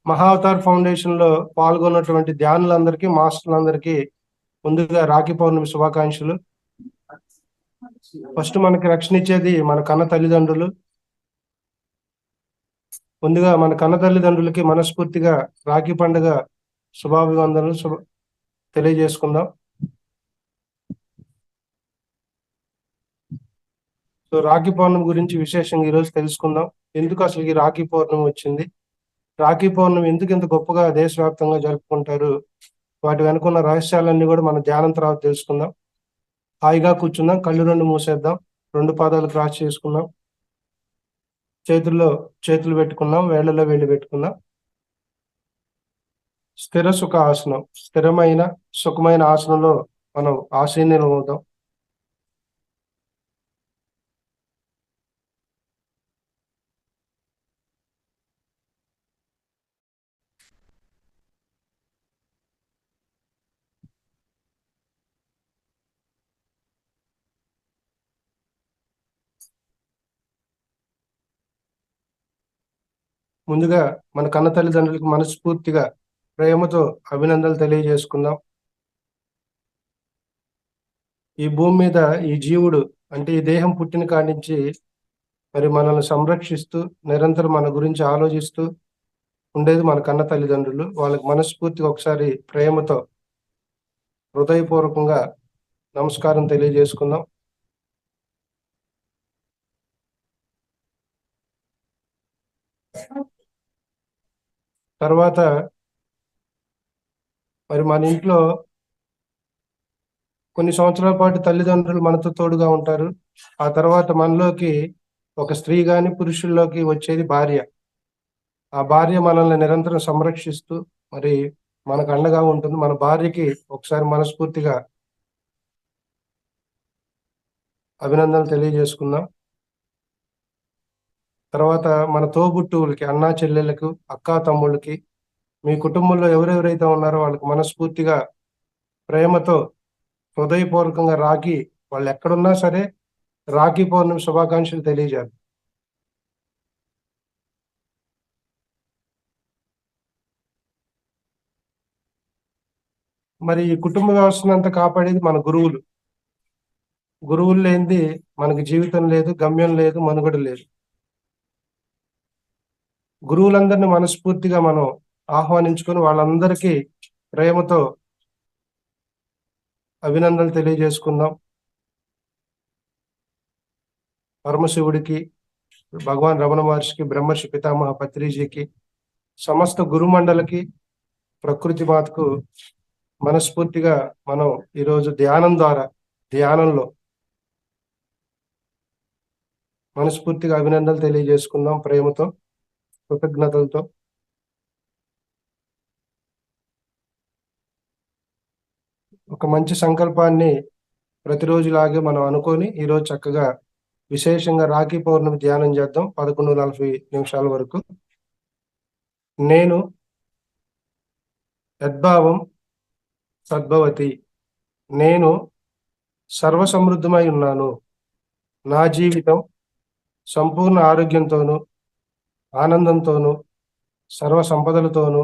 Mahavatar foundation లో పాల్గొన్నటువంటి ధ్యానులందరికీ మాస్టర్లందరికీ ముందుగా రాఖీ పౌర్ణమి శుభాకాంక్షలు. ఫస్ట్ మనకి రక్షణ ఇచ్చేది మన కన్న తల్లిదండ్రులు. ముందుగా మన కన్న తల్లిదండ్రులకి మనస్ఫూర్తిగా రాఖీ పండుగ శుభాభివందనలు తెలియజేసుకుందాం. సో రాఖీ పౌర్ణమి గురించి విశేషంగా ఈరోజు తెలుసుకుందాం. ఎందుకు అసలు ఈ రాఖీ పౌర్ణమి వచ్చింది, రాఖీ పౌర్ణమి ఎందుకు ఇంత గొప్పగా దేశవ్యాప్తంగా జరుపుకుంటారు, వాటి వెనుకున్న రహస్యాలన్నీ కూడా మన ధ్యానం తర్వాత తెలుసుకుందాం. హాయిగా కూర్చుందాం, కళ్ళు రెండు మూసేద్దాం, రెండు పాదాలు క్రాస్ చేసుకుందాం, చేతుల్లో చేతులు పెట్టుకుందాం, వేళ్లలో వేళ్ళు పెట్టుకుందాం. స్థిర సుఖ ఆసనం, స్థిరమైన సుఖమైన ఆసనంలో మనం ఆసీనులం అవుదాం. ముందుగా మన కన్న తల్లిదండ్రులకు మనస్ఫూర్తిగా ప్రేమతో అభినందనలు తెలియజేసుకుందాం. ఈ భూమి మీద ఈ జీవుడు అంటే ఈ దేహం పుట్టిన కాడి నుంచి మరి మనల్ని సంరక్షిస్తూ నిరంతరం మన గురించి ఆలోచిస్తూ ఉండేది మన కన్న తల్లిదండ్రులు. వాళ్ళకి మనస్ఫూర్తిగా ఒకసారి ప్రేమతో హృదయపూర్వకంగా నమస్కారం తెలియజేసుకుందాం. తర్వాత మరి మన ఇంట్లో కొన్ని సంవత్సరాల పాటు తల్లిదండ్రులు మనతో తోడుగా ఉంటారు. ఆ తర్వాత మనలోకి ఒక స్త్రీ గాని పురుషుల్లోకి వచ్చేది భార్య. ఆ భార్య మనల్ని నిరంతరం సంరక్షిస్తూ మరి మనకు అండగా ఉంటుంది. మన భార్యకి ఒకసారి మనస్ఫూర్తిగా అభినందనలు తెలియజేసుకుందాం. తర్వాత మన తోబుట్టువులకి, అన్నా చెల్లెళ్ళకు, అక్కా తమ్ముళ్ళకి, మీ కుటుంబంలో ఎవరెవరైతే ఉన్నారో వాళ్ళకి మనస్ఫూర్తిగా ప్రేమతో హృదయపూర్వకంగా రాఖీ, వాళ్ళు ఎక్కడున్నా సరే రాఖీ పౌర్ణమి శుభాకాంక్షలు తెలియజేయాలి. మరి ఈ కుటుంబ వ్యవస్థను అంతా కాపాడేది మన గురువులు. గురువులు లేనిది మనకి జీవితం లేదు, గమ్యం లేదు, మనుగడ లేదు. గురువులందరినీ మనస్ఫూర్తిగా మనం ఆహ్వానించుకొని వాళ్ళందరికీ ప్రేమతో అభినందనలు తెలియజేసుకుందాం. పరమశివుడికి, భగవాన్ రమణ మహర్షికి, బ్రహ్మర్షి పితామహ పత్రిజీకి, సమస్త గురుమండలకి, ప్రకృతి మాతకు మనస్ఫూర్తిగా మనం ఈరోజు ధ్యానంలో మనస్ఫూర్తిగా అభినందనలు తెలియజేసుకుందాం. ప్రేమతో, కృతజ్ఞతలతో. ఒక మంచి సంకల్పాన్ని ప్రతిరోజులాగే మనం అనుకొని ఈరోజు చక్కగా విశేషంగా రాఖీ పౌర్ణమి ధ్యానం చేద్దాం 11:40 వరకు. నేను యద్భావం సద్భవతి, నేను సర్వసమృద్ధమై ఉన్నాను. నా జీవితం సంపూర్ణ ఆరోగ్యంతోనూ, ఆనందంతోనూ, సర్వ సంపదలతోనూ,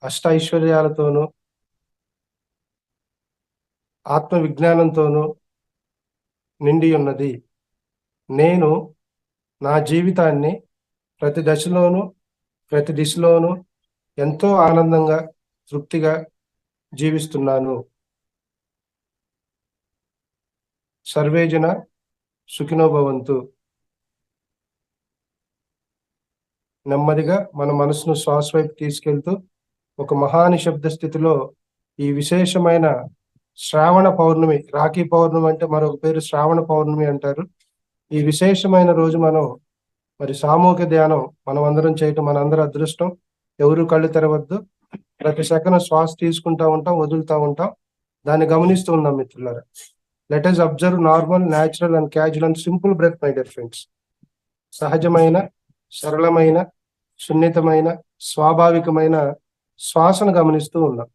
అష్ట ఐశ్వర్యాలతోనూ, ఆత్మ విజ్ఞానంతోనూ నిండి ఉన్నది. నేను నా జీవితాన్ని ప్రతి దశలోనూ, ప్రతి దిశలోనూ ఎంతో ఆనందంగా, తృప్తిగా జీవిస్తున్నాను. సర్వేజన సుఖినో భవంతు. నెమ్మదిగా మన మనసును శ్వాస వైపు తీసుకెళ్తూ ఒక మహానిశబ్ద స్థితిలో ఈ విశేషమైన శ్రావణ పౌర్ణమి, రాఖీ పౌర్ణమి అంటే మరొక పేరు శ్రావణ పౌర్ణమి అంటారు. ఈ విశేషమైన రోజు మనం మరి సామూహిక ధ్యానం మనం అందరం చేయటం మనందరి అదృష్టం. ఎవరు కళ్ళు తెరవద్దు. ప్రతి సెకను శ్వాస తీసుకుంటా ఉంటాం, వదులుతా ఉంటాం. దాన్ని గమనిస్తూ ఉన్నాం మిత్రులారా. Let us observe normal, natural and casual and simple breath my dear friends. సహజమైన, సరళమైన, సున్నితమైన, స్వాభావికమైన శ్వాసను గమనిస్తూ ఉన్నాం.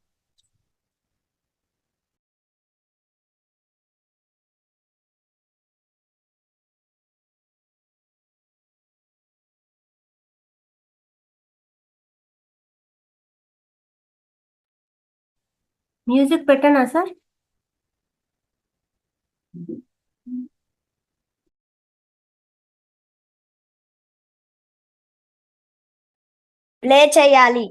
మ్యూజిక్ పెట్టనా సార్? ప్లే చేయాలి.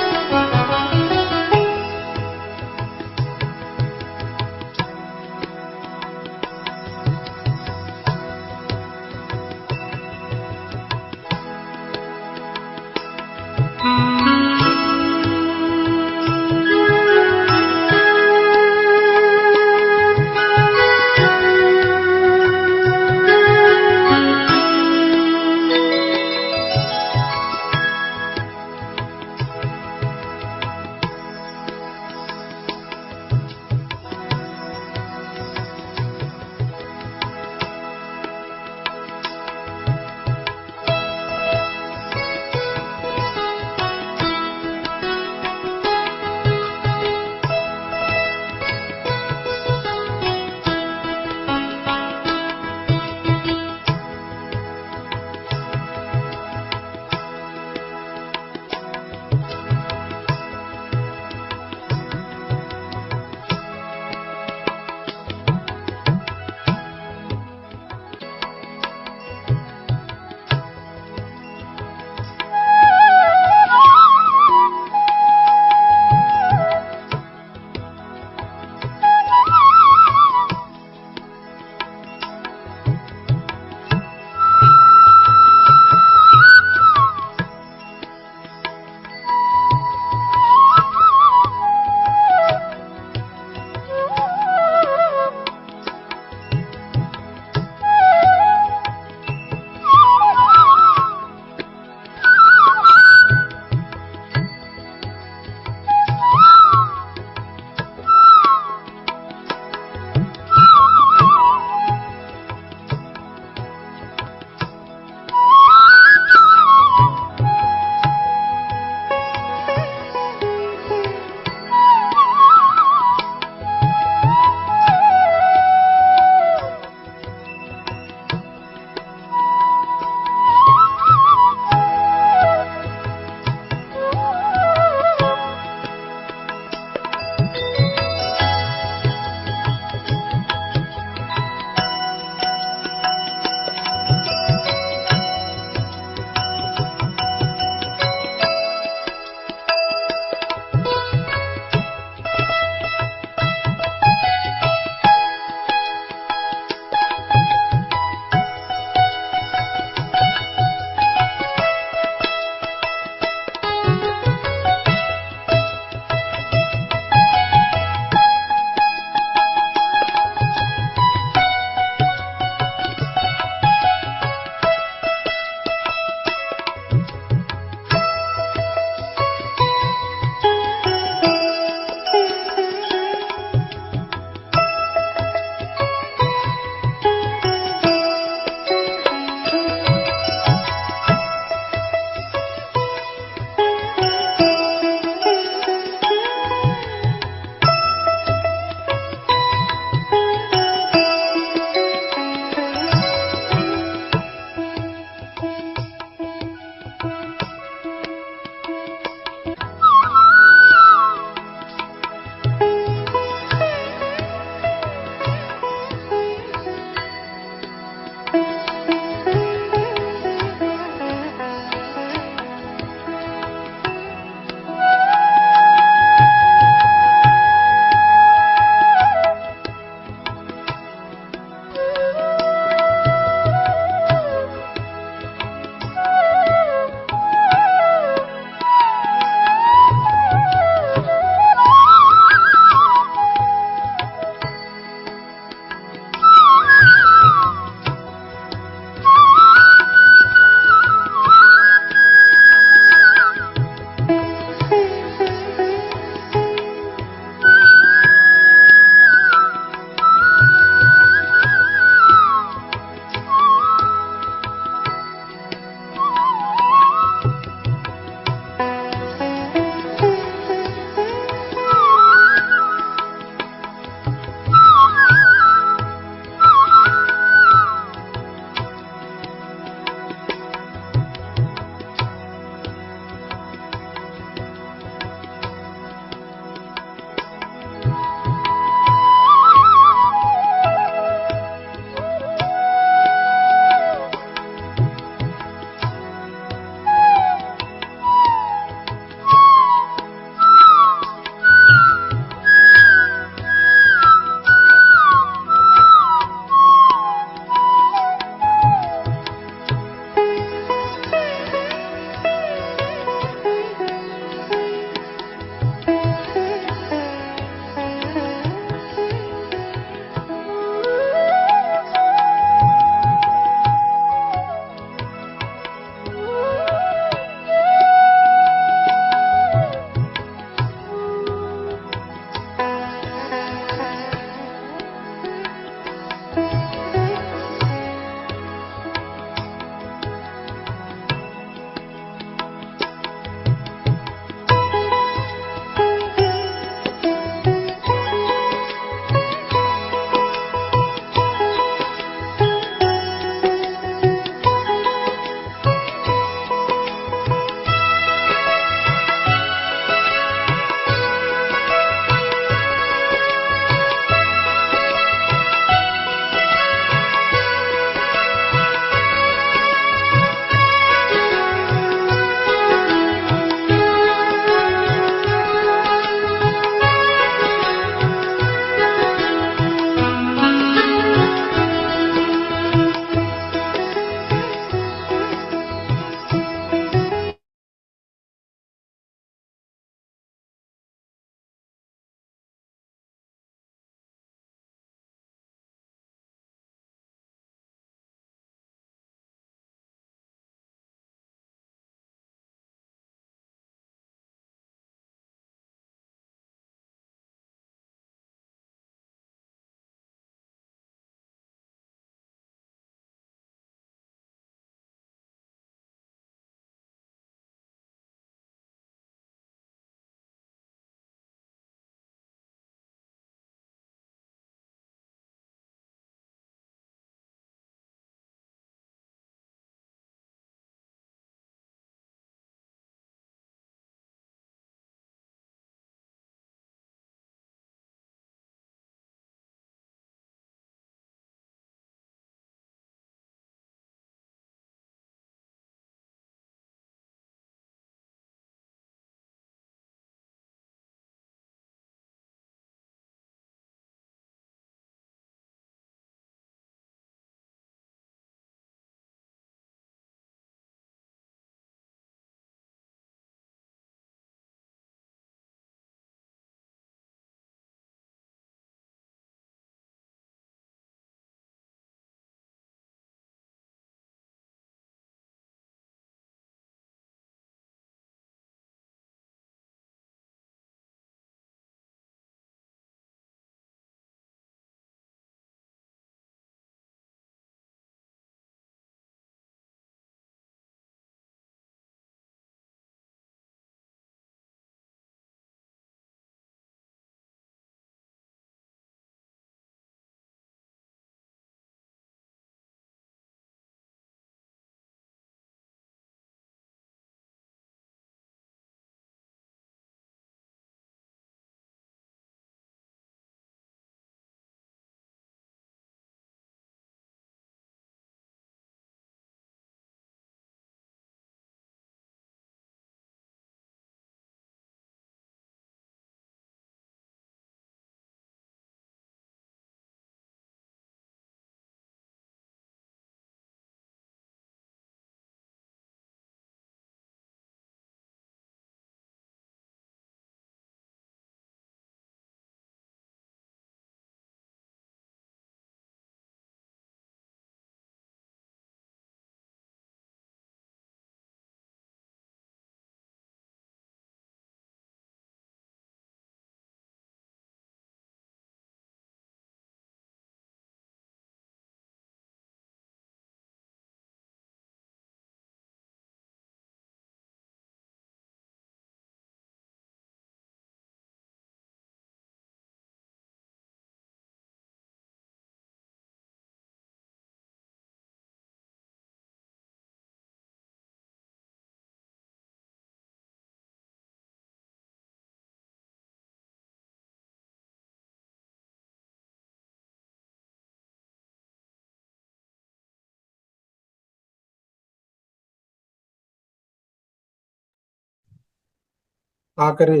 ఆఖరి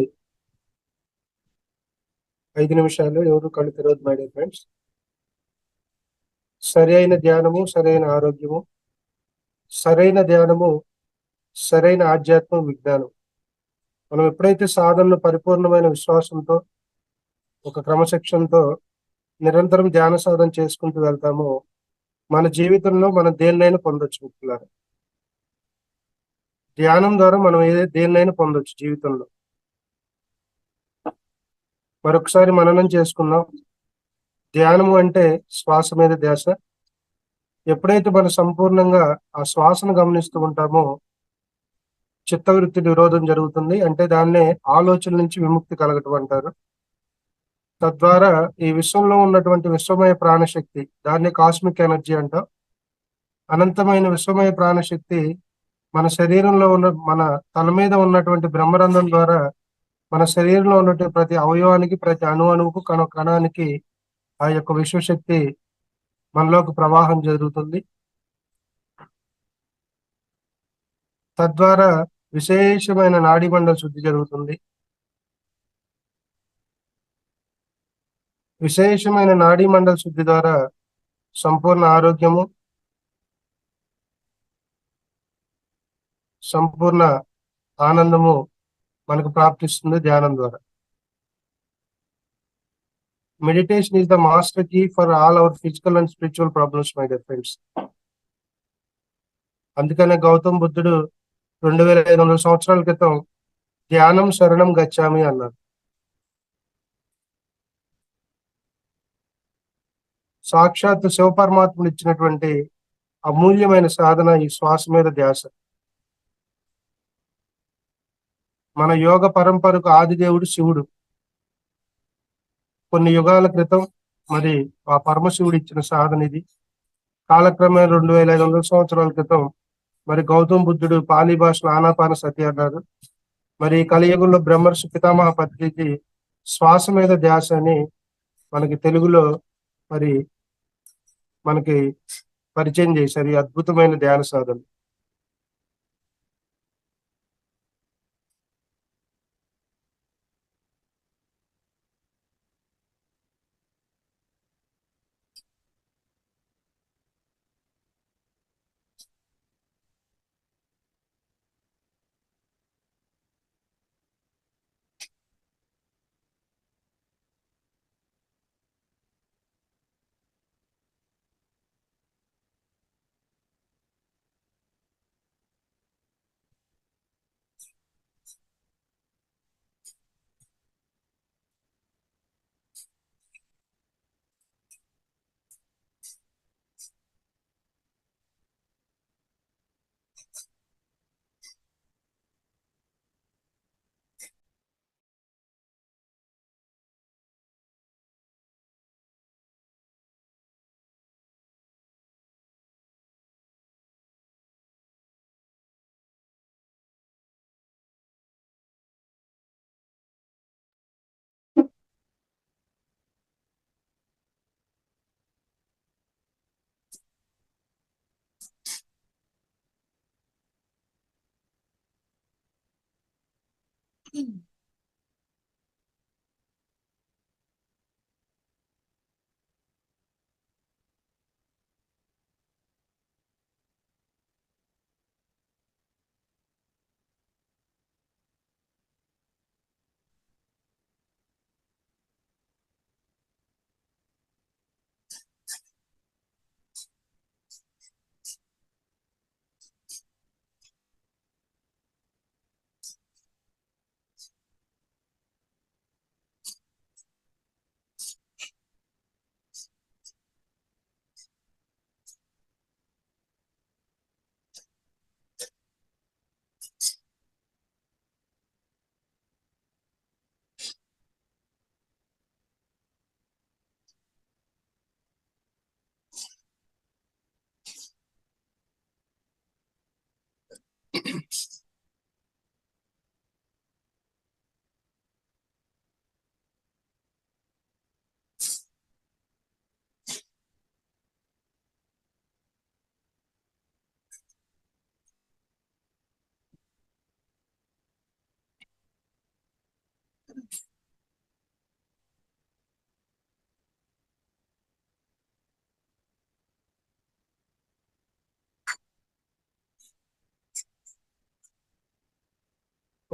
5 నిమిషాలు ఎవరు కళ్ళు తెరవద్దు మై డియర్ ఫ్రెండ్స్. సరైన ధ్యానము, సరైన ఆరోగ్యము, సరైన ధ్యానము, సరైన ఆధ్యాత్మ విజ్ఞానం. మనం ఎప్పుడైతే సాధనలు పరిపూర్ణమైన విశ్వాసంతో, ఒక క్రమశిక్షణతో నిరంతరం ధ్యాన సాధన చేసుకుంటూ వెళ్తామో మన జీవితంలో మనం దేన్నైనా పొందొచ్చు మిత్రులారా. ధ్యానం ద్వారా మనం దేన్నైనా పొందొచ్చు జీవితంలో. మరొకసారి మననం చేసుకుందాం. ధ్యానము అంటే శ్వాస మీద ధ్యాస. ఎప్పుడైతే మనం సంపూర్ణంగా ఆ శ్వాసను గమనిస్తూ ఉంటామో చిత్తవృత్తి నిరోధం జరుగుతుంది. అంటే దాన్నే ఆలోచన నుంచి విముక్తి కలగటం అంటారు. తద్వారా ఈ విశ్వంలో ఉన్నటువంటి విశ్వమయ ప్రాణశక్తి, దాన్ని కాస్మిక్ ఎనర్జీ అంటాం. అనంతమైన విశ్వమయ ప్రాణశక్తి మన శరీరంలో ఉన్న, మన తల మీద ఉన్నటువంటి బ్రహ్మరంధ్రం ద్వారా మన శరీరంలో ఉన్నటువంటి ప్రతి అవయవానికి, ప్రతి అణువుకు, కణానికి ఆ యొక్క విశ్వశక్తి మనలోకి ప్రవాహం జరుగుతుంది. తద్వారా విశేషమైన నాడీమండల శుద్ధి జరుగుతుంది. విశేషమైన నాడీమండల శుద్ధి ద్వారా సంపూర్ణ ఆరోగ్యము, సంపూర్ణ ఆనందము మనకు ప్రాప్తిస్తుంది ధ్యానం ద్వారా. Meditation is the master key for all our physical and spiritual problems my dear friends. అందుకనే గౌతమ్ బుద్ధుడు 2500 సంవత్సరాల క్రితం ధ్యానం శరణం గచ్చామి అన్నారు. సాక్షాత్ శివపరమాత్ముడు ఇచ్చినటువంటి అమూల్యమైన సాధన ఈ శ్వాస మీద ధ్యాస. మన యోగ పరంపరకు ఆది దేవుడు శివుడు. కొన్ని యుగాల క్రితం మరి ఆ పరమశివుడు ఇచ్చిన సాధన ఇది. కాలక్రమేణా 2500 సంవత్సరాల క్రితం మరి గౌతమ్ బుద్ధుడు పాలీ భాషలో ఆనాపాన సతి అన్నారు. మరి కలియుగంలో బ్రహ్మర్షి పితామహ పత్రిజీ శ్వాస మీద ధ్యాస అని మనకి తెలుగులో మరి మనకి పరిచయం చేశారు ఈ అద్భుతమైన ధ్యాన సాధన.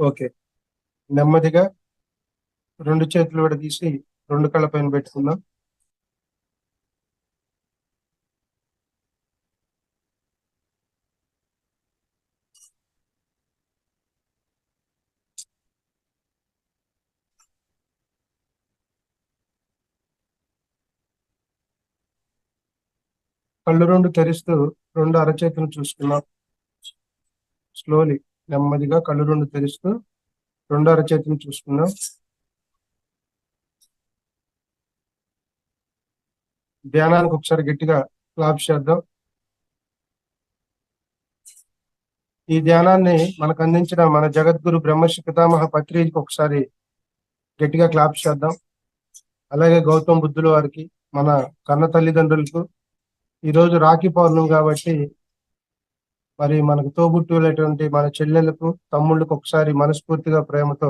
ఓకే. నెమ్మదిగా రెండు చేతులు విడదీసి రెండు కళ్ళ పైన పెట్టుకుందాం. కళ్ళు రెండు తెరుస్తూ రెండు అరచేతులు చూసుకున్నాం. స్లోలీ నెమ్మదిగా కళ్ళు రెండు తెరుస్తూ రెండు అరచేతులు చూసుకున్నాం. ధ్యానానికి ఒకసారి గట్టిగా క్లాప్ చేద్దాం. ఈ ధ్యానాన్ని మనకు అందించిన మన జగద్గురు బ్రహ్మర్షి పితామహ పత్రిజీకి ఒకసారి గట్టిగా క్లాప్ చేద్దాం. అలాగే గౌతమ్ బుద్ధుల వారికి, మన కన్న తల్లిదండ్రులకు, ఈరోజు రాఖీ పౌర్ణమి కాబట్టి మరి మనకు తోబుట్టువులైనటువంటి మన చెల్లెలకు, తమ్ముళ్ళకు ఒకసారి మనస్ఫూర్తిగా ప్రేమతో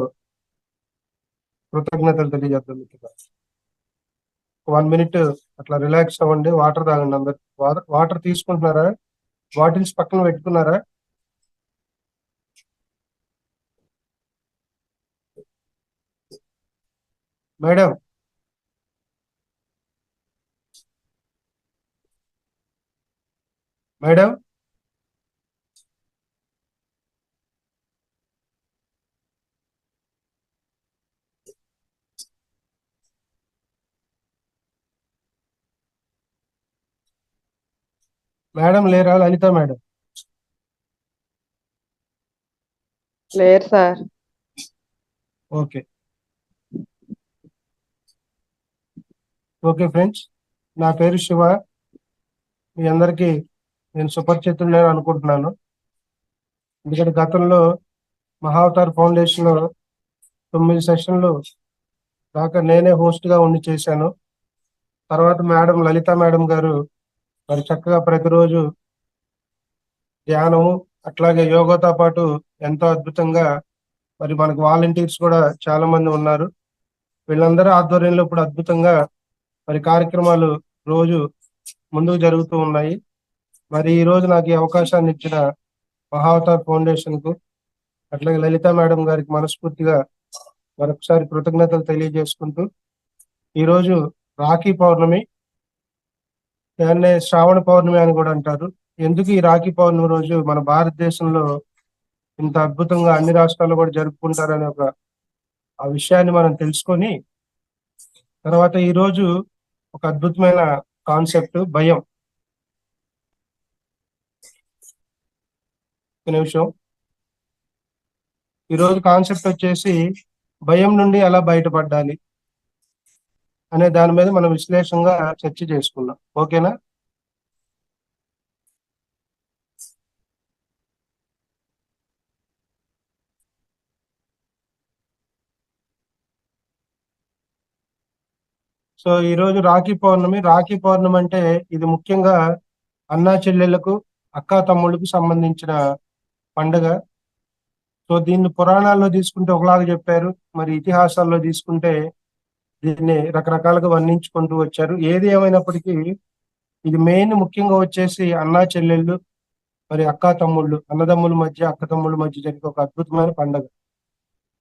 కృతజ్ఞతలు తెలియజేద్దాం. 1 మినిట్ అట్లా రిలాక్స్ అవ్వండి. వాటర్ తాగండి. అందరు వాటర్ తీసుకుంటున్నారా? బాటిల్స్ పక్కన పెట్టుకున్నారా? మేడం, మేడం, మేడం లేరా? లలిత మేడం లేరు సార్. ఓకే. ఓకే ఫ్రెండ్స్, నా పేరు శివ. మీ అందరికీ నేను సుపరిచితుడని అనుకుంటున్నాను. ఎందుకంటే గతంలో మహావతార్ ఫౌండేషన్ లో 9 సెషన్లు దాకా నేనే హోస్ట్ గా ఉండి చేశాను. తర్వాత మేడం లలిత మేడం గారు మరి చక్కగా ప్రతిరోజు ధ్యానము అట్లాగే యోగాతో పాటు ఎంతో అద్భుతంగా మరి మనకు వాలంటీర్స్ కూడా చాలా మంది ఉన్నారు. వీళ్ళందరూ ఆధ్వర్యంలో ఇప్పుడు అద్భుతంగా మరి కార్యక్రమాలు రోజు ముందుకు జరుగుతూ ఉన్నాయి. మరి ఈ రోజు నాకు ఈ అవకాశాన్ని ఇచ్చిన మహావతార్ ఫౌండేషన్ కు అట్లాగే లలిత మేడం గారికి మనస్ఫూర్తిగా మరొకసారి కృతజ్ఞతలు తెలియజేసుకుంటూ, ఈరోజు రాఖీ పౌర్ణమి, దాన్నే శ్రావణ పౌర్ణమి అని కూడా అంటారు. ఎందుకు ఈ రాఖీ పౌర్ణమి రోజు మన భారతదేశంలో ఇంత అద్భుతంగా అన్ని రాష్ట్రాల్లో కూడా జరుపుకుంటారనే ఆ విషయాన్ని మనం తెలుసుకొని, తర్వాత ఈ రోజు ఒక అద్భుతమైన కాన్సెప్ట్ భయం. ఒక నిమిషం. ఈరోజు కాన్సెప్ట్ వచ్చేసి భయం నుండి ఎలా బయటపడాలి అనే దాని మీద మనం విశ్లేషణగా చర్చ చేసుకుందాం. ఓకేనా? సో ఈరోజు రాఖీ పౌర్ణమి. రాఖీ పౌర్ణమి అంటే ఇది ముఖ్యంగా అన్నా చెల్లెళ్లకు, అక్కా తమ్ముళ్ళకు సంబంధించిన పండుగ. సో దీన్ని పురాణాల్లో తీసుకుంటే ఒకలాగా చెప్పారు, మరి ఇతిహాసాల్లో తీసుకుంటే దీన్ని రకరకాలుగా వర్ణించుకుంటూ వచ్చారు. ఏది ఏమైనప్పటికీ ఇది మెయిన్ ముఖ్యంగా వచ్చేసి అన్నా చెల్లెళ్ళు, మరి అక్కా తమ్ముళ్ళు, అన్నదమ్ముల మధ్య, అక్క తమ్ముళ్ళ మధ్య జరిగే ఒక అద్భుతమైన పండుగ.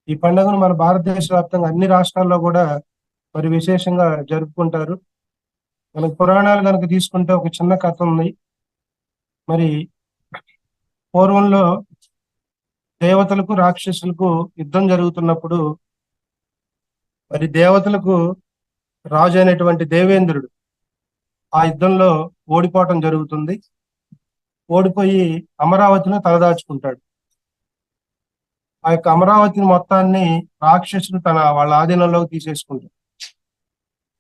ఈ పండుగను మన భారతదేశ వ్యాప్తంగా అన్ని రాష్ట్రాల్లో కూడా మరి విశేషంగా జరుపుకుంటారు. మనకు పురాణాలు కనుక తీసుకుంటే ఒక చిన్న కథ ఉంది. మరి పూర్వంలో దేవతలకు రాక్షసులకు యుద్ధం జరుగుతున్నప్పుడు మరి దేవతలకు రాజు అయినటువంటి దేవేంద్రుడు ఆ యుద్ధంలో ఓడిపోవటం జరుగుతుంది. ఓడిపోయి అమరావతిని తలదాచుకుంటాడు. ఆ యొక్క అమరావతిని మొత్తాన్ని రాక్షసులు వాళ్ళ ఆధీనంలోకి తీసేసుకుంటారు.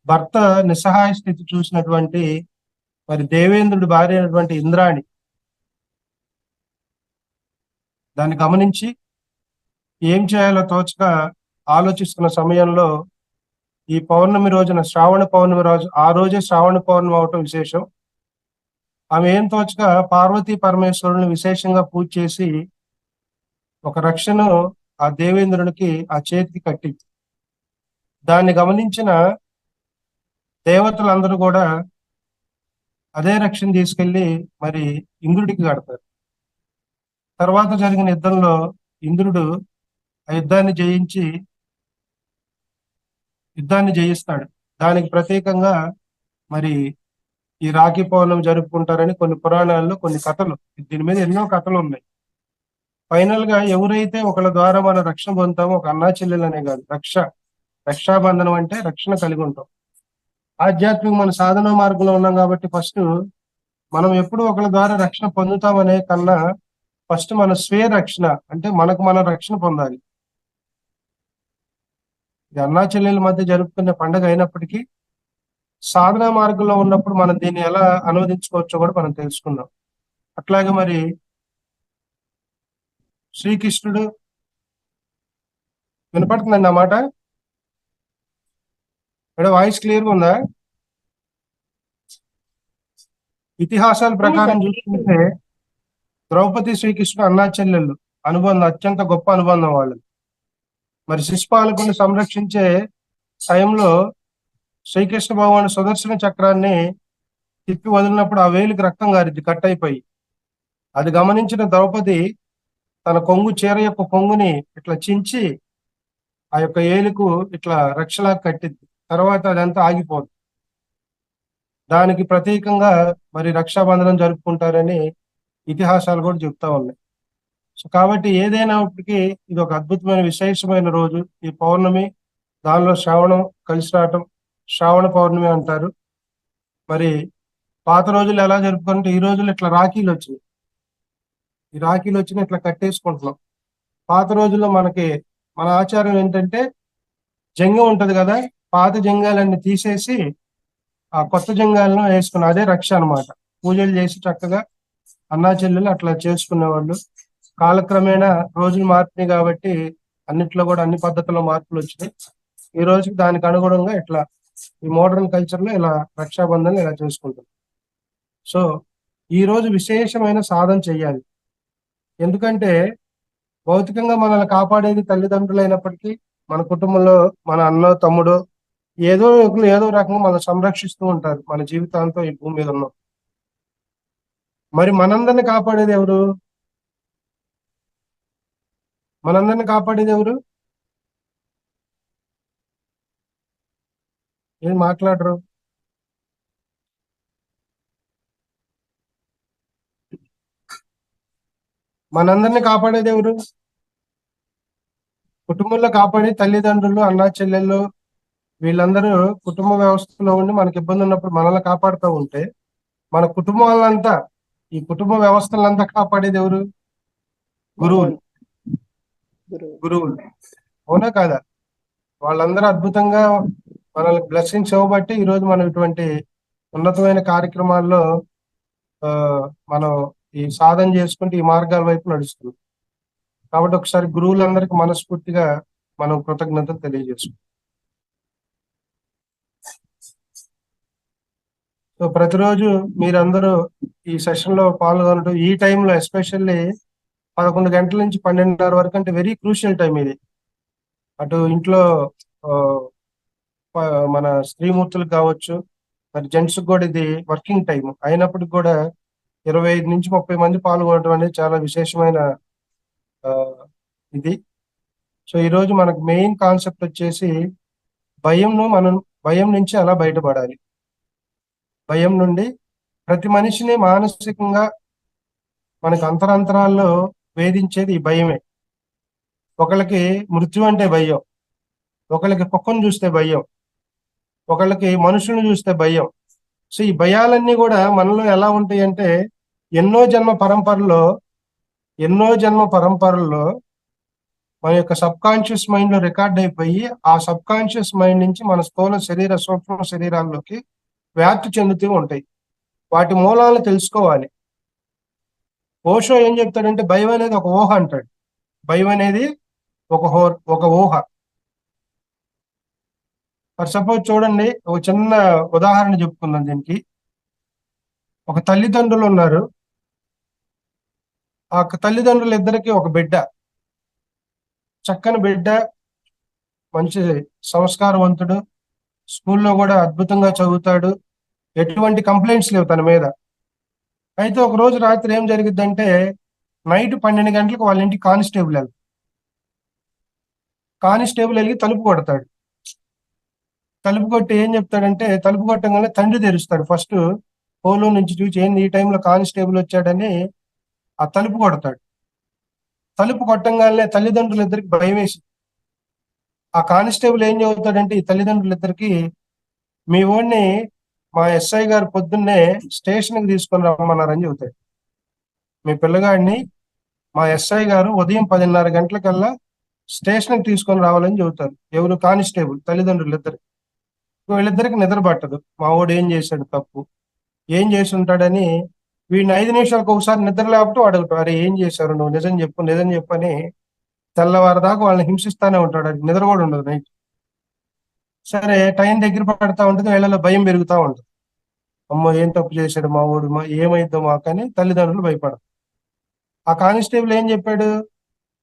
భర్త నిస్సహాయ స్థితి చూసినటువంటి మరి దేవేంద్రుడి భార్య అయినటువంటి ఇంద్రాణి దాన్ని గమనించి ఏం చేయాలో తోచక ఆలోచిస్తున్న సమయంలో ఈ పౌర్ణమి రోజున, శ్రావణ పౌర్ణమి రోజు, ఆ రోజే శ్రావణ పౌర్ణమి అవటం విశేషం. ఆమె ఏం తోచక పార్వతీ పరమేశ్వరుని విశేషంగా పూజ చేసి ఒక రక్షను ఆ దేవేంద్రునికి ఆ చేతికి కట్టి, దాన్ని గమనించిన దేవతలందరూ కూడా అదే రక్షణ తీసుకెళ్లి మరి ఇంద్రుడికి కడతారు. తర్వాత జరిగిన యుద్ధంలో ఇంద్రుడు ఆ యుద్ధాన్ని జయిస్తాడు. దానికి ప్రత్యేకంగా మరి ఈ రాఖీ పౌర్ణమి జరుపుకుంటారని కొన్ని పురాణాల్లో కొన్ని కథలు, దీని మీద ఎన్నో కథలు ఉన్నాయి. ఫైనల్ గా ఎవరైతే ఒకళ్ళ ద్వారా మనం రక్షణ పొందుతామో, ఒక అన్నా చెల్లెలనే కాదు, రక్షాబంధనం అంటే రక్షణ కలిగి ఉంటాం. ఆధ్యాత్మిక మన సాధన మార్గంలో ఉన్నాం కాబట్టి ఫస్ట్ మనం ఎప్పుడు ఒకళ్ళ ద్వారా రక్షణ పొందుతామనే కన్నా ఫస్ట్ మన స్వీయ రక్షణ అంటే మనకు మన రక్షణ పొందాలి. ఇది అన్నా చెల్లెల మధ్య జరుపుకునే పండుగ అయినప్పటికీ సాధనా మార్గంలో ఉన్నప్పుడు మనం దీన్ని ఎలా అనువదించుకోవచ్చో కూడా మనం తెలుసుకుందాం. అట్లాగే మరి శ్రీకృష్ణుడు, వినపడుతుందండి అన్నమాట? ఇక్కడ వాయిస్ క్లియర్గా ఉందా? ఇతిహాసాల ప్రకారం చూసుకుంటే ద్రౌపది శ్రీకృష్ణుడు అన్నా చెల్లెళ్ళు అనుబంధం అత్యంత గొప్ప అనుబంధం వాళ్ళు. మరి శిశుపాలకుని సంరక్షించే టైంలో శ్రీకృష్ణ భగవాను సుదర్శన చక్రాన్ని తిప్పి వదిలినప్పుడు ఆ వేలికి రక్తం గారిద్ది, కట్ అయిపోయి. అది గమనించిన ద్రౌపది తన కొంగు, చీర యొక్క కొంగుని ఇట్లా చించి ఆ యొక్క ఏలుకు ఇట్లా రక్షలా కట్టింది. తర్వాత అదంతా ఆగిపోదు. దానికి ప్రతీకంగా మరి రక్షాబంధనం జరుపుకుంటారని ఇతిహాసాలు కూడా చెప్తా ఉన్నాయి. సో కాబట్టి ఏదైనప్పటికీ ఇది ఒక అద్భుతమైన విశేషమైన రోజు. ఈ పౌర్ణమి, దానిలో శ్రావణం కలిసి రావటం శ్రావణ పౌర్ణమి అంటారు. మరి పాత రోజులు ఎలా జరుపుకుంటే ఈ రోజులు ఇట్లా రాఖీలు వచ్చినాయి. ఈ రాఖీలు వచ్చినాయి, ఇట్లా కట్టేసుకుంటున్నాం. పాత రోజుల్లో మన ఆచారం ఏంటంటే జంగం ఉంటది కదా, పాత జంగాలన్నీ తీసేసి ఆ కొత్త జంగాలను వేసుకున్న అదే రక్ష అన్నమాట. పూజలు చేసి చక్కగా అన్నా చెల్లెలు అట్లా చేసుకునేవాళ్ళు. కాలక్రమేణా రోజులు మారుతున్నాయి కాబట్టి అన్నిట్లో కూడా అన్ని పద్ధతుల్లో మార్పులు వచ్చినాయి. ఈ రోజుకి దానికి అనుగుణంగా ఇట్లా ఈ మోడర్న్ కల్చర్ లో ఇలా రక్షాబంధన్ ఇలా చేసుకుంటాం. సో ఈ రోజు విశేషమైన సాధన చెయ్యాలి. ఎందుకంటే భౌతికంగా మనల్ని కాపాడేది తల్లిదండ్రులు అయినప్పటికీ మన కుటుంబంలో మన అన్న, తమ్ముడు ఏదో రకంగా మనం సంరక్షిస్తూ ఉంటారు మన జీవితాంతం ఈ భూమి మీద ఉన్నాం. మరి మనందరిని కాపాడేది ఎవరు? ఏం మాట్లాడరు? మనందరిని కాపాడేది ఎవరు? కుటుంబంలో కాపాడే తల్లిదండ్రులు, అన్నా చెల్లెళ్ళు, వీళ్ళందరూ కుటుంబ వ్యవస్థలో ఉండి మనకి ఇబ్బంది ఉన్నప్పుడు మనల్ని కాపాడుతూ ఉంటే మన కుటుంబాలంతా, ఈ కుటుంబ వ్యవస్థలంతా కాపాడేది ఎవరు? గురువులు. అవునా కాదా? వాళ్ళందరూ అద్భుతంగా మనల్ని బ్లెస్సింగ్స్ ఇవ్వబట్టి ఈరోజు మనం ఇటువంటి ఉన్నతమైన కార్యక్రమాల్లో మనం ఈ సాధన చేసుకుంటూ ఈ మార్గాల వైపు నడుస్తున్నాం. కాబట్టి ఒకసారి గురువులందరికీ మనస్ఫూర్తిగా మనం కృతజ్ఞతలు తెలియజేసుకుంటాం. సో ప్రతిరోజు మీరందరూ ఈ సెషన్ లో పాల్గొనడం, ఈ టైంలో ఎస్పెషల్లీ 11 గంటల నుంచి 12:30 వరకు అంటే వెరీ క్రూషియల్ టైం ఇది. అటు ఇంట్లో మన స్త్రీమూర్తులకు కావచ్చు, మరి జెంట్స్ కూడా ఇది వర్కింగ్ టైం అయినప్పటికి కూడా 25 నుంచి 30 మంది పాల్గొనడం అనేది చాలా విశేషమైన ఇది. సో ఈరోజు మనకు మెయిన్ కాన్సెప్ట్ వచ్చేసి భయం నుంచి ఎలా బయటపడాలి. భయం నుండి ప్రతి మనిషిని మానసికంగా మనకు అంతరాంతరాల్లో వేధించేది ఈ భయమే. ఒకళ్ళకి మృత్యు అంటే భయం, ఒకళ్ళకి కుక్కను చూస్తే భయం, ఒకళ్ళకి మనుషులను చూస్తే భయం. సో ఈ భయాలన్నీ కూడా మనలో ఎలా ఉంటాయి అంటే ఎన్నో జన్మ పరంపరల్లో మన యొక్క సబ్ కాన్షియస్ మైండ్ లో రికార్డ్ అయిపోయి ఆ సబ్ కాన్షియస్ మైండ్ నుంచి మన స్థూల సూక్ష్మ శరీరాల్లోకి వ్యాప్తి చెందుతూ ఉంటాయి. వాటి మూలాలను తెలుసుకోవాలి. ఓషో ఏం చెప్తాడంటే భయం అనేది ఒక ఊహ అంటాడు. భయం అనేది ఒక ఊహ. ఫర్ సపోజ్ చూడండి, ఒక చిన్న ఉదాహరణ చెప్పుకుందాం దీనికి. ఒక తల్లిదండ్రులు ఉన్నారు. ఆ తల్లిదండ్రులు ఇద్దరికి ఒక బిడ్డ, చక్కని బిడ్డ, మంచి సంస్కారవంతుడు, స్కూల్లో కూడా అద్భుతంగా చదువుతాడు, ఎటువంటి కంప్లైంట్స్ లేవు తన మీద. అయితే ఒక రోజు రాత్రి ఏం జరిగిద్దంటే నైట్ 12 గంటలకు వాళ్ళ ఇంటికి కానిస్టేబుల్ వెళ్తారు. కానిస్టేబుల్ వెళ్ళి తలుపు కొడతాడు. తలుపు కొట్టి ఏం చెప్తాడంటే, తలుపు కొట్టగానే తండ్రి తెరుస్తాడు. ఫస్ట్ ఫోన్లో నుంచి చూసి ఏంది ఈ టైంలో కానిస్టేబుల్ వచ్చాడని ఆ తలుపు కొడతాడు. తలుపు కొట్టంగానే తల్లిదండ్రులు ఇద్దరికి భయం వేసి ఆ కానిస్టేబుల్ ఏం చెబుతాడంటే ఈ తల్లిదండ్రులు ఇద్దరికి, మీ ఓడిని మా ఎస్ఐ గారు పొద్దున్నే స్టేషన్కి తీసుకొని రమ్మన్నారని చెబుతాడు. మీ పిల్లగాడిని మా ఎస్ఐ గారు ఉదయం 10:30 గంటలకల్లా స్టేషన్కి తీసుకొని రావాలని చెబుతారు. ఎవరు? కానిస్టేబుల్ తల్లిదండ్రులు ఇద్దరు. వీళ్ళిద్దరికి నిద్ర పట్టదు. మా వాడు ఏం చేశాడు తప్పు, ఏం చేసి ఉంటాడని వీడిని 5 నిమిషాలకు ఒకసారి నిద్ర లేకపోతే అడుగుతాడు, అరే ఏం చేశారు నువ్వు, నిజం చెప్పు నిజం చెప్పని తెల్లవారు దాకా వాళ్ళని హింసిస్తానే ఉంటాడు. అది నిద్ర కూడా ఉండదు నైట్. సరే టైం దగ్గర పడతా ఉంటుంది, వీళ్ళలో భయం పెరుగుతూ ఉంటుంది. అమ్మో ఏం తప్పు చేశాడు మా వాడు, ఏమైద్దో మాకని తల్లిదండ్రులు భయపడరు. ఆ కానిస్టేబుల్ ఏం చెప్పాడు,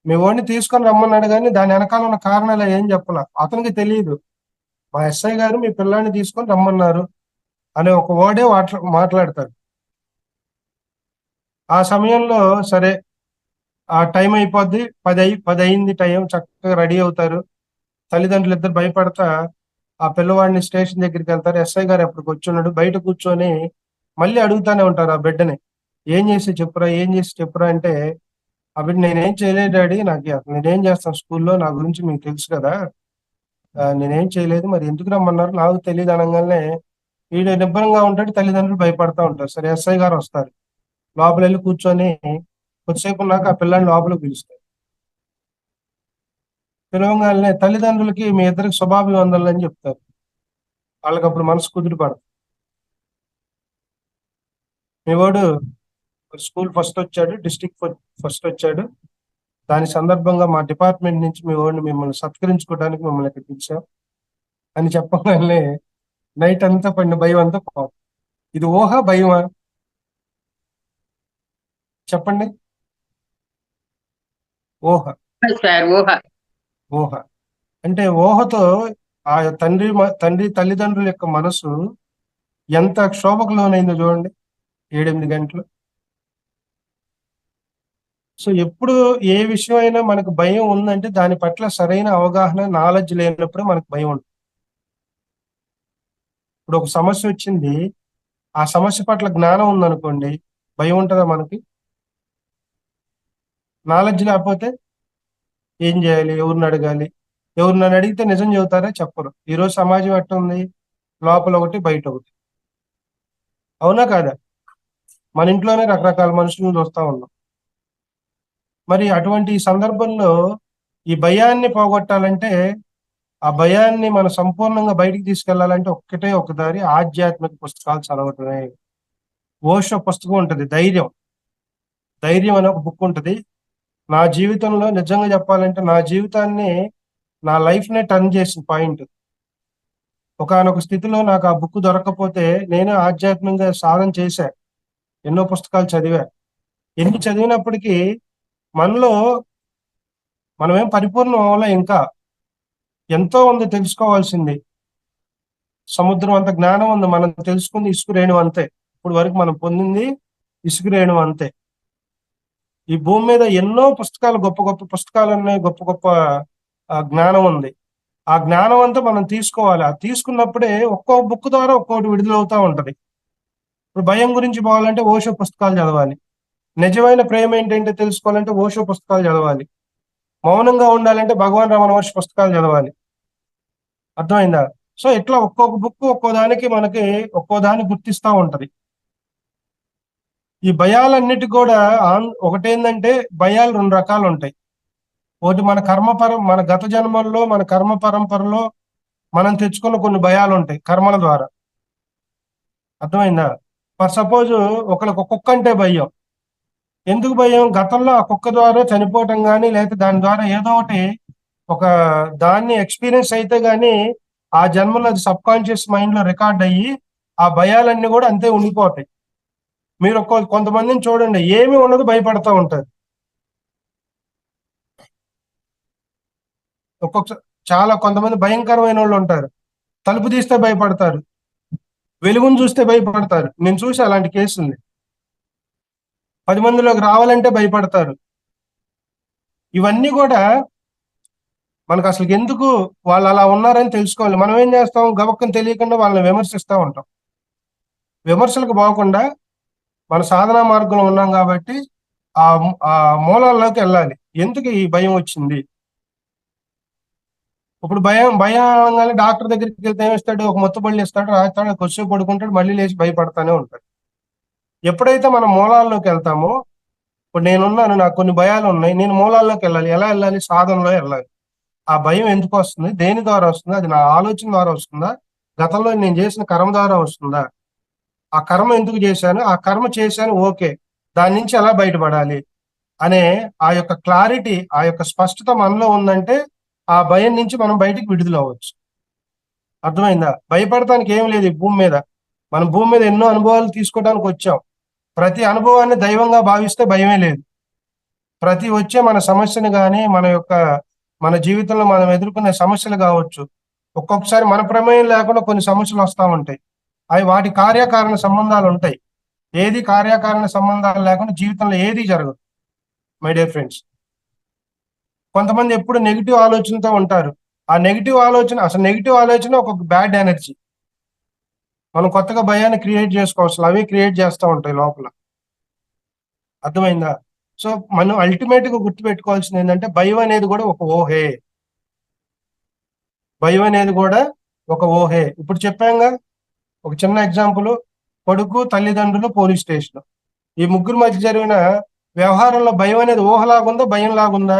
మీ వాడిని తీసుకొని రమ్మన్నాడు కానీ దాని వెనకాల ఉన్న కారణాలు ఏం చెప్పాల. అతనికి తెలియదు, మా ఎస్ఐ గారు మీ పిల్లాన్ని తీసుకొని రమ్మన్నారు అనే ఒక వర్డే మాట్లాడతాడు. ఆ సమయంలో సరే ఆ టైం అయిపోద్ది, 10 అయింది టైం, చక్కగా రెడీ అవుతారు. తల్లిదండ్రులు ఇద్దరు భయపడతా ఆ పిల్లవాడిని స్టేషన్ దగ్గరికి వెళ్తారు. ఎస్ఐ గారు ఎప్పటికి వచ్చున్నాడు, బయట కూర్చొని మళ్ళీ అడుగుతానే ఉంటారు ఆ బిడ్డని, ఏం చేసి చెప్పురా ఏం చేసి చెప్పురా అంటే, ఆ బిడ్డ నేనేం చేయలేదు డాడీ, నేనేం చేస్తాను స్కూల్లో, నా గురించి మీకు తెలుసు కదా, నేనేం చేయలేదు, మరి ఎందుకు రమ్మన్నారు నాకు తెలియదు అనగానే వీడు నిబ్బరంగా ఉంటాడు. తల్లిదండ్రులు భయపడతా ఉంటారు. సరే ఎస్ఐ గారు వస్తారు, లోపల వెళ్ళి కూర్చొని కొద్దిసేపు ఉన్నాక ఆ పిల్లని లోపలికి పిలుస్తారు. పిలవగానే తల్లిదండ్రులకి మీ ఇద్దరికి శుభాభివందనలు అని చెప్తారు. వాళ్ళకి అప్పుడు మనసు కుదిరి పడదు. మీ వాడు స్కూల్ ఫస్ట్ వచ్చాడు, డిస్ట్రిక్ట్ ఫస్ట్ వచ్చాడు, దాని సందర్భంగా మా డిపార్ట్మెంట్ నుంచి మీ వాడిని మిమ్మల్ని సత్కరించుకోవడానికి మిమ్మల్ని ఇక్కడ పిలిచాం అని చెప్పగానే నైట్ అంతా పడిన భయం అంతా పోదు. ఇది ఊహ భయమా చెప్పండి? ఊహ. సార్ ఊహ. ఊహ అంటే ఊహతో ఆ తండ్రి తల్లిదండ్రుల యొక్క మనసు ఎంత క్షోభకు లోనైందో చూడండి, 7-8 గంటలు. సో ఎప్పుడు ఏ విషయం అయినా మనకు భయం ఉందంటే దాని పట్ల సరైన అవగాహన నాలెడ్జ్ లేనప్పుడే మనకు భయం ఉంటుంది. ఇప్పుడు ఒక సమస్య వచ్చింది, ఆ సమస్య పట్ల జ్ఞానం ఉందనుకోండి, భయం ఉంటుందా మనకి? నాలెడ్జ్ లేకపోతే ఏం చేయాలి, ఎవరిని అడగాలి, ఎవరిని అడిగితే నిజం చెబుతారా? చెప్పరు. ఈరోజు సమాజం ఎట్లా ఉంది, లోపల ఒకటి బయట ఒకటి, అవునా కాదా? మన ఇంట్లోనే రకరకాల మనుషులను చూస్తా ఉన్నాం. మరి అటువంటి సందర్భంలో ఈ భయాన్ని పోగొట్టాలంటే, ఆ భయాన్ని మనం సంపూర్ణంగా బయటికి తీసుకెళ్లాలంటే ఒక్కటే ఒక దారి, ఆధ్యాత్మిక పుస్తకాలు చదవటమే. ఓషో పుస్తకం ఉంటుంది, ధైర్యం అనే ఒక బుక్ ఉంటుంది. నా జీవితంలో నిజంగా చెప్పాలంటే నా జీవితాన్ని, నా లైఫ్ నే టర్న్ చేసిన పాయింట్. ఒకానొక స్థితిలో నాకు ఆ బుక్ దొరకకపోతే నేను ఆధ్యాత్మికంగా సాధన చేశా, ఎన్నో పుస్తకాలు చదివా. ఎన్ని చదివినప్పటికీ మనలో మనమేం పరిపూర్ణం అవ్వలే, ఇంకా ఎంతో ఉంది తెలుసుకోవాల్సింది. సముద్రం అంత జ్ఞానం ఉంది, మనం తెలుసుకుంది ఇసుక రేణువు అంతే. ఇప్పుడు వరకు మనం పొందింది ఇసుక రేణువు అంతే. ఈ భూమి మీద ఎన్నో పుస్తకాలు, గొప్ప గొప్ప పుస్తకాలు ఉన్నాయి, గొప్ప గొప్ప జ్ఞానం ఉంది. ఆ జ్ఞానం అంతా మనం తీసుకోవాలి. ఆ తీసుకున్నప్పుడే ఒక్కో బుక్ ద్వారా ఒక్కొక్కటి విడుదలవుతా ఉంటది. ఇప్పుడు భయం గురించి పోవాలంటే ఓషో పుస్తకాలు చదవాలి. నిజమైన ప్రేమ ఏంటంటే తెలుసుకోవాలంటే ఓషో పుస్తకాలు చదవాలి. మౌనంగా ఉండాలంటే భగవాన్ రమణ మహర్షి పుస్తకాలు చదవాలి. అర్థమైందా? సో ఇట్లా ఒక్కొక్క బుక్ ఒక్కో దానికి మనకి ఒక్కో దాన్ని గుర్తిస్తూ ఉంటది. ఈ భయాలన్నిటి కూడా ఒకటేందంటే, భయాలు 2 రకాలు ఉంటాయి. ఒకటి మన గత జన్మల్లో మన కర్మ పరంపరలో మనం తెచ్చుకున్న కొన్ని భయాలు ఉంటాయి కర్మల ద్వారా. అర్థమైందా? ఫర్ సపోజ్ ఒకరికి కుక్క అంటే భయం. ఎందుకు భయం? గతంలో ఆ కుక్క ద్వారా చనిపోవటం కానీ, లేకపోతే దాని ద్వారా ఏదో ఒకటి ఒక దాన్ని ఎక్స్పీరియన్స్ అయితే గానీ ఆ జన్మలో అది సబ్ కాన్షియస్ మైండ్ లో రికార్డ్ అయ్యి ఆ భయాలన్నీ కూడా అంతే ఉండిపోతాయి. మీరు కొంతమందిని చూడండి, ఏమీ ఉండదు, భయపడతా ఉంటారు. కొంతమంది భయంకరమైన వాళ్ళు ఉంటారు, తలుపు తీస్తే భయపడతారు, వెలుగును చూస్తే భయపడతారు. నేను చూసి అలాంటి కేసుల్ని. 10 మందిలోకి రావాలంటే భయపడతారు. ఇవన్నీ కూడా మనకు అసలు ఎందుకు వాళ్ళు అలా ఉన్నారని తెలుసుకోవాలి. మనం ఏం చేస్తాం, గబక్కని తెలియకుండా వాళ్ళని విమర్శిస్తూ ఉంటాం. విమర్శలకు పోకుండా మన సాధనా మార్గంలో ఉన్నాం కాబట్టి ఆ ఆ మూలాల్లోకి వెళ్ళాలి. ఎందుకు ఈ భయం వచ్చింది? ఇప్పుడు భయం అనగానే డాక్టర్ దగ్గరికి వెళ్తే ఏమిస్తాడు, ఒక మొత్తబళ్ళు ఇస్తాడు, రాస్తాడు, కొద్దిసేపు పడుకుంటాడు, మళ్ళీ లేచి భయపడతానే ఉంటాడు. ఎప్పుడైతే మనం మూలాల్లోకి వెళ్తామో, ఇప్పుడు నేనున్నాను, నాకు కొన్ని భయాలు ఉన్నాయి, నేను మూలాల్లోకి వెళ్ళాలి. ఎలా వెళ్ళాలి? సాధనలో వెళ్ళాలి. ఆ భయం ఎందుకు వస్తుంది, దేని ద్వారా వస్తుంది, అది నా ఆలోచన ద్వారా వస్తుందా, గతంలో నేను చేసిన కర్మ ద్వారా వస్తుందా, ఆ కర్మ ఎందుకు చేశాను, ఆ కర్మ చేశాను, ఓకే, దాని నుంచి ఎలా బయటపడాలి అనే ఆ యొక్క క్లారిటీ, ఆ యొక్క స్పష్టత మనలో ఉందంటే ఆ భయం నుంచి మనం బయటికి విడుదల అవ్వచ్చు. అర్థమైందా? భయపడటానికి ఏం లేదు. ఈ భూమి మీద మనం భూమి మీద ఎన్నో అనుభవాలు తీసుకోవడానికి వచ్చాం. ప్రతి అనుభవాన్ని దైవంగా భావిస్తే భయమే లేదు. ప్రతి వచ్చే మన సమస్యను కానీ, మన జీవితంలో మనం ఎదుర్కొనే సమస్యలు కావచ్చు, ఒక్కొక్కసారి మన ప్రమేయం లేకుండా కొన్ని సమస్యలు వస్తూ ఉంటాయి. అవి వాటి కార్యకారణ సంబంధాలు ఉంటాయి. ఏది కార్యకారణ సంబంధాలు లేకుండా జీవితంలో ఏది జరగదు మై డియర్ ఫ్రెండ్స్. కొంతమంది ఎప్పుడు నెగిటివ్ ఆలోచనతో ఉంటారు. ఆ నెగిటివ్ ఆలోచన, అసలు నెగిటివ్ ఆలోచన ఒక బ్యాడ్ ఎనర్జీ. మనం కొత్తగా భయాన్ని క్రియేట్ చేసుకోవచ్చు, అవి క్రియేట్ చేస్తూ ఉంటాయి లోపల. అర్థమైందా? సో మనం అల్టిమేట్ గా గుర్తుపెట్టుకోవాల్సింది ఏంటంటే, భయం అనేది కూడా ఒక ఊహే. భయం అనేది కూడా ఒక ఊహే. ఇప్పుడు చెప్పాంగా, ఒక చిన్న ఎగ్జాంపుల్, కొడుకు, తల్లిదండ్రులు, పోలీస్ స్టేషన్, ఈ ముగ్గురు మధ్య జరిగిన వ్యవహారంలో భయం అనేది ఊహలాగుందా, భయం లాగుందా?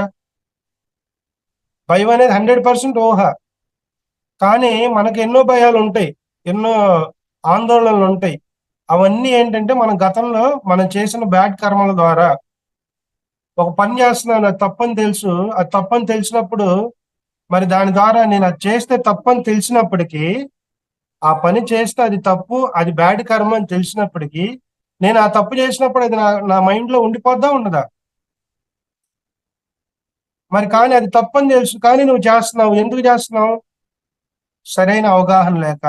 భయం అనేది 100% ఊహ. కానీ మనకు ఎన్నో భయాలు ఉంటాయి, ఎన్నో ఆందోళనలు ఉంటాయి. అవన్నీ ఏంటంటే మన గతంలో మనం చేసిన బ్యాడ్ కర్మల ద్వారా. ఒక పని చేస్తున్నాను, అది తప్పని తెలుసు, అది తప్పని తెలిసినప్పుడు మరి దాని ద్వారా నేను అది చేస్తే తప్పని తెలిసినప్పటికీ, ఆ పని చేస్తే అది తప్పు, అది బ్యాడ్ కర్మ అని తెలిసినప్పటికీ, నేను ఆ తప్పు చేసినప్పుడు అది నా మైండ్ లో ఉండిపోద్దా ఉండదా? మరి కానీ అది తప్పని తెలుసు, కానీ నువ్వు చేస్తున్నావు. ఎందుకు చేస్తున్నావు? సరైన అవగాహన లేక,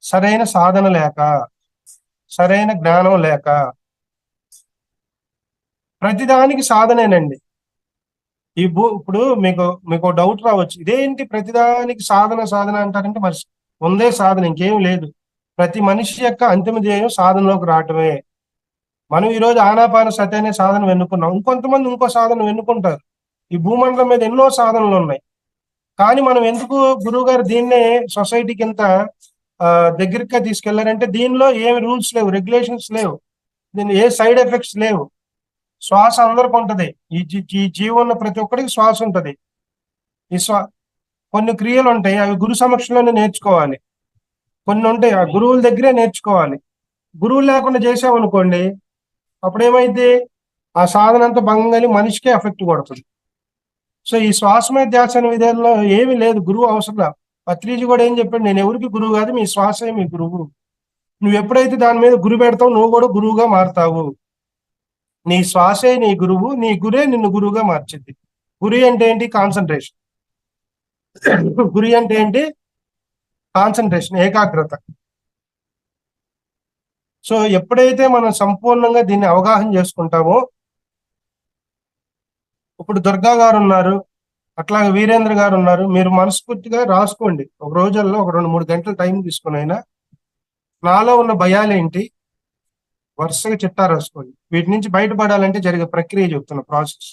సరైన సాధన లేక, సరైన జ్ఞానం లేక. ప్రతిదానికి సాధనేనండి. ఇప్పుడు మీకు డౌట్ రావచ్చు, ఇదేంటి ప్రతిదానికి సాధన సాధన అంటారంటే, మరి ఉందే సాధన, ఇంకేం లేదు. ప్రతి మనిషి యొక్క అంతిమ ధ్యేయం సాధనలోకి రావటమే. మనం ఈరోజు ఆనాపాన సతి అనే సాధన వెన్నుకున్నాం, ఇంకొంతమంది ఇంకో సాధన వెన్నుకుంటారు. ఈ భూమండలం మీద ఎన్నో సాధనలు ఉన్నాయి. కానీ మనం ఎందుకు గురువు గారు దీన్నే సొసైటీకి ఇంత దగ్గరగా తీసుకెళ్లారంటే, దీనిలో ఏమి రూల్స్ లేవు, రెగ్యులేషన్స్ లేవు, దీని ఏ సైడ్ ఎఫెక్ట్స్ లేవు. శ్వాస అందరికి ఉంటది. ఈ జీవం ఉన్న ప్రతి ఒక్కరికి శ్వాస ఉంటది. కొన్ని క్రియలు ఉంటాయి, అవి గురు సమక్షంలోనే నేర్చుకోవాలి. కొన్ని ఉంటాయి, ఆ గురువుల దగ్గరే నేర్చుకోవాలి. గురువులు లేకుండా చేసామనుకోండి, అప్పుడు ఏమైంది, ఆ సాధన అంతా భంగం కలిగి మనిషికే ఎఫెక్ట్ కొడుతుంది. సో ఈ శ్వాస మీద ధ్యాస అనే విధానంలో ఏమీ లేదు, గురువు అవసరం. పత్రిజీ కూడా ఏం చెప్పాడు, నేను ఎవరికి గురువు కాదు, మీ శ్వాసే మీ గురువు. నువ్వు ఎప్పుడైతే దాని మీద గురి పెడతావు, నువ్వు కూడా గురువుగా మారుతావు. నీ శ్వాసే నీ గురువు, నీ గురే నిన్ను గురువుగా మార్చింది. గురి అంటే ఏంటి? కాన్సన్ట్రేషన్. గురి అంటే ఏంటి? కాన్సన్ట్రేషన్, ఏకాగ్రత. సో ఎప్పుడైతే మనం సంపూర్ణంగా దీన్ని అవగాహన చేసుకుంటామో, ఇప్పుడు దుర్గా గారు ఉన్నారు, అట్లాగే వీరేంద్ర గారు ఉన్నారు, మీరు మనస్ఫూర్తిగా రాసుకోండి. ఒక రోజుల్లో ఒక 2-3 గంటల టైం తీసుకుని అయినా నాలో ఉన్న భయాలేంటి వరుసగా చిట్టా రాసుకోండి. వీటి నుంచి బయటపడాలంటే జరిగే ప్రక్రియ చెప్తున్న ప్రాసెస్.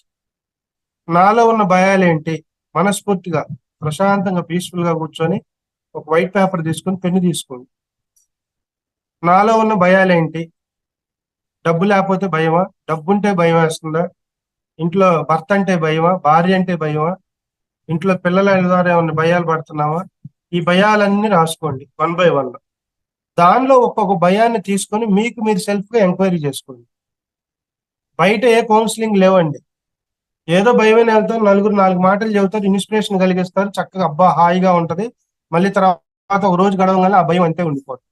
నాలో ఉన్న భయాలేంటి, మనస్ఫూర్తిగా ప్రశాంతంగా పీస్ఫుల్ గా కూర్చొని ఒక వైట్ పేపర్ తీసుకొని పెన్ను తీసుకోండి. నాలో ఉన్న భయాలేంటి? డబ్బు లేకపోతే భయమా? డబ్బుంటే భయం వేస్తుందా? ఇంట్లో భర్త అంటే భయమా? భార్య అంటే భయమా? ఇంట్లో పిల్లల ద్వారా ఏమన్నా భయాలు పడుతున్నావా? ఈ భయాలన్నీ రాసుకోండి 1 by 1. దానిలో ఒక్కొక్క భయాన్ని తీసుకొని మీకు మీరు సెల్ఫ్ గా ఎంక్వైరీ చేసుకోండి. బయట ఏ కౌన్సిలింగ్ లేవండి. ఏదో భయమైన వెళ్తారు, నలుగురు 4 మాటలు చెబుతారు, ఇన్స్పిరేషన్ కలిగిస్తారు, చక్కగా అబ్బా హాయిగా ఉంటది. మళ్ళీ తర్వాత ఒక రోజు గడవగానే ఆ భయం అంతే ఉండిపోతుంది.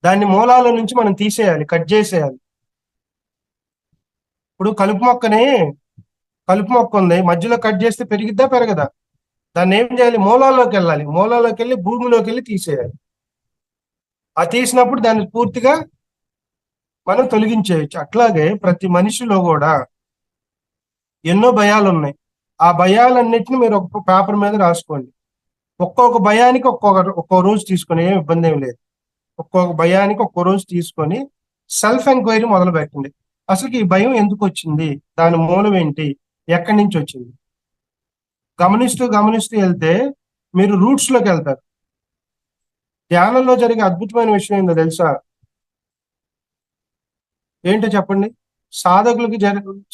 దాన్ని మూలాల నుంచి మనం తీసేయాలి, కట్ చేసేయాలి. ఇప్పుడు కలుపు మొక్క ఉంది, మధ్యలో కట్ చేస్తే పెరిగిద్దా పెరగదా? దాన్ని ఏం చేయాలి? మూలాల్లోకి వెళ్ళాలి. మూలాల్లోకి వెళ్ళి భూమిలోకి వెళ్ళి తీసేయాలి. ఆ తీసినప్పుడు దాన్ని పూర్తిగా మనం తొలగించేయచ్చు. అట్లాగే ప్రతి మనిషిలో కూడా ఎన్నో భయాలు ఉన్నాయి. ఆ భయాలన్నిటిని మీరు ఒక్కొక్క పేపర్ మీద రాసుకోండి. ఒక్కొక్క భయానికి ఒక్కొక్క రోజు తీసుకొని, ఏం ఇబ్బంది ఏం లేదు. ఒక్కొక్క భయానికి ఒక్కో రోజు తీసుకొని సెల్ఫ్ ఎంక్వైరీ మొదలు పెట్టండి. అసలు ఈ భయం ఎందుకు వచ్చింది, దాని మూలం ఏంటి, ఎక్కడి నుంచి వచ్చింది. గమనిస్తూ గమనిస్తూ వెళ్తే మీరు రూట్స్ లోకి వెళ్తారు. ధ్యానంలో జరిగే అద్భుతమైన విషయం ఏందో తెలుసా? ఏంటో చెప్పండి.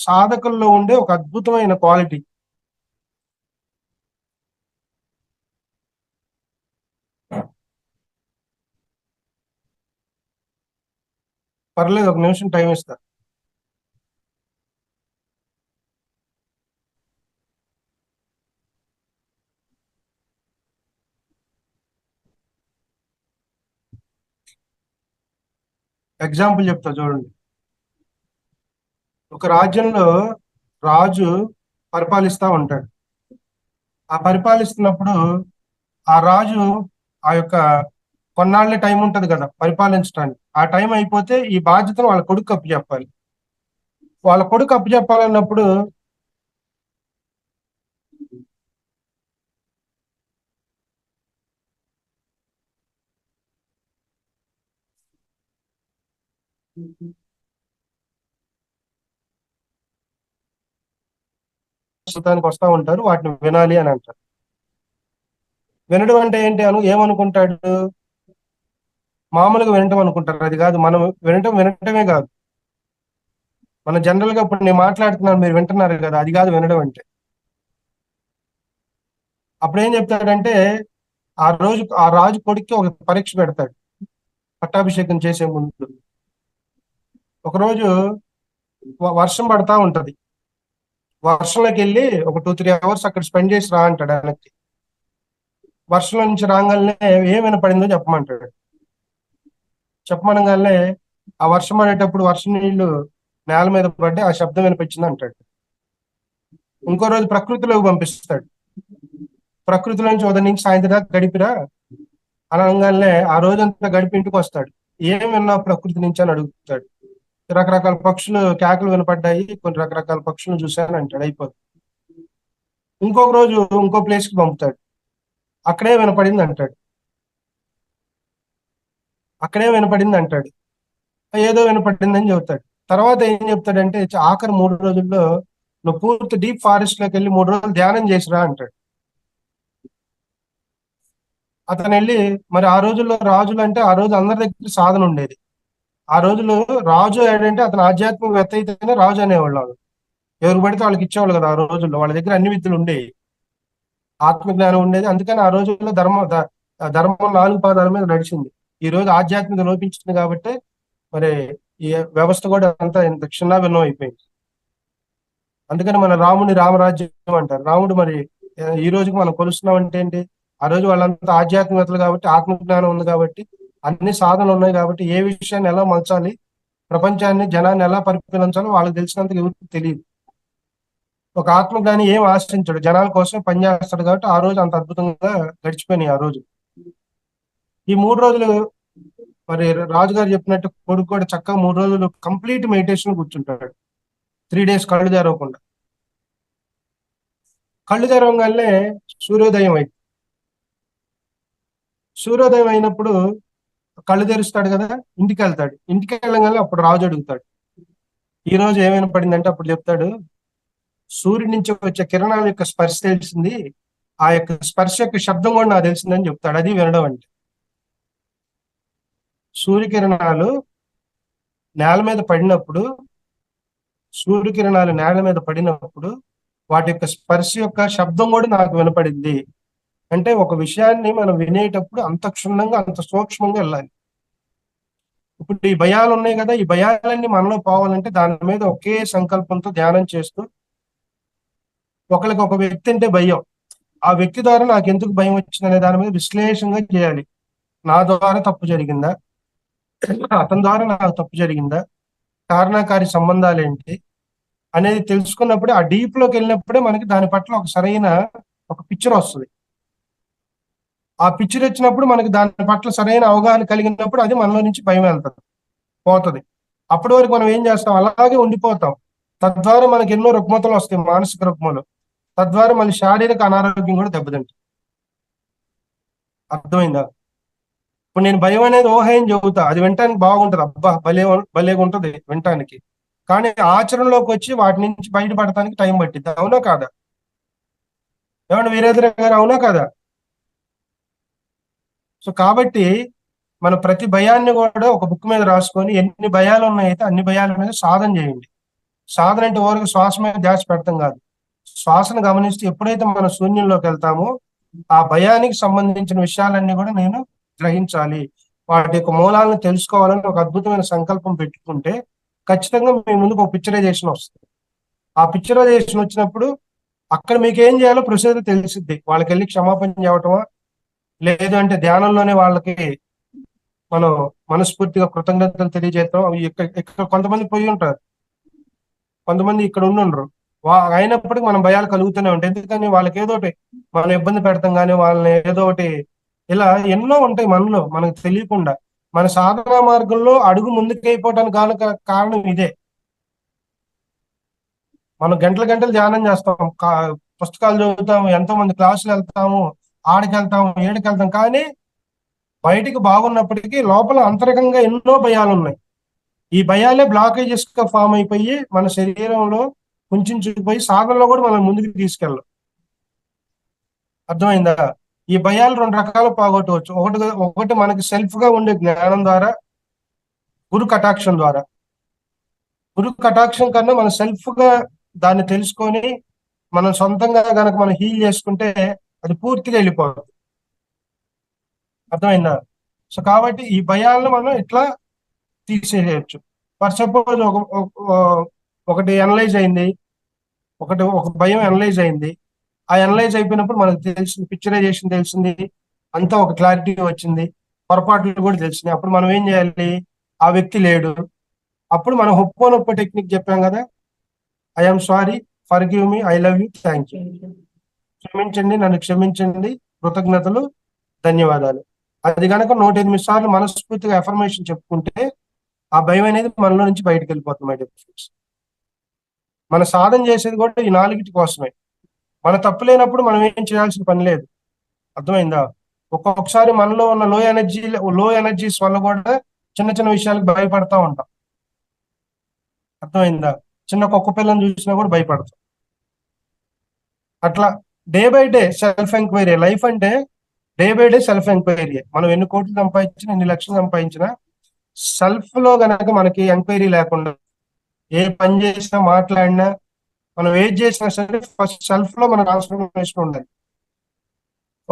సాధకుల్లో ఉండే ఒక అద్భుతమైన క్వాలిటీ. పర్లేదు, ఒక నిమిషం టైం ఇస్తా. ఎగ్జాంపుల్ చెప్తా చూడండి. ఒక రాజ్యంలో రాజు పరిపాలిస్తూ ఉంటాడు. ఆ పరిపాలిస్తున్నప్పుడు ఆ రాజు ఆ యొక్క కొన్నాళ్ళ టైం ఉంటది కదా పరిపాలించడానికి. ఆ టైం అయిపోతే ఈ బాధ్యతను వాళ్ళ కొడుకు అప్పచెప్పాలి. వాళ్ళ కొడుకు అప్పచెప్పాలన్నప్పుడు ప్రస్తుతానికి వస్తూ ఉంటారు, వాటిని వినాలి అని అంటారు. వినడం అంటే ఏంటి ఏమనుకుంటాడు? మామూలుగా వినటం అనుకుంటారు. అది కాదు. మనం వినటమే కాదు. మన జనరల్ గా ఇప్పుడు నేను మాట్లాడుతున్నాను, మీరు వింటున్నారు కదా, అది కాదు వినడం అంటే. అప్పుడు ఏం చెప్తాడంటే, ఆ రాజు కొడుక్కి ఒక పరీక్ష పెడతాడు పట్టాభిషేకం చేసే ముందు. ఒకరోజు వర్షం పడతా ఉంటది. వర్షంలోకి వెళ్ళి ఒక 2-3 అవర్స్ అక్కడ స్పెండ్ చేసి రా అంటాడు ఆయనకి. వర్షంలో నుంచి రాగానే ఏం వినపడిందో చెప్పమంటాడు. చెప్పమనగానే ఆ వర్షం పడేటప్పుడు వర్షం నీళ్లు నేల మీద పడ్డే ఆ శబ్దం వినిపించింది అంటాడు. ఇంకో రోజు ప్రకృతిలోకి పంపిస్తాడు. ప్రకృతిలో నుంచి ఉదయం నుంచి సాయంత్రం దాకా గడిపిరా అనగానే ఆ రోజంతా గడిపి ఇంటికి వస్తాడు. ఏం విన్నావు ప్రకృతి నుంచి అని అడుగుతాడు. రకరకాల పక్షులు కేకలు వినపడ్డాయి, కొన్ని రకరకాల పక్షులను చూశాను అంటాడు. అయిపోతుంది. ఇంకొక రోజు ఇంకో ప్లేస్ కి పంపుతాడు. అక్కడే వినపడింది అంటాడు. ఏదో వినపడిందని చెబుతాడు. తర్వాత ఏం చెప్తాడంటే, ఆఖరి 3 రోజుల్లో నువ్వు పూర్తి డీప్ ఫారెస్ట్ లోకి వెళ్ళి 3 రోజులు ధ్యానం చేసిరా అంటాడు. అతను వెళ్ళి, మరి ఆ రోజుల్లో రాజులు అంటే ఆ రోజు అందరి దగ్గర సాధన ఉండేది. ఆ రోజుల్లో రాజు ఏంటంటే అతను ఆధ్యాత్మికవేత్త అయితేనే రాజు అనేవాళ్ళు. ఎవరు పడితే వాళ్ళకి ఇచ్చేవాళ్ళు కదా. ఆ రోజుల్లో వాళ్ళ దగ్గర అన్ని విద్యలు ఉండేవి, ఆత్మజ్ఞానం ఉండేది. అందుకని ఆ రోజుల్లో ధర్మం 4 పాదాల మీద నడిచింది. ఈ రోజు ఆధ్యాత్మిక లోపించింది కాబట్టి మరి ఈ వ్యవస్థ కూడా అంతా ఇంత క్షుణ్ణభిన్నం అయిపోయింది. అందుకని మన రామరాజ్యం అంటారు. రాముడు మరి ఈ రోజుకి మనం కొలుస్తున్నాం అంటే ఏంటి? ఆ రోజు వాళ్ళంతా ఆధ్యాత్మికతలు కాబట్టి, ఆత్మజ్ఞానం ఉంది కాబట్టి, అన్ని సాధనలు ఉన్నాయి కాబట్టి, ఏ విషయాన్ని ఎలా మలచాలి, ప్రపంచాన్ని జనాన్ని ఎలా పరిపాలించాలో వాళ్ళకి తెలిసినంతగా ఎవరికి తెలియదు. ఒక ఆత్మజ్ఞాని ఏం ఆశించాడు, జనాల కోసం పనిచేస్తాడు కాబట్టి ఆ రోజు అంత అద్భుతంగా గడిచిపోయినాయి. ఆ రోజు ఈ 3 రోజులు మరి రాజుగారు చెప్పినట్టు కొడుకు కూడా చక్కగా 3 రోజులు కంప్లీట్ మెడిటేషన్ కూర్చుంటాడు. 3 days కళ్ళు తెరవకుండా. కళ్ళు తెరవగానే సూర్యోదయం అయింది. సూర్యోదయం అయినప్పుడు కళ్ళు తెరుస్తాడు కదా, ఇంటికి వెళ్తాడు. ఇంటికి వెళ్ళగానే అప్పుడు రాజు అడుగుతాడు, ఈ రోజు ఏమైనా పడిందంటే అప్పుడు చెప్తాడు, సూర్యుడి నుంచి వచ్చే కిరణాల యొక్క స్పర్శ తెలిసింది, ఆ యొక్క స్పర్శ యొక్క శబ్దం కూడా నాకు తెలిసిందని చెప్తాడు. అది వినడం అంటే. సూర్యకిరణాలు నేల మీద పడినప్పుడు వాటి యొక్క స్పర్శ యొక్క శబ్దం కూడా నాకు వినపడింది. అంటే ఒక విషయాన్ని మనం వినేటప్పుడు అంత క్షుణ్ణంగా, అంత సూక్ష్మంగా వెళ్ళాలి. ఇప్పుడు ఈ భయాలు ఉన్నాయి కదా, ఈ భయాలన్నీ మనలో పోవాలంటే దాని మీద ఒకే సంకల్పంతో ధ్యానం చేస్తూ, ఒక వ్యక్తి అంటే భయం, ఆ వ్యక్తి ద్వారా నాకు ఎందుకు భయం వచ్చిందనే దాని మీద విశ్లేషణగా చేయాలి. నా ద్వారా తప్పు జరిగిందా, అతని ద్వారా నాకు తప్పు జరిగిందా, కారణాకారి సంబంధాలు ఏంటి అనేది తెలుసుకున్నప్పుడే, ఆ డీప్ లోకి వెళ్ళినప్పుడే మనకి దాని పట్ల ఒక సరైన ఒక పిక్చర్ వస్తుంది. ఆ పిక్చర్ వచ్చినప్పుడు మనకి దాని పట్ల సరైన అవగాహన కలిగినప్పుడు అది మనలో నుంచి భయం పోతుంది. అప్పటి వరకు మనం ఏం చేస్తాం, అలాగే ఉండిపోతాం. తద్వారా మనకి ఎన్నో రుగ్మతలు వస్తాయి, మానసిక రుగ్మలు. తద్వారా మళ్ళీ శారీరక అనారోగ్యం కూడా దెబ్బతింటుంది. అర్థమైందా? ఇప్పుడు నేను భయం అనేది ఊహేం చెబుతా, అది వినటానికి బాగుంటది, అబ్బా భలేగా ఉంటది వినటానికి. కానీ ఆచరణలోకి వచ్చి వాటి నుంచి బయటపడటానికి టైం పట్టింది. అవునా కాదా? ఏమన్నా వీరేంద్ర గారు, అవునా కాదా? సో కాబట్టి మన ప్రతి భయాన్ని కూడా ఒక బుక్ మీద రాసుకొని ఎన్ని భయాలు ఉన్నాయైతే అన్ని భయాల మీద సాధన చేయండి. సాధన అంటే ఊరికి శ్వాస మీద ధ్యాస పెడతాం కాదు. శ్వాసను గమనిస్తూ ఎప్పుడైతే మన శూన్యంలోకి వెళ్తామో ఆ భయానికి సంబంధించిన విషయాలన్నీ కూడా నేను గ్రహించాలి, వాటి యొక్క మూలాలను తెలుసుకోవాలని ఒక అద్భుతమైన సంకల్పం పెట్టుకుంటే ఖచ్చితంగా మీ ముందుకు ఒక పిక్చరైజేషన్ వస్తుంది. ఆ పిక్చరైజేషన్ వచ్చినప్పుడు అక్కడ మీకు ఏం చేయాలో ప్రొసీజర్ తెలిసిద్ది. వాళ్ళకి వెళ్ళి క్షమాపణ చెప్పటమా, లేదు అంటే ధ్యానంలోనే వాళ్ళకి మనం మనస్ఫూర్తిగా కృతజ్ఞతలు తెలియజేస్తాం. అవి ఇక్కడ ఇక్కడ కొంతమంది పోయి ఉంటారు, కొంతమంది ఇక్కడ ఉండరు. అయినప్పటికీ మనం భయాలు కలుగుతూనే ఉంటాయి. ఎందుకని వాళ్ళకి ఏదో ఒకటి మనం ఇబ్బంది పెడతాం, కానీ వాళ్ళని ఏదో ఒకటి ఇలా ఎన్నో ఉంటాయి మనలో మనకు తెలియకుండా. మన సాధనా మార్గంలో అడుగు ముందుకైపోవడానికి కారణం ఇదే. మనం గంటల గంటలు ధ్యానం చేస్తాం, పుస్తకాలు చదువుతాము, ఎంతో మంది క్లాసులు వెళ్తాము, ఆడికి వెళ్తాము, ఏడికి వెళ్తాం, కానీ బయటికి బాగున్నప్పటికీ లోపల అంతరంగంగా ఎన్నో భయాలు ఉన్నాయి. ఈ భయాలే బ్లాకేజెస్ గా ఫామ్ అయిపోయి మన శరీరంలో కుంచుకుపోయి సాధనలో కూడా మనం ముందుకు తీసుకెళ్ళం. అర్థమైందా? ఈ భయాలు రెండు రకాలు పోగొట్టవచ్చు. ఒకటి ఒకటి మనకి సెల్ఫ్ గా ఉండే జ్ఞానం ద్వారా, గురు కటాక్షం ద్వారా. గురు కటాక్షం కన్నా మనం సెల్ఫ్ గా దాన్ని తెలుసుకొని మనం సొంతంగా గనక మనం హీల్ చేసుకుంటే అది పూర్తిగా వెళ్ళిపోతుంది. అర్థమైందా? సో కాబట్టి ఈ భయాలను మనం ఇట్లా తీసేయచ్చు. ఫర్ సపోజ్ ఒకటి అనలైజ్ అయింది, ఒక భయం అనలైజ్ అయింది. ఆ అనలైజ్ అయిపోయినప్పుడు మనకు తెలిసింది, పిక్చరైజేషన్ తెలిసింది, అంతా ఒక క్లారిటీ వచ్చింది, పొరపాట్లు కూడా తెలిసింది. అప్పుడు మనం ఏం చేయాలి? ఆ వ్యక్తి లేడు, అప్పుడు మనం హొప్పో టెక్నిక్ చెప్పాం కదా, I'm sorry, forgive me, I love you, thank you. క్షమించండి, నన్ను క్షమించండి, కృతజ్ఞతలు, ధన్యవాదాలు. అది కనుక 108 సార్లు మనస్ఫూర్తిగా అఫర్మేషన్ చెప్పుకుంటే ఆ భయం అనేది మనలో నుంచి బయటకు వెళ్ళిపోతుంది. మై డియర్ ఫ్రెండ్స్, మన సాధన చేసేది కూడా ఈ నాలుగిటి కోసమే. మన తప్పు లేనప్పుడు మనం ఏం చేయాల్సిన పని లేదు. అర్థమైందా? ఒక్కొక్కసారి మనలో ఉన్న లో ఎనర్జీస్ వల్ల కూడా చిన్న చిన్న విషయాలకు భయపడతా ఉంటాం. అర్థమైందా? చిన్న కుక్క పిల్లని చూసినా కూడా భయపడతాం. అట్లా day by day self enquiry. Life అంటే day by day self enquiry. మనం ఎన్ని కోట్లు సంపాదించినా, ఎన్ని లక్షలు సంపాదించినా, సెల్ఫ్ లో గనక మనకి ఎంక్వైరీ లేకుండా ఏ పని చేసినా, మాట్లాడినా, మనం ఏది చేసినా సరే ఫస్ట్ సెల్ఫ్ లో మన ట్రాన్స్ఫర్మేషన్ ఉండాలి.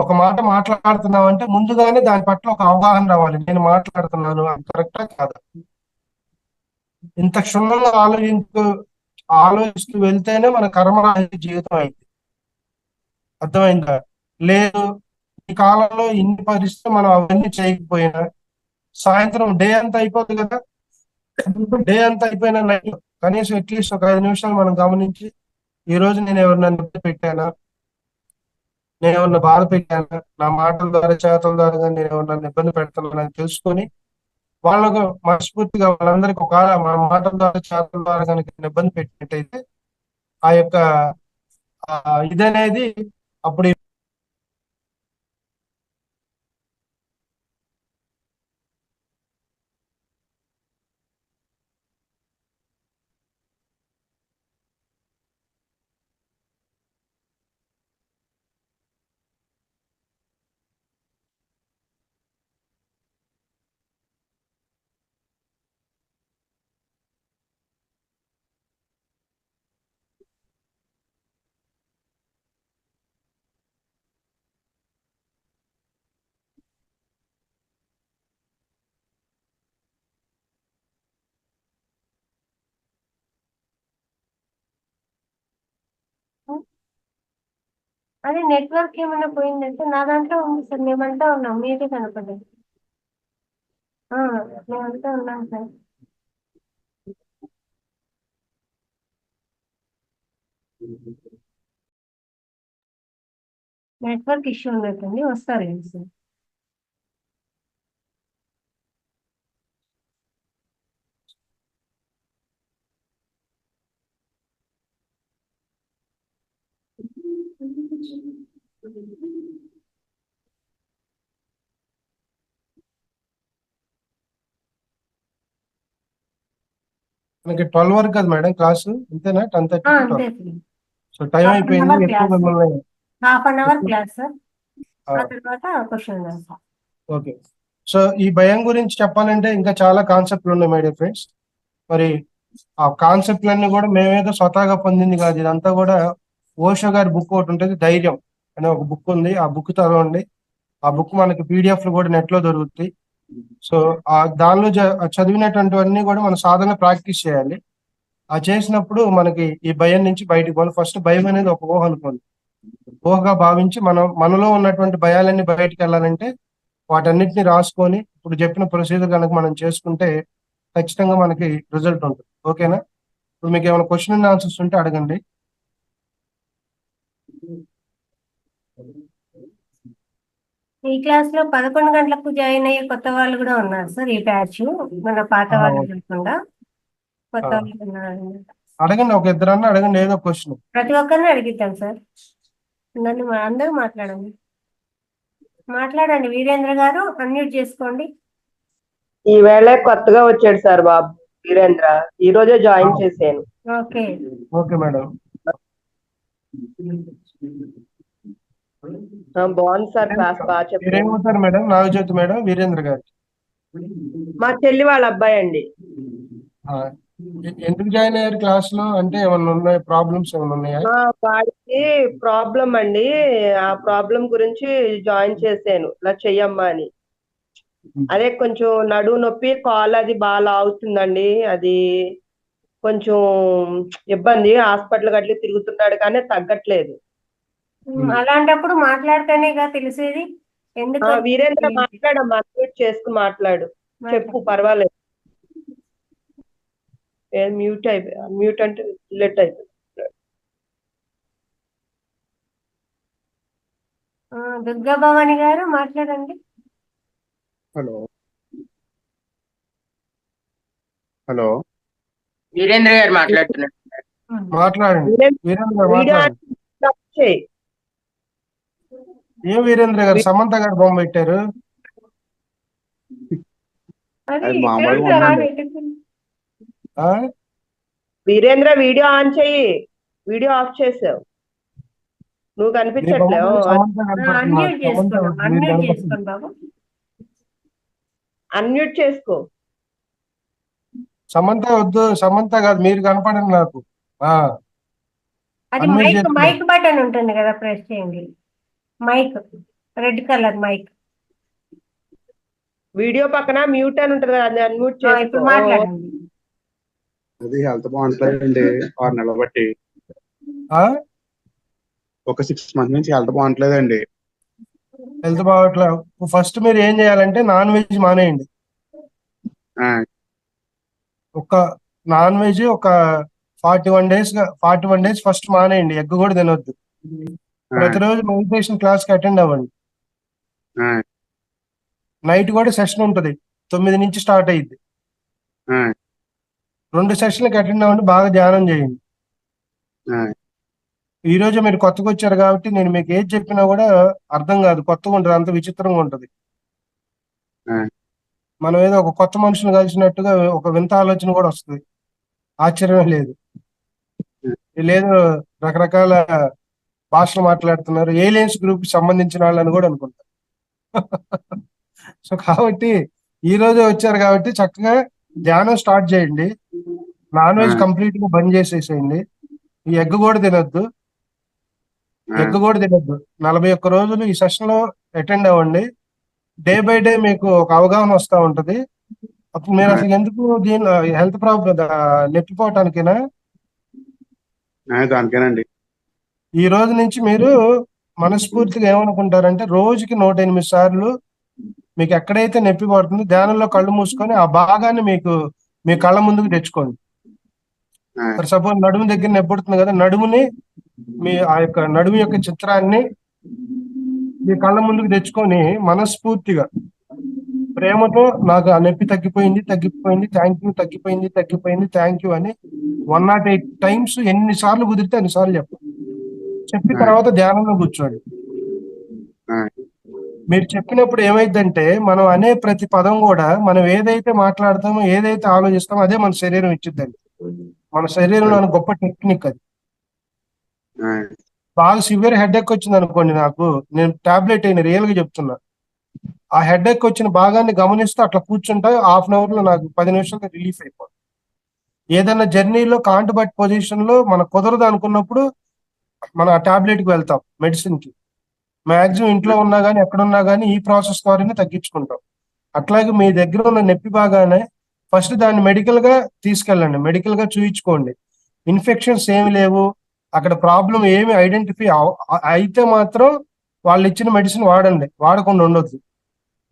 ఒక మాట మాట్లాడుతున్నాం అంటే ముందుగానే దాని పట్ల ఒక అవగాహన రావాలి. నేను మాట్లాడుతున్నాను అది కరెక్టా కాదా? ఇంత క్షుణ్ణంగా ఆలోచిస్తూ వెళ్తేనే మన కర్మరాహిత జీవితం అయింది. అర్థమైందా? లేదు, ఈ కాలంలో ఇన్ని పరిస్థితులు మనం అవన్నీ చేయకపోయినా సాయంత్రం డే అంతా అయిపోతుంది కదా, డే అంతా అయిపోయినా నైట్ కనీసం అట్లీస్ట్ ఒక 5 నిమిషాలు మనం గమనించి, ఈ రోజు నేను ఎవరినైనా ఇబ్బంది పెట్టానా, నేను ఎవరిని బాధ పెట్టానా, నా మాటల ద్వారా చేతల ద్వారా కానీ నేను ఎవరినైనా ఇబ్బంది పెడుతున్నానని తెలుసుకొని వాళ్ళకు మనస్ఫూర్తిగా వాళ్ళందరికీ ఒకవేళ మన మాటల ద్వారా చేతల ద్వారా కనుక ఇబ్బంది పెట్టినట్టయితే ఆ యొక్క ఇదనేది అప్పుడు అదే నెట్వర్క్ ఏమైనా పోయిందంటే నా దాంట్లో ఉంది సార్, మేమంతా ఉన్నాం, మీరే కనపడదు. మేమంతా ఉన్నాం సార్. నెట్వర్క్ ఇష్యూ ఉన్నట్టుంది, వస్తారు సార్. మనకి 12 వరకు కదా మేడం క్లాసు, అంతేనా? 10:30 to 12. అంతే సో టైం హాఫ్ అన్ అయిపోయింది. అవర్ ఎక్కువ క్లాస్ మిమ్మల్ని half an hour class sir. ఆ, ఆ తర్వాత క్వశ్చన్ సార్. ఓకే. సో ఈ భయం గురించి చెప్పాలంటే ఇంకా చాలా కాన్సెప్ట్లు ఉన్నాయి మై డియర్ ఫ్రెండ్స్. మరి ఆ కాన్సెప్ట్లన్నీ కూడా మేమేదో స్వతహాగా పొందింది కాదు. ఇదంతా కూడా ఓషో గారి బుక్ ఒకటి ఉంటుంది, ధైర్యం అనే ఒక బుక్ ఉంది. ఆ బుక్ చదవండి. ఆ బుక్ మనకి పీడిఎఫ్ కూడా నెట్ లో దొరుకుతాయి. సో ఆ దానిలో చదివినటువంటివన్నీ కూడా మన సాధన ప్రాక్టీస్ చేయాలి. ఆ చేసినప్పుడు మనకి ఈ భయం నుంచి బయటకు పోవాలి. ఫస్ట్ భయం అనేది ఒక ఊహ అనుకోండి. ఊహగా భావించి మనలో ఉన్నటువంటి భయాలన్నీ బయటకు వెళ్ళాలంటే వాటన్నిటిని రాసుకొని ఇప్పుడు చెప్పిన ప్రొసీజర్ కనుక మనం చేసుకుంటే ఖచ్చితంగా మనకి రిజల్ట్ ఉంటుంది. ఓకేనా? ఇప్పుడు మీకు ఏమైనా క్వశ్చన్ అండ్ ఆన్సర్స్ ఉంటే అడగండి. ఈ క్లాస్ లో 11 గంటలకు జాయిన్ అయ్యే కొత్త వాళ్ళు కూడా ఉన్నారు సార్. ఈ బ్యాచ్ మన పాత వాళ్ళు కాకుండా కొత్త ఆ. వాళ్ళు ఉన్నారు. అడగండి, ఒక ఇద్దరన్నా అడగండి ఏదో క్వశ్చన్. ప్రతి ఒక్కరిని అడిగిద్దాం సార్. అందరూ మాట్లాడండి. వీరేంద్ర గారు అన్మ్యూట్ చేసుకోండి. ఈవేళ కొత్తగా వచ్చాడు సార్ బాబు వీరేంద్ర. ఈ రోజే జాయిన్ చేశాను. Okay okay madam. బాగుంది సార్ క్లాస్ బాగా చెప్పారు. మీరేమవుతారు మేడం? నాగజ్యోతి మేడం, వీరేంద్ర గారు. మా చెల్లి వాళ్ళ అబ్బాయి అండి. ఆ, ఎందుకు జాయిన్ అయ్యారు క్లాస్ లో? అంటే ఏమన్నా ఉన్నాయి, ప్రాబ్లమ్స్ ఏమైనా ఉన్నాయా? వాడికి ప్రాబ్లం అండి. ఆ ప్రాబ్లం గురించి జాయిన్ చేశాను. ఇలా చెయ్యమ్మా అని. అదే కొంచెం నడుము నొప్పి, కాలు అది బాగా లాగుతుందండి. అది కొంచెం ఇబ్బంది. హాస్పిటల్ గట్ల తిరుగుతున్నాడు కానీ తగ్గట్లేదు. అలాంటప్పుడు మాట్లాడితేనేగా తెలిసేది. ఎందుకు వీరేంద్ర మాట్లాడమ్మా, అన్మ్యూట్ చేసుకుని మాట్లాడు. చెప్పు, పర్వాలేదు. మ్యూట్ అయిపోయి మ్యూట్ అంటే లెట్ అయిపోయి. దుర్గా భవాని గారు మాట్లాడండి. హలో హలో వీరేంద్ర గారు మాట్లాడుతున్నారు. మాట్లాడండి వీరేంద్ర గారు, వీడియో మాట్లాడండి. ఏం వీరేంద్ర గారు సమంత గారు బొమ్మ పెట్టారు? అది అది మామూలుగా చూసారా ఉందండి. పెట్టుకుని? ఆ? వీరేంద్ర వీడియో ఆన్ చెయ్యి. వీడియో ఆఫ్ చేసావు. నువ్వు మీ బొమ్మ కనిపించట్లేవు. మీద సమంత కనపడుతుంది. అన్మ్యూట్ సమంత చేసుకున్నాం. మీరు అన్మ్యూట్ కనపడుతుంది. చేసుకోండి బాబు. అన్మ్యూట్ చేసుకో. సమంత వద్దు, సమంత కాదు, మీరు కనపడండి నాకు. ఆ అది అన్మ్యూట్ మైక్ చేసుకోండి. మైక్ బటన్ ఉంటుంది కదా, ప్రెస్ చేయండి. Mic, red colour mic. Video పక్కన మ్యూట్ అని ఉంటుంది కదా, అది అన్మ్యూట్ చేసుకో. ఇప్పుడు మాట్లాడండి. అది హెల్త్ బాగుంటలేదండి 6 నెలలు బట్టి. ఆ? ఒక 6 మంత్ నుంచి హెల్త్ బాగుంటలేదండి. హెల్త్ బాగోట్లేదు. ఫస్ట్ మీరు ఏం చేయాలంటే నాన్ వెజ్ మానేయండి. ఆ, ఒక నాన్ వెజ్ ఒక 41 డేస్ ఫస్ట్ మానేయండి. ఎగ్ కూడా తినొద్దు. ఆ, ప్రతిరోజు మెడిటేషన్ క్లాస్ కి అటెండ్ అవ్వండి. ఆ, నైట్ కూడా సెషన్ ఉంటుంది, 9 నుంచి స్టార్ట్ అయ్యింది. ఆ, 2 సెషన్లకి అటెండ్ అవ్వండి. బాగా ధ్యానం చేయండి. ఆ, ఈ రోజు మీరు కొత్తగా వచ్చారు కాబట్టి నేను మీకు ఏది చెప్పినా కూడా అర్థం కాదు, కొత్తగా ఉంటుంది, అంత విచిత్రంగా ఉంటుంది. ఆ. మనం ఏదో ఒక కొత్త మనుషులు కలిసినట్టుగా ఒక వింత ఆలోచన కూడా వస్తుంది. ఆశ్చర్యం లేదు. లేదు, రకరకాల భాషలు మాట్లాడుతున్నారు, ఏలియన్స్ గ్రూప్ కి సంబంధించిన వాళ్ళని కూడా అనుకుంటారు. సో కాబట్టి ఈ రోజే వచ్చారు కాబట్టి చక్కగా ధ్యానం స్టార్ట్ చేయండి. నాన్ వెజ్ కంప్లీట్ గా బంద్ చేసేసేయండి. ఈ ఎగ్ కూడా తినొద్దు. 41 రోజులు ఈ సెషన్ లో అటెండ్ అవ్వండి. డే బై డే మీకు ఒక అవగాహన వస్తూ ఉంటది. అప్పుడు మీరు అసలు ఎందుకు దీని హెల్త్ ప్రాబ్లం నెప్పిపోవటానికేనా? దానికేనండి. ఈ రోజు నుంచి మీరు మనస్ఫూర్తిగా ఏమనుకుంటారంటే రోజుకి 108 సార్లు మీకు ఎక్కడైతే నొప్పి పడుతుందో ధ్యానంలో కళ్ళు మూసుకొని ఆ భాగాన్ని మీకు మీ కళ్ళ ముందుకు తెచ్చుకోండి. ఫర్ సపోజ్ నడుము దగ్గర నొప్పి పడుతుంది కదా, నడుముని మీ ఆ యొక్క నడుము యొక్క చిత్రాన్ని మీ కళ్ళ ముందుకు తెచ్చుకొని మనస్ఫూర్తిగా ప్రేమతో నాకు ఆ నొప్పి తగ్గిపోయింది థ్యాంక్ యూ, తగ్గిపోయింది థ్యాంక్ యూ అని 108 టైమ్స్ ఎన్నిసార్లు కుదిరితే అన్నిసార్లు చెప్పండి. చెప్పిన తర్వాత ధ్యానంలో కూర్చోండి. ఆ, మీరు చెప్పినప్పుడు ఏమైందంటే మనం అనే ప్రతి పదం కూడా మనం ఏదైతే మాట్లాడతామో ఏదైతే ఆలోచిస్తామో అదే మన శరీరం ఇచ్చిద్దండి. మన శరీరంలో ఉన్న గొప్ప టెక్నిక్ అది. ఆ, బాగా సివియర్ హెడేక్ వచ్చింది అనుకోండి, నాకు నేను టాబ్లెట్ అయిన రియల్ గా చెప్తున్నా, ఆ హెడేక్ వచ్చిన భాగాన్ని గమనిస్తూ అట్లా కూర్చుంటే హాఫ్ అన్ అవర్ లో నాకు 10 నిమిషాల్లో రిలీఫ్ అయిపోతుంది. ఏదైనా జర్నీలో కాంటుబట్ పొజిషన్ లో మనకు కుదరదు అనుకున్నప్పుడు మనం ఆ టాబ్లెట్ కి వెళ్తాం, మెడిసిన్ కి. మాక్సిమం ఇంట్లో ఉన్నా గానీ ఎక్కడున్నా గానీ ఈ ప్రాసెస్ ద్వారానే తగ్గించుకుంటాం. అట్లాగే మీ దగ్గర ఉన్న నొప్పి బాగానే ఫస్ట్ దాన్ని మెడికల్ గా తీసుకెళ్ళండి, మెడికల్ గా చూయించుకోండి. ఇన్ఫెక్షన్స్ ఏమి లేవు, అక్కడ ప్రాబ్లం ఏమి ఐడెంటిఫై అయితే మాత్రం వాళ్ళు ఇచ్చిన మెడిసిన్ వాడండి, వాడకుండా ఉండొద్దు.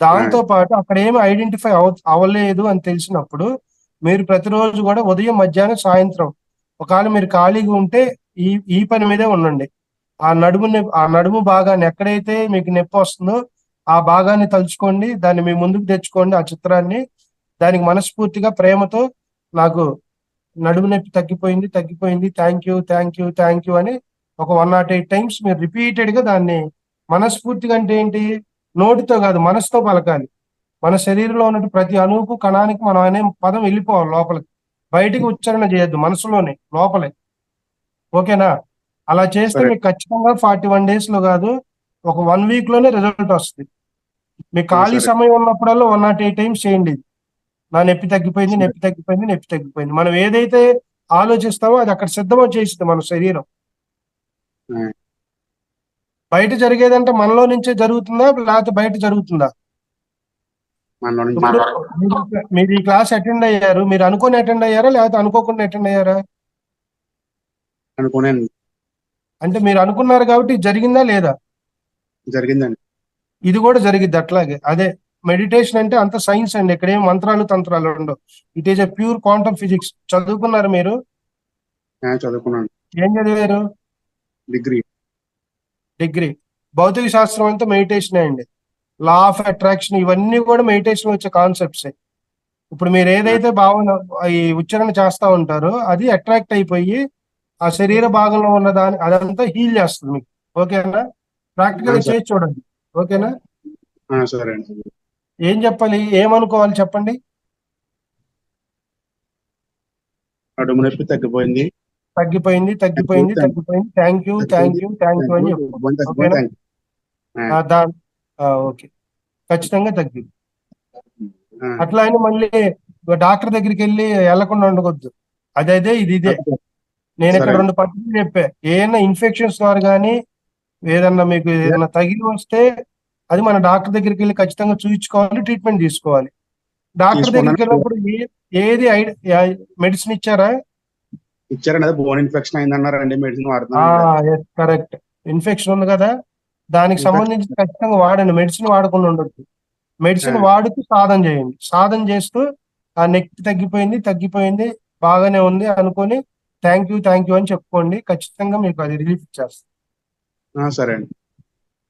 దాంతో పాటు అక్కడ ఏమి ఐడెంటిఫై అవ్వలేదు అని తెలిసినప్పుడు మీరు ప్రతిరోజు కూడా ఉదయం, మధ్యాహ్నం, సాయంత్రం ఒకవేళ మీరు ఖాళీగా ఉంటే ఈ ఈ పని మీదే ఉండండి. ఆ నడుము భాగాన్ని ఎక్కడైతే మీకు నొప్పి వస్తుందో ఆ భాగాన్ని తలుచుకోండి, దాన్ని మీ ముందుకు తెచ్చుకోండి, ఆ చిత్రాన్ని. దానికి మనస్ఫూర్తిగా ప్రేమతో నాకు నడుము నొప్పి తగ్గిపోయింది, తగ్గిపోయింది, thank you, thank you, thank you అని ఒక 108 టైమ్స్ మీరు రిపీటెడ్ గా దాన్ని మనస్ఫూర్తిగా, అంటే ఏంటి, నోటితో కాదు మనసుతో పలకాలి. మన శరీరంలో ఉన్న ప్రతి అణువుకు, కణానికి మనం అనే పదం వెళ్ళిపోవాలి లోపలికి, బయటికి ఉచ్చారణ చేయొద్దు, మనసులోనే లోపలే. ఓకేనా? అలా చేస్తే సరే. మీకు ఖచ్చితంగా 41 days లో కాదు, ఒక 1 week లోనే రిజల్ట్ వస్తుంది. మీకు ఖాళీ సరే. సమయం ఉన్నప్పుడల్లా 108 టైమ్స్ చేయండి ఇది. నా నొప్పి తగ్గిపోయింది, సరే. నొప్పి తగ్గిపోయింది, నొప్పి తగ్గిపోయింది. మనం ఏదైతే ఆలోచిస్తామో అది అక్కడ సిద్ధమో చేస్తుంది మన శరీరం. ఆ, బయట జరిగేదంటే మనలో నుంచే జరుగుతుందా లేకపోతే బయట జరుగుతుందా? మనలో నుంచి ఇప్పుడు మీరు ఈ క్లాస్ అటెండ్ అయ్యారు, మీరు అనుకుని అటెండ్ అయ్యారా లేకపోతే అనుకోకుండా అటెండ్ అయ్యారా? అనుకున్నాను. అంటే మీరు అనుకున్నారు కాబట్టి ఇది జరిగిందా లేదా? జరిగిందండి. ఇది కూడా జరిగిద్ది అట్లాగే. అదే మెడిటేషన్ అంటే అంత సైన్స్ అండి, ఇక్కడ ఏం మంత్రాలు తంత్రాలు ఉండవు. It is a pure quantum physics. చదువుకున్నారు మీరు? చదువుకున్నాను. ఏం చదివారు? డిగ్రీ. డిగ్రీ. భౌతిక శాస్త్రం అంతా మెడిటేషన్ అండి. లా ఆఫ్ అట్రాక్షన్ ఇవన్నీ కూడా మెడిటేషన్ వచ్చే కాన్సెప్ట్స్. ఇప్పుడు మీరు ఏదైతే భావన ఈ ఉచ్చారణ చేస్తా ఉంటారో అది అట్రాక్ట్ అయిపోయి ఆ శరీర భాగంలో ఉన్న దాని అదంతా హీల్ చేస్తుంది మీకు. ఓకేనా? ప్రాక్టికల్ సరే. చేసి చూడండి. ఓకేనా? సరే అండి. ఏం చెప్పాలి, ఏమనుకోవాలి చెప్పండి? నడుము నొప్పి తగ్గిపోయింది. తగ్గిపోయింది, తగ్గిపోయింది, తగ్గిపోయింది, thank you, thank you, thank you అని చెప్పు. ఓకేనా? ఓకే, ఖచ్చితంగా తగ్గింది. అట్లా అని మళ్ళీ డాక్టర్ దగ్గరికి వెళ్ళి వెళ్లకుండా ఉండకూడదు. అదే ఇది ఇదే. నేను ఇక్కడ 2 పద్ధతులు చెప్పా. ఏదైనా ఇన్ఫెక్షన్స్ ద్వారా కానీ ఏదన్నా మీకు ఏదైనా తగిలి వస్తే అది మన డాక్టర్ దగ్గరికి వెళ్ళి ఖచ్చితంగా చూపించుకోవాలి, ట్రీట్మెంట్ తీసుకోవాలి. డాక్టర్ దగ్గరికి వెళ్ళినప్పుడు ఏది మెడిసిన్ ఇచ్చారా? ఇచ్చారండి. అదే బోన్ ఇన్ఫెక్షన్ అయిందన్నారండి. మెడిసిన్ వాడుతున్నాను. కరెక్ట్. ఇన్ఫెక్షన్ ఉంది కదా, దానికి సంబంధించి ఖచ్చితంగా వాడండి. మెడిసిన్ వాడకుండా ఉండొద్దు. మెడిసిన్ వాడుతూ సాధన చేయండి. సాధన చేస్తూ ఆ నొప్పి తగ్గిపోయింది, తగ్గిపోయింది, బాగానే ఉంది అనుకొని థ్యాంక్ యూ, థ్యాంక్ యూ అని చెప్పుకోండి. ఖచ్చితంగా మీకు అది రిలీఫ్ ఇచ్చేస్తుంది. సరే అండి.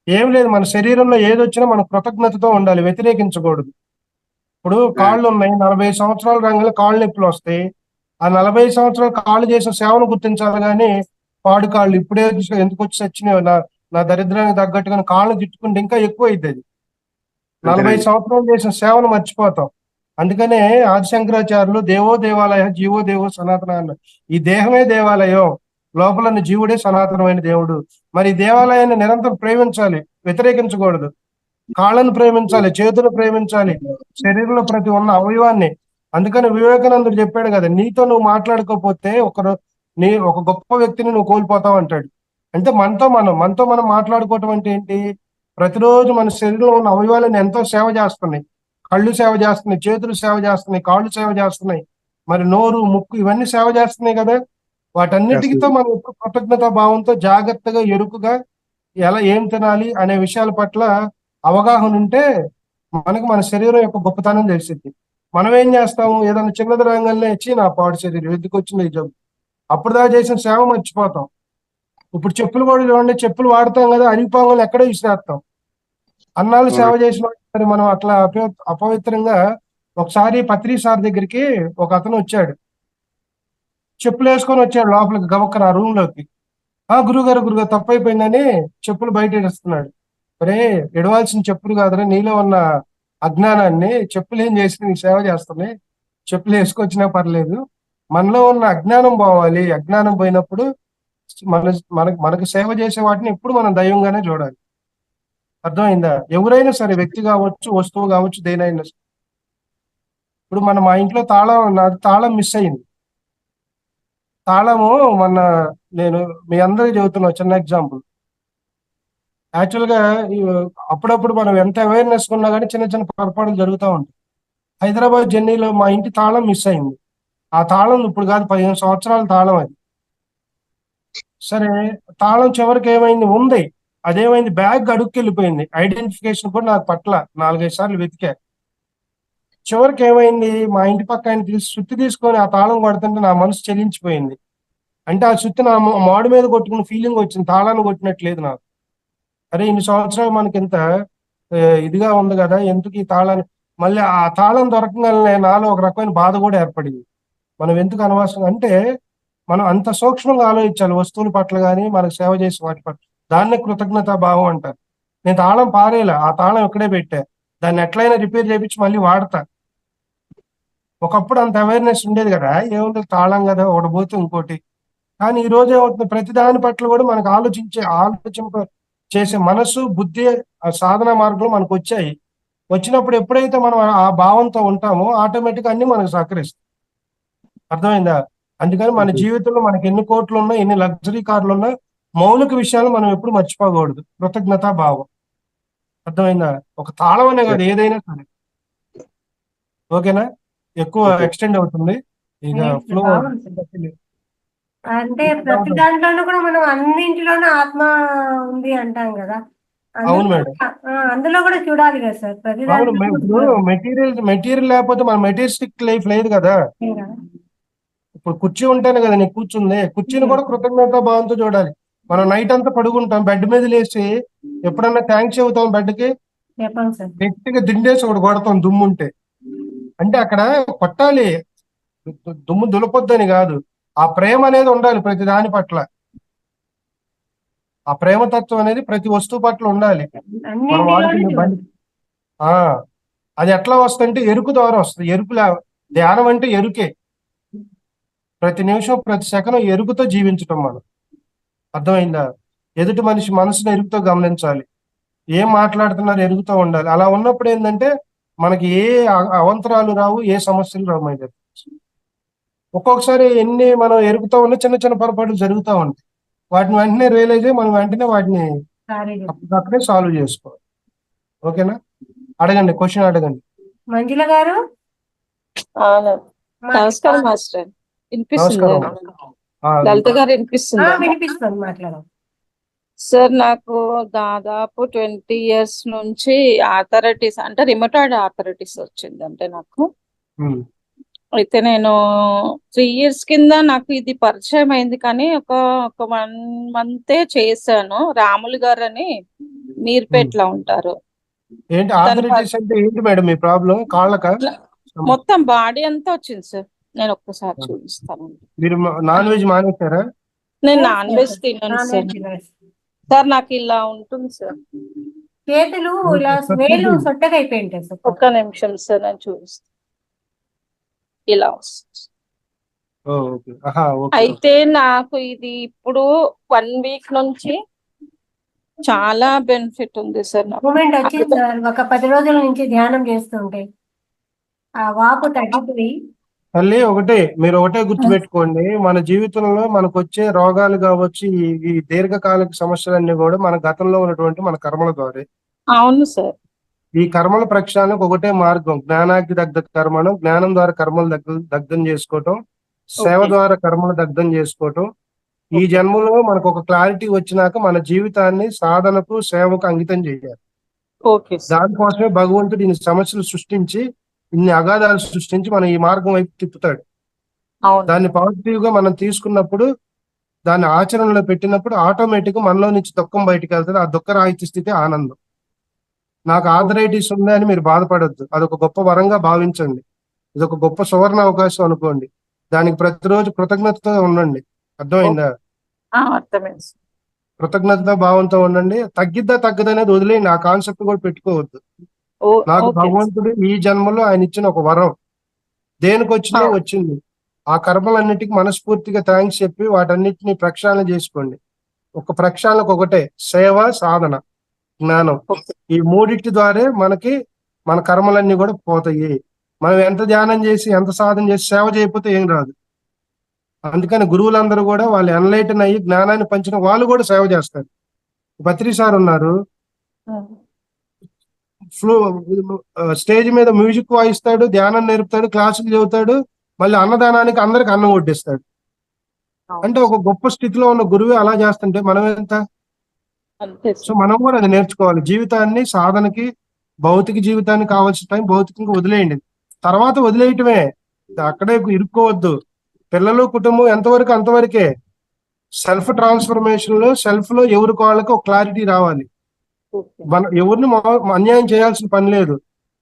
ఏం లేదు, మన శరీరంలో ఏది వచ్చినా మనం కృతజ్ఞతతో ఉండాలి, వ్యతిరేకించకూడదు. ఇప్పుడు కాళ్ళు ఉన్నాయి, 40 సంవత్సరాల రంగంలో కాళ్ళు నొప్పులు వస్తాయి. ఆ 40 సంవత్సరాలు కాళ్ళు చేసిన సేవను గుర్తించాలి కానీ పాడు కాళ్ళు ఇప్పుడే ఎందుకు వచ్చి వచ్చినాయి నా దరిద్రానికి తగ్గట్టుగా కాళ్ళు తిట్టుకుంటే ఇంకా ఎక్కువ అయింది. అది 40 సంవత్సరాలు చేసిన సేవను మర్చిపోతాం. అందుకనే ఆదిశంకరాచార్యులు దేవో దేవాలయ జీవో దేవో సనాతన అన్నారు. ఈ దేహమే దేవాలయం, లోపల జీవుడే సనాతనమైన దేవుడు. మరి ఈ దేవాలయాన్ని నిరంతరం ప్రేమించాలి, వ్యతిరేకించకూడదు. కాళ్ళను ప్రేమించాలి, చేతులు ప్రేమించాలి, శరీరంలో ప్రతి ఉన్న అవయవాన్ని. అందుకని వివేకానందుడు చెప్పాడు కదా, నీతో నువ్వు మాట్లాడుకోకపోతే ఒక గొప్ప వ్యక్తిని నువ్వు కోల్పోతావు అంటాడు. అంటే మనతో మనం మాట్లాడుకోవటం అంటే ఏంటి? ప్రతిరోజు మన శరీరంలో ఉన్న అవయవాలను ఎంతో సేవ చేస్తున్నాయి. కళ్ళు సేవ చేస్తున్నాయి, చేతులు సేవ చేస్తున్నాయి, కాళ్ళు సేవ చేస్తున్నాయి, మరి నోరు, ముక్కు ఇవన్నీ సేవ చేస్తున్నాయి కదా. వాటన్నిటితో మనం ఎప్పుడు కృతజ్ఞతా భావంతో జాగ్రత్తగా ఎరుకుగా ఎలా ఏం తినాలి అనే విషయాల పట్ల అవగాహన ఉంటే మనకు మన శరీరం యొక్క గొప్పతనం తెలిసింది. మనం ఏం చేస్తాము, ఏదైనా చిన్నది రంగంలో ఇచ్చి నా పాడు శరీరం ఎందుకు వచ్చింది ఈ జబ్బు, అప్పుడు దాకా చేసిన సేవ మర్చిపోతాం. ఇప్పుడు చెప్పులు కూడా చూడండి, చెప్పులు వాడతాం కదా, అరిగిపోగానే ఎక్కడో విసిరేస్తాం. అన్నాళ్ళు సేవ చేసిన మరి మనం అట్లా అపవిత్రంగా. ఒకసారి పత్రి సార్ దగ్గరికి ఒక అతను వచ్చాడు, చెప్పులు వేసుకొని వచ్చాడు లోపలికి గవక్కన రూమ్ లోకి. గురుగారు తప్పైపోయిందని చెప్పులు బయట ఎడుస్తున్నాడు. ఒరే, ఎడవాల్సిన చెప్పులు కాదురా, నీలో ఉన్న అజ్ఞానాన్ని చెప్పులు ఏం చేసి నీకు సేవ చేస్తున్నాయి, చెప్పులు వేసుకొచ్చినా పర్లేదు. మనలో ఉన్న అజ్ఞానం పోవాలి. అజ్ఞానం పోయినప్పుడు మనకు సేవ చేసే వాటిని ఎప్పుడు మనం దైవంగానే చూడాలి. అర్థమైందా? ఎవరైనా సరే, వ్యక్తి కావచ్చు, వస్తువు కావచ్చు, దేనైనా సరే. ఇప్పుడు మా ఇంట్లో నాది తాళం మిస్ అయింది. తాళము మొన్న నేను మీ అందరికి చెబుతున్నా చిన్న ఎగ్జాంపుల్. యాక్చువల్ గా అప్పుడప్పుడు మనం ఎంత అవేర్నెస్ ఉన్నా కానీ చిన్న చిన్న పొరపాట్లు జరుగుతూ ఉంటాయి. హైదరాబాద్ జర్నీలో మా ఇంటి తాళం మిస్ అయింది. ఆ తాళం ఇప్పుడు కాదు, 15 సంవత్సరాల తాళం అది. సరే, తాళం చివరికి ఏమైంది ఉంది, అదేమైంది, బ్యాగ్ అడుక్కెళ్ళిపోయింది. ఐడెంటిఫికేషన్ కూడా నాకు పట్ల 4-5 సార్లు వెతికా. చివరికి ఏమైంది, మా ఇంటి పక్క ఆయన సుత్తి తీసుకొని ఆ తాళం కొడుతుంటే నా మనసు చెలించిపోయింది. అంటే ఆ సుత్తి నా మాడు మీద కొట్టుకున్న ఫీలింగ్ వచ్చింది, తాళాన్ని కొట్టినట్లేదు నాకు. అరే, ఇన్ని సంవత్సరాలు మనకి ఇంత ఇదిగా ఉంది కదా, ఎందుకు ఈ తాళాన్ని మళ్ళీ ఆ తాళం దొరకగానే నాలో ఒక రకమైన బాధ కూడా ఏర్పడింది. మనం ఎందుకు అనవసరం అంటే, మనం అంత సూక్ష్మంగా ఆలోచించాలి వస్తువుల పట్ల కానీ మనకు సేవ చేసే వాటి పట్ల. దాన్నే కృతజ్ఞతా భావం అంటారు. నేను తాళం పారేలా, ఆ తాళం ఇక్కడే పెట్టా, దాన్ని ఎట్లయినా రిపేర్ చేయించి మళ్ళీ వాడతా. ఒకప్పుడు అంత అవేర్నెస్ ఉండేది కదా, ఏముంది తాళం కదా, ఒకటి పోతే ఇంకోటి. కానీ ఈ రోజు ఏమవుతుంది, ప్రతి దాని పట్ల కూడా మనకు ఆలోచింప చేసే మనసు, బుద్ధి, ఆ సాధన మార్గంలో మనకు వచ్చాయి. వచ్చినప్పుడు ఎప్పుడైతే మనం ఆ భావంతో ఉంటామో ఆటోమేటిక్ అన్ని మనకు సహకరిస్తాయి. అర్థమైందా? అందుకని మన జీవితంలో మనకి ఎన్ని కోట్లు ఉన్నా, ఎన్ని లగ్జరీ కార్లు ఉన్నా, మౌలిక విషయాలు మనం ఎప్పుడు మర్చిపోకూడదు, కృతజ్ఞతా భావం. అర్థమైందా? ఒక తాళం అనే కాదు, ఏదైనా సరే. ఓకేనా? ఎక్కువ ఎక్స్టెండ్ అవుతుంది ఇక ఫ్లో. అంటే ప్రతి దాంట్లోనూ కూడా మనం అన్నింటిలోనూ ఆత్మ ఉంది అంటాం కదా, అవును మేడం. అందులో కూడా చూడాలి కదా సార్, ప్రతి అవును, దాంట్లో. ఇప్పుడు మెటీరియల్ లేకపోతే మన మెటీరియలిస్టిక్ లైఫ్ లేదు కదా. ఇప్పుడు కుర్చీ ఉంటేనే కదా నీకు కూర్చుంది. కుర్చీని కూడా కృతజ్ఞతా భావంతో చూడాలి. మనం నైట్ అంతా పడుకుంటాం, బెడ్ మీద లేచి ఎప్పుడన్నా థ్యాంక్స్ చెబుతాం బెడ్కి, చెప్పండి సార్. గట్టిగా దిండేసి ఒకటి కొడతాం దుమ్ముంటే. అంటే అక్కడ కొట్టాలి, దుమ్ము దులపొద్దని కాదు, ఆ ప్రేమ అనేది ఉండాలి ప్రతి దాని పట్ల. ఆ ప్రేమతత్వం అనేది ప్రతి వస్తువు పట్ల ఉండాలి. మనం వాడుకునే బండి అది ఎట్లా వస్తుందంటే ఎరుకు ద్వారా వస్తుంది. ధ్యానం అంటే ఎరుకే. ప్రతి నిమిషం, ప్రతి సెకను ఎరుకుతో జీవించటం మనం. అర్థమైందా? ఎదుటి మనిషి మనసును ఎరుకుతో గమనించాలి, ఏం మాట్లాడుతున్నారు ఎరుగుతూ ఉండాలి. అలా ఉన్నప్పుడు ఏంటంటే మనకి ఏ అవంతరాలు రావు, ఏ సమస్యలు రావు. అయితే ఒక్కొక్కసారి ఎన్ని మనం ఎరుగుతూ ఉన్న చిన్న చిన్న పొరపాట్లు జరుగుతూ ఉంటాయి. వాటిని వెంటనే రియలైజ్ అయ్యి మనం వెంటనే వాటిని అక్కడే సాల్వ్ చేసుకోవాలి. ఓకేనా? అడగండి, క్వశ్చన్ అడగండి. మంజుల గారు. నమస్కారం మాస్టర్. నమస్కారం. లలిత గారు వినిపిస్తుంది? వినిపిస్తుంది, మాట్లాడండి సార్. నాకు దాదాపు 20 years నుంచి ఆథరైటిస్ అంటే రిమటాయిడ్ ఆథరైటిస్ వచ్చింది. అంటే నాకు అయితే నేను 3 years కింద నాకు ఇది పరిచయం అయింది, కానీ ఒక 1 month చేశాను. రాములు గారు అని మీర్పేటలో ఉంటారు. ఏంటి ఆథరైటిస్ అంటే ఏంటి మేడం మీ ప్రాబ్లం? కాళ్ళక? మొత్తం బాడీ అంతా వచ్చింది సార్. నేను ఒక్కసారి చూపిస్తాను. మీరు నాన్ వెజ్ మానేశారా? నేను నాన్ వెజ్ తిన్నాను సార్. సార్ నాకు ఇలా ఉంటుంది సార్, చేతులు ఇలా వేలు సొట్టగా అయిపోయింటాయి సార్. ఒక్క నిమిషం సార్, నేను చూపిస్తాను. ఇలా వస్తుంది. అయితే నాకు ఇది ఇప్పుడు 1 week నుంచి చాలా బెనిఫిట్ ఉంది సార్. మూమెంట్ వచ్చింది సార్. ఒక 10 రోజుల నుంచి ధ్యానం చేస్తుంటే ఆ వాపు తగ్గిపోయి. తల్లి, మీరు ఒకటే గుర్తుపెట్టుకోండి, మన జీవితంలో మనకు వచ్చే రోగాలు కావచ్చు, ఈ దీర్ఘకాలిక సమస్యలన్నీ కూడా మన గతంలో ఉన్నటువంటి మన కర్మల ద్వారా. అవును సార్. ఈ కర్మల ప్రక్షాళనకు ఒకటే మార్గం, జ్ఞానాగ్ని దగ్ధ కర్మను. జ్ఞానం ద్వారా కర్మలు దగ్ధం చేసుకోవటం, సేవ ద్వారా కర్మలు దగ్ధం చేసుకోవటం. ఈ జన్మలో మనకు ఒక క్లారిటీ వచ్చినాక మన జీవితాన్ని సాధనకు, సేవకు అంకితం చేయాలి. దానికోసమే భగవంతుడు ఇన్ని సమస్యలు సృష్టించి, ఇన్ని అగాధాలు సృష్టించి మనం ఈ మార్గం వైపు తిప్పుతాడు. దాన్ని పాజిటివ్ గా మనం తీసుకున్నప్పుడు, దాన్ని ఆచరణలో పెట్టినప్పుడు ఆటోమేటిక్ గా మనలో నుంచి దుఃఖం బయటకు వెళ్తుంది. ఆ దుఃఖ రాహిత్య స్థితి ఆనందం. నాకు ఆథరైటిస్ ఉంది అని మీరు బాధపడొద్దు, అదొక గొప్ప వరంగా భావించండి. ఇదొక గొప్ప సువర్ణ అవకాశం అనుకోండి. దానికి ప్రతిరోజు కృతజ్ఞతతో ఉండండి. అర్థమైందా? అర్థమైంది సార్. కృతజ్ఞత భావంతో ఉండండి. తగ్గిద్దా తగ్గదనేది వదిలేయండి, ఆ కాన్సెప్ట్ కూడా పెట్టుకోవద్దు. నాకు ఓకే భగవంతుడు ఈ జన్మలో ఆయన ఇచ్చిన ఒక వరం, దేనికి వచ్చిందో వచ్చింది. ఆ కర్మలన్నిటికీ మనస్ఫూర్తిగా థ్యాంక్స్ చెప్పి వాటన్నిటిని ప్రక్షాళన చేసుకోండి. ఒక ప్రక్షాళనకు ఒకటే సేవ, సాధన, జ్ఞానం. ఈ మూడింటి ద్వారా మనకి మన కర్మలన్నీ కూడా పోతాయి. మనం ఎంత ధ్యానం చేసి ఎంత సాధన చేసి సేవ చేయకపోతే ఏం రాదు. అందుకని గురువులందరూ కూడా వాళ్ళు ఎన్లైటన్ అయ్యి జ్ఞానాన్ని పంచిన వాళ్ళు కూడా సేవ చేస్తారు. బత్రి సార్ ఉన్నారు, ఫ్లో స్టేజ్ మీద మ్యూజిక్ వాయిస్తాడు, ధ్యానం నేర్పుతాడు, క్లాసులు చెబుతాడు, మళ్ళీ అన్నదానానికి అందరికి అన్నం వడ్డిస్తాడు. అంటే ఒక గొప్ప స్థితిలో ఉన్న గురువే అలా చేస్తుంటే మనం ఎంత. అంతే సో సార్. మనం కూడా అది నేర్చుకోవాలి. జీవితాన్ని సాధనకి, భౌతిక జీవితానికి కావాల్సిన టైం భౌతికంగా వదిలేయండి, తర్వాత వదిలేయటమే, అక్కడే ఇరుక్కోవద్దు. పిల్లలు కుటుంబం ఎంతవరకు అంతవరకే. సెల్ఫ్ ట్రాన్స్ఫర్మేషన్ లో సెల్ఫ్ లో ఎవరికి వాళ్ళకి ఒక క్లారిటీ రావాలి. మనం ఎవరిని అన్యాయం చేయాల్సిన పని లేదు.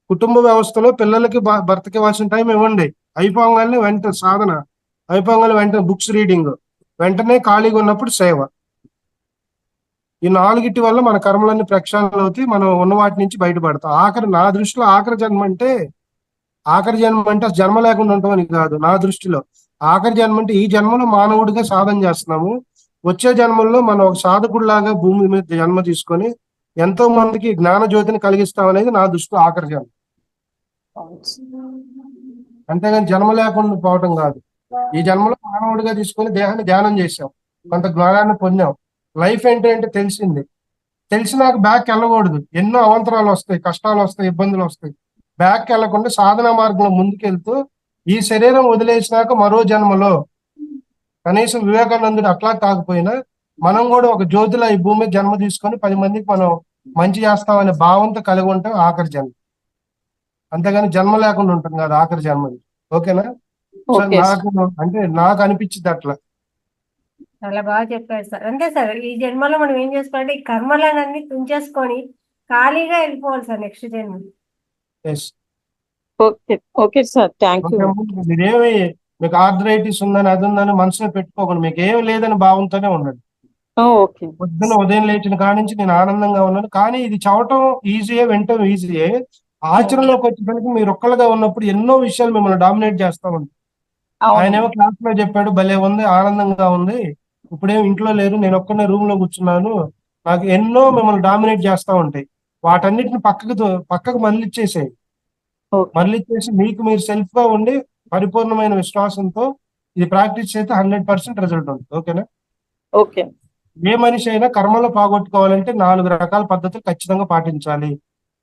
కుటుంబ వ్యవస్థలో పిల్లలకి భర్తకి ఇవ్వాల్సిన టైం ఇవ్వండి. అయిపోగానే వెంటనే సాధన, అయిపోగానే వెంటనే బుక్స్ రీడింగ్, వెంటనే ఖాళీగా ఉన్నప్పుడు సేవ. ఈ నాలుగిటి వల్ల మన కర్మలన్నీ ప్రక్షాళన అవుతాయి, మనం ఉన్న వాటి నుంచి బయటపడతాం. నా దృష్టిలో ఆఖరి జన్మ అంటే జన్మ లేకుండా ఉంటాం అని కాదు. నా దృష్టిలో ఆఖరి జన్మ అంటే ఈ జన్మలో మానవుడిగా సాధన చేస్తున్నాము, వచ్చే జన్మల్లో మనం ఒక సాధకుడిలాగా భూమి మీద జన్మ తీసుకొని ఎంతో మందికి జ్ఞాన జ్యోతిని కలిగిస్తాం అనేది నా దృష్టిలో ఆఖరి జన్మ. అంతేగాని జన్మ లేకుండా పోవటం కాదు. ఈ జన్మలో మానవుడిగా తీసుకొని దేహాన్ని ధ్యానం చేసాం, కొంత జ్ఞానాన్ని పొందాం, లైఫ్ ఏంటంటే తెలిసింది. తెలిసినాక బ్యాక్ వెళ్ళకూడదు. ఎన్నో అవంతరాలు వస్తాయి, కష్టాలు వస్తాయి, ఇబ్బందులు వస్తాయి. బ్యాక్ వెళ్లకుండా సాధనా మార్గంలో ముందుకెళ్తూ ఈ శరీరం వదిలేసినాక మరో జన్మలో కనీసం వివేకానందుడు అట్లా కాకపోయినా మనం కూడా ఒక జ్యోతిలో ఈ భూమి జన్మ తీసుకొని 10 మందికి మనం మంచి చేస్తామనే భావంతో కలిగి ఉంటాం ఆఖరి జన్మ. అంతేగాని జన్మ లేకుండా ఉంటుంది కాదు ఆఖరి జన్మది. ఓకేనా? సో నాకు అనిపించింది అట్లా. చాలా బాగా చెప్పారు సార్. అంతే సార్, ఈ జన్మలో మనం ఏం చేసుకోవాలంటే ఈ కర్మలన్నీ తుంచేసుకొని ఖాళీగా వెళ్ళిపోవాలి సార్ నెక్స్ట్ జన్మ. Okay sir, thank you. మీరేమి మీకు ఆర్థరైటిస్ ఉందని అది ఉందని మనసులో పెట్టుకోకండి. మీకు ఏమి లేదని భావంతోనే ఉండండి. ఓకే. పొద్దున్న ఉదయం లేచిన కాడి నుంచి నేను ఆనందంగా ఉన్నాను. కానీ ఇది చదవటం ఈజీయే, వినటం ఈజీయే. ఆచరణలోకి వచ్చేసరికి మీరు ఒక్కలుగా ఉన్నప్పుడు ఎన్నో విషయాలు మిమ్మల్ని డామినేట్ చేస్తా ఉంటాయి. ఆయన ఏమో క్లాస్ లో చెప్పాడు, భలే ఉంది, ఆనందంగా ఉంది. ఇప్పుడేమో ఇంట్లో లేరు, నేను ఒక్కనే రూమ్ లో కూర్చున్నాను. నాకు ఎన్నో మిమ్మల్ని డామినేట్ చేస్తా ఉంటాయి. వాటన్నిటిని పక్కకు మళ్ళిచ్చేసేయి. మళ్ళిచ్చేసి మీకు మీరు సెల్ఫ్ గా ఉండి పరిపూర్ణమైన విశ్వాసంతో ఇది ప్రాక్టీస్ చేస్తే 100% రిజల్ట్ ఉంటుంది. ఓకేనా? ఓకే. ఏ మనిషి అయినా కర్మలో పోగొట్టుకోవాలంటే 4 రకాల పద్ధతులు ఖచ్చితంగా పాటించాలి.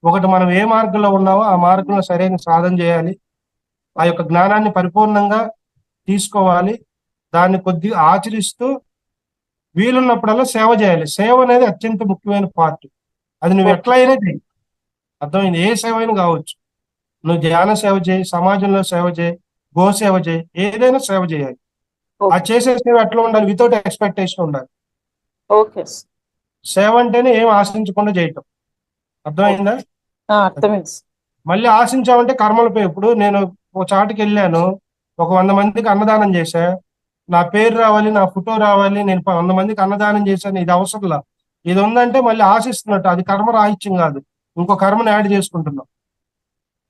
ఒకటి, మనం ఏ మార్గంలో ఉన్నామో ఆ మార్గంలో సరైన సాధన చేయాలి. ఆ యొక్క జ్ఞానాన్ని పరిపూర్ణంగా తీసుకోవాలి. దాన్ని కొద్దిగా ఆచరిస్తూ వీలున్నప్పుడల్లా సేవ చేయాలి. సేవ అనేది అత్యంత ముఖ్యమైన పార్ట్. అది నువ్వు ఎట్లయినా చేయి, అర్థమైంది? ఏ సేవ అయినా కావచ్చు. నువ్వు ధ్యాన సేవ చేయి, సమాజంలో సేవ చేయి, గో సేవ చేయి, ఏదైనా సేవ చేయాలి. ఆ చేసే సేవ ఎట్లా ఉండాలి? వితౌట్ ఎక్స్పెక్టేషన్ ఉండాలి. ఓకే. సేవ అంటేనే ఏం ఆశించకుండా చేయటం. అర్థమైందా? అర్థమైంది. మళ్ళీ ఆశించామంటే కర్మలపై. ఇప్పుడు నేను ఒక చాటుకి వెళ్ళాను, ఒక 100 మందికి అన్నదానం చేశా, నా పేరు రావాలి, నా ఫోటో రావాలి, నేను 100 మందికి అన్నదానం చేశాను, ఇది అవసరంలా. ఇది ఉందంటే మళ్ళీ ఆశిస్తున్నట్టు, అది కర్మ రాహిత్యం కాదు, ఇంకో కర్మను యాడ్ చేసుకుంటున్నాం.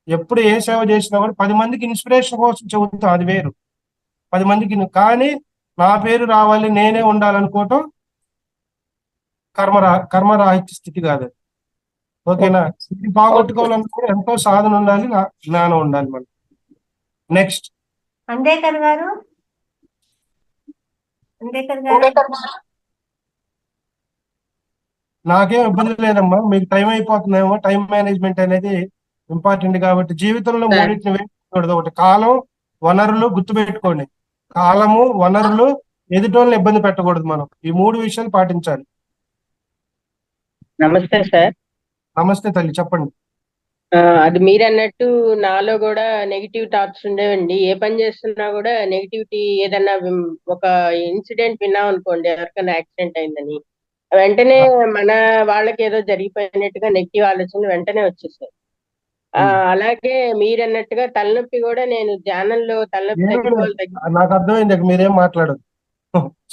ఎప్పుడు ఏ సేవ చేసినా కూడా 10 మందికి ఇన్స్పిరేషన్ కోసం చెబుతాం, అది వేరు. 10 మందికి కానీ నా పేరు రావాలి, నేనే ఉండాలనుకోవటం కర్మరాహిత్య స్థితి కాదు. ఓకేనా? ఇది బాగొట్టుకోవాలనుకో ఎంతో సాధన ఉండాలి, జ్ఞానం ఉండాలి. మనం నెక్స్ట్ అంబేద్కర్ గారు నాకేం ఇబ్బంది లేదమ్మా. మీకు టైం అయిపోతుందేమో. టైం మేనేజ్మెంట్ అనేది ఇంపార్టెంట్ కాబట్టి జీవితంలో మూడింటిని వేయకూడదు. ఒకటి కాలం, వనరులు. గుర్తుపెట్టుకోండి, కాలము, వనరులు, ఎదుటోళ్ళని ఇబ్బంది పెట్టకూడదు. మనం ఈ 3 విషయాలు పాటించాలి. నమస్తే సార్. నమస్తే తల్లి, చెప్పండి. అది మీరు అన్నట్టు నాలో కూడా నెగిటివ్ థాట్స్ ఉండేవండి. ఏ పని చేస్తున్నా కూడా నెగిటివిటీ. ఏదన్నా ఒక ఇన్సిడెంట్ విన్నాం అనుకోండి, ఎవరికైనా యాక్సిడెంట్ అయిందని, వెంటనే మన వాళ్ళకి ఏదో జరిగిపోయినట్టుగా నెగిటివ్ ఆలోచనలు వెంటనే వచ్చేసాయి. అలాగే మీరు అన్నట్టుగా తలనొప్పి కూడా నేను ధ్యానంలో తలనొప్పి నాకు అర్థమైంది, మీరేం మాట్లాడదు.